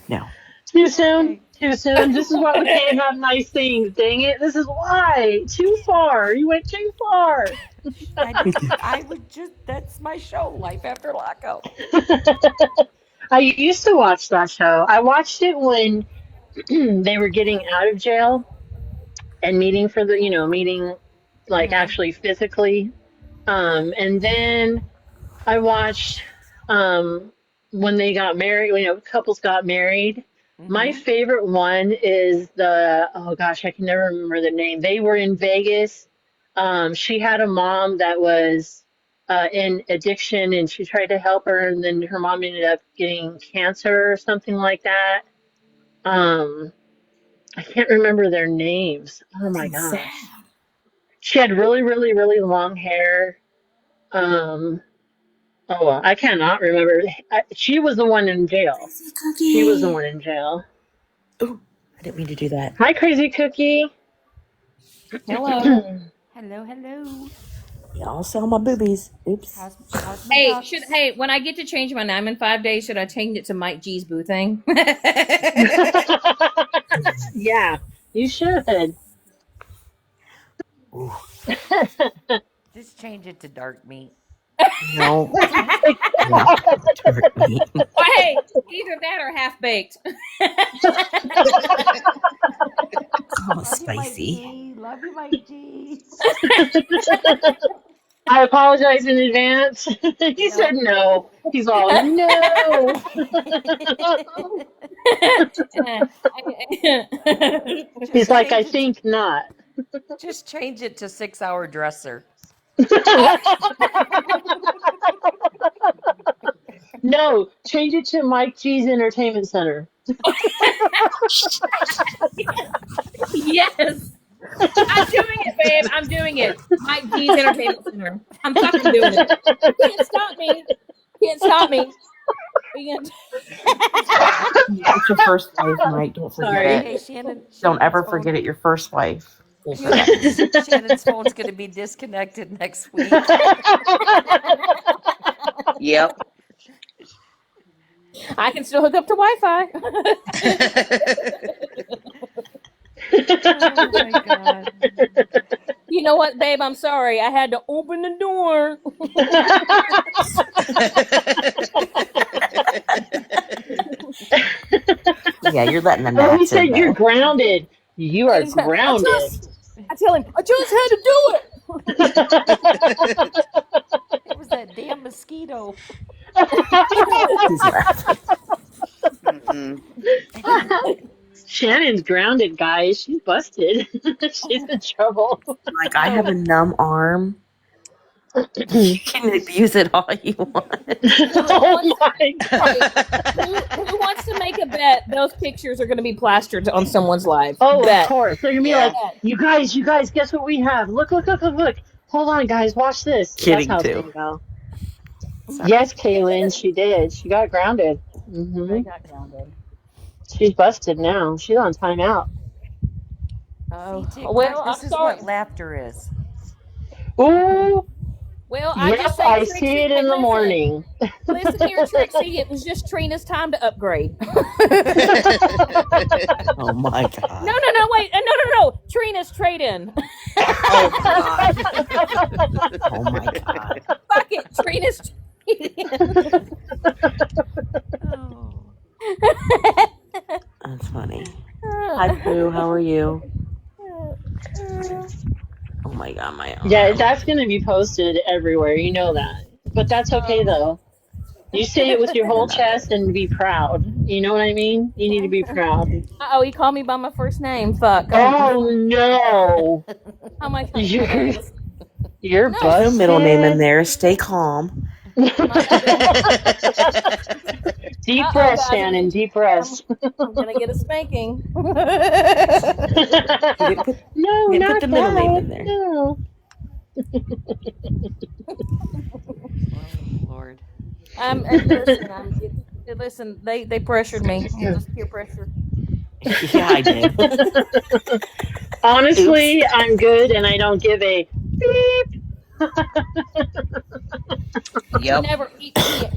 No. Too soon. okay. Too soon. This is why we can't have nice things. Dang it. This is why. Too far. You went too far. I would just that's my show, Life After Lockout. I used to watch that show. I watched it when they were getting out of jail and meeting for the, meeting like Mm-hmm. actually physically. And then I watched when they got married, couples got married. My Mm-hmm. favorite one is oh gosh, I can never remember the name. They were in Vegas. She had a mom that was in addiction and she tried to help her, and then her mom ended up getting cancer or something like that. Um, I can't remember their names. Oh my Sounds sad. gosh. She had really, really, really long hair. Um, oh, well, I cannot remember. She was the one in jail. Crazy She was the cookie. one in jail. Ooh, I didn't mean to do that. Hi, Crazy Cookie. Hello. Hello, hello. Y'all saw my boobies. Oops. How's my Hey, should ducks? hey when I get to change my name in 5 days, should I change it to Mike G's boo thing? Yeah, you should. Ooh, Just change it to dark meat. no, Oh my no. God. Turk meat. Well, hey, either that or half baked. Oh, Love you, Mike spicy. G. Love you, Mike G. I apologize in advance. He said Nope. no. He's all, no. He's just like, I change it. think not. Just change it to 6 hour dresser. No, change it to Mike G's Entertainment Center. Yes. I'm doing it, babe. I'm doing it. Mike G's Entertainment Center. I'm fucking doing it. You can't stop me. You can't stop me. You can't- It's your first wife, Mike. Don't forget Sorry. it. Hey, Shannon. Don't Shannon's ever phone. forget it. Your first wife. We'll you- forget. Shannon's phone's going to be disconnected next week. Yep. I can still hook up to Wi-Fi. Oh my God. You know what, babe? I'm sorry. I had to open the door. Yeah, you're letting the Oh, he gnats in said you're though. grounded. You are I grounded. just, I tell him, I just had to do It was that damn mosquito. He's laughing. Mm-mm. it. Shannon's grounded, guys. She's busted. She's in trouble. Like, I have a numb arm. You can abuse it all you want. Who Oh wants? my Hey, god. who wants to make a bet? Those pictures are going to be plastered on someone's life. Oh, of Bet. course. They're gonna be Yeah. like, Bet. you guys, guess what we have? Look, look, look, look, look. Hold on, guys, watch this. That's Kidding how it's too. gonna go. Sorry. Yes, Kaylin, she did. She got grounded. I Hmm. got grounded. She's busted now. She's on timeout. See, Oh well, TikTok, I'm this is sorry. what laughter is. Ooh, Well, I yep, just say I see Trixie. it Hey, in the listen, morning. listen here, Trixie. It was just Trina's time to upgrade. Oh my No, god. no, no, wait, no, no, no. Trina's trade in. Oh my God. Oh my god. Fuck it, Trina's trade in. Oh. That's funny. Hi Pooh, how are you? Oh my god, my Yeah, arm. that's gonna be posted everywhere. You know that. But that's okay though. You say it with your whole Another. chest and be proud. You know what I mean? You need to be proud. Oh, he called me by my first name. Fuck. Oh no. How am I? Hold on. You're you're No, There's no middle name in busted. there. Stay calm. my middle. Deep Oh, breath, guys, Shannon. Deep I'm, breath. I'm gonna get a spanking. You didn't put No, you didn't put not the middle name that. in there. No. Oh, Lord. Listen, listen. They pressured me. Just peer pressure. Yeah, I did. Oops. Honestly, I'm good and I don't give a beep. He Yep. never he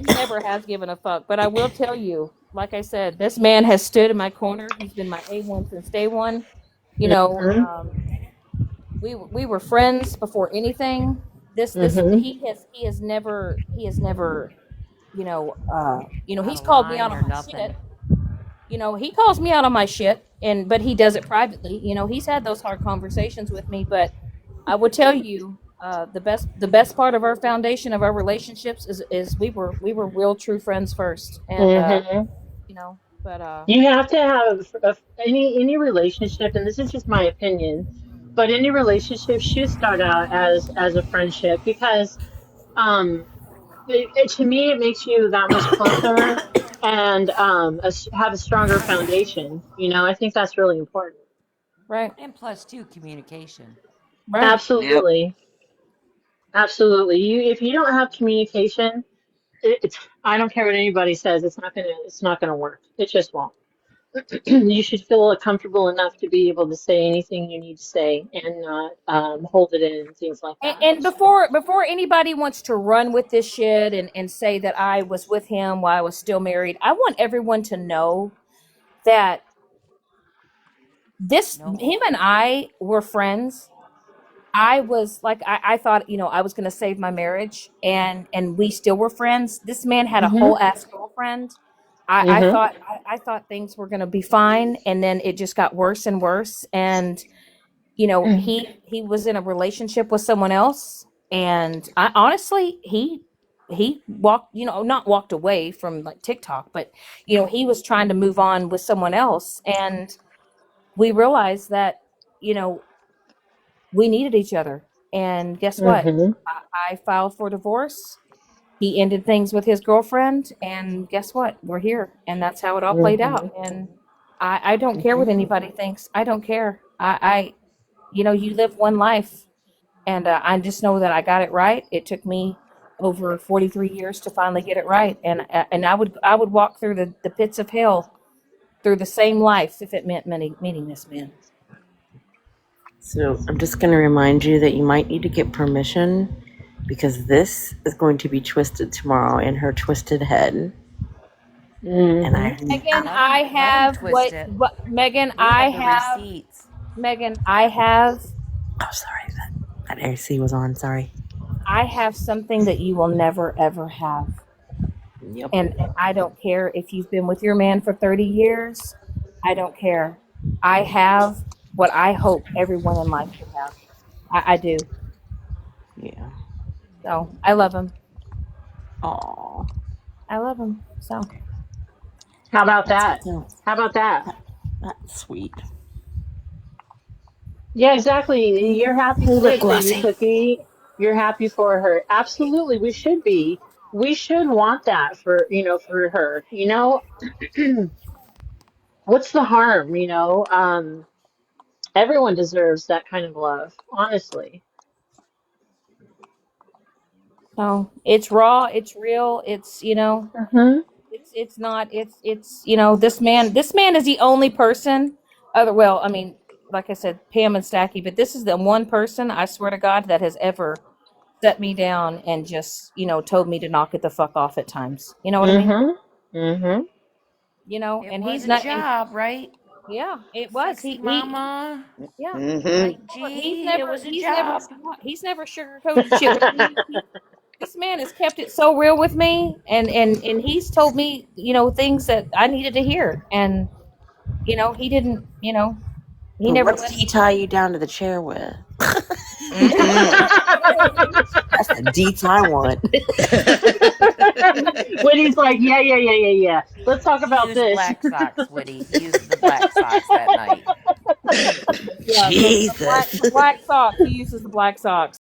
never has given a fuck. But I will tell you, like I said, this man has stood in my corner. He's been my A1 since day one. You know, Mhm. we were friends before anything. This Mhm. he has never Out he's of called me line out or on my nothing. shit. He calls me out on my shit, but he does it privately. He's had those hard conversations with me, but I would tell you, the best part of our foundation of our relationships is we were real true friends first, and Mhm. but You have to have any relationship, and this is just my opinion, but any relationship should start out as a friendship because um to me it makes you that much closer and have a stronger foundation. I think that's really important. right, And plus, too, communication. right, Yep. Absolutely, absolutely. If you don't have communication, it's I don't care what anybody says, it's not gonna work. It just won't. You should feel comfortable enough to be able to say anything you need to say and not hold it in and things like that. and before anybody wants to run with this shit and say that I was with him while I was still married, I want everyone to know that this Nope. him and I were friends. I was like, I thought, I was gonna save my marriage, and we still were friends. This man had a whole Mhm. ass girlfriend. I Mhm. thought I thought things were gonna be fine, and then it just got worse and worse. And he was in a relationship with someone else, and I honestly he walked, not walked away from like TikTok, but he was trying to move on with someone else, and we realized that you know we needed each other. And guess what? Mhm. I filed for divorce. he ended things with his girlfriend, and guess what? We're here, and that's how it all played out. And I don't care what anybody thinks. I don't care. You live one life, and I just know that I got it right. It took me over 43 years to finally get it right, and I would walk through the pits of hell through the same life if it meant meeting this man. So I'm just going to remind you that you might need to get permission because this is going to be twisted tomorrow in her twisted head. And I, Megan, Let I him, let him have twist it. Megan, We have the receipts. Megan, I oh, sorry, that AC was on. Sorry. have something that you will never ever have. Yep. And I don't care if you've been with your man for 30 years. I don't care. I have what I hope everyone in life should have. I do. Yeah. So I love him. Oh, I love him. So How about that's that? so How about that? that's sweet. Yeah, exactly. You're happy Hey, lip today for you, glossy. Cookie. You're happy for her. Absolutely, we should be. We should want that for, for her. What's the harm, everyone deserves that kind of love, honestly. it's raw, it's real, Hmm. it's not this man is the only person I mean, like I said, Pam and Stacky, but this is the one person I swear to God that has ever set me down and just, told me to knock it the fuck off at times. You know what I mean? Hmm. Hmm. It And was he's a not, and job, right? yeah, it was. Sexy mama. Yeah. Mm-hmm. Mike But G. It was a he's never, job. he's never sugarcoated shit with me. This man has kept it so real with me, and he's told me, things that I needed to hear, and he didn't, he never What did let he tie you down to the chair with? Mm-mm. That's the deets I want. When he's like, yeah, yeah, yeah, yeah, yeah. Let's talk He about used this. black socks, Woody. He used the black socks that night. yeah, the black Jesus. socks. He uses the black socks.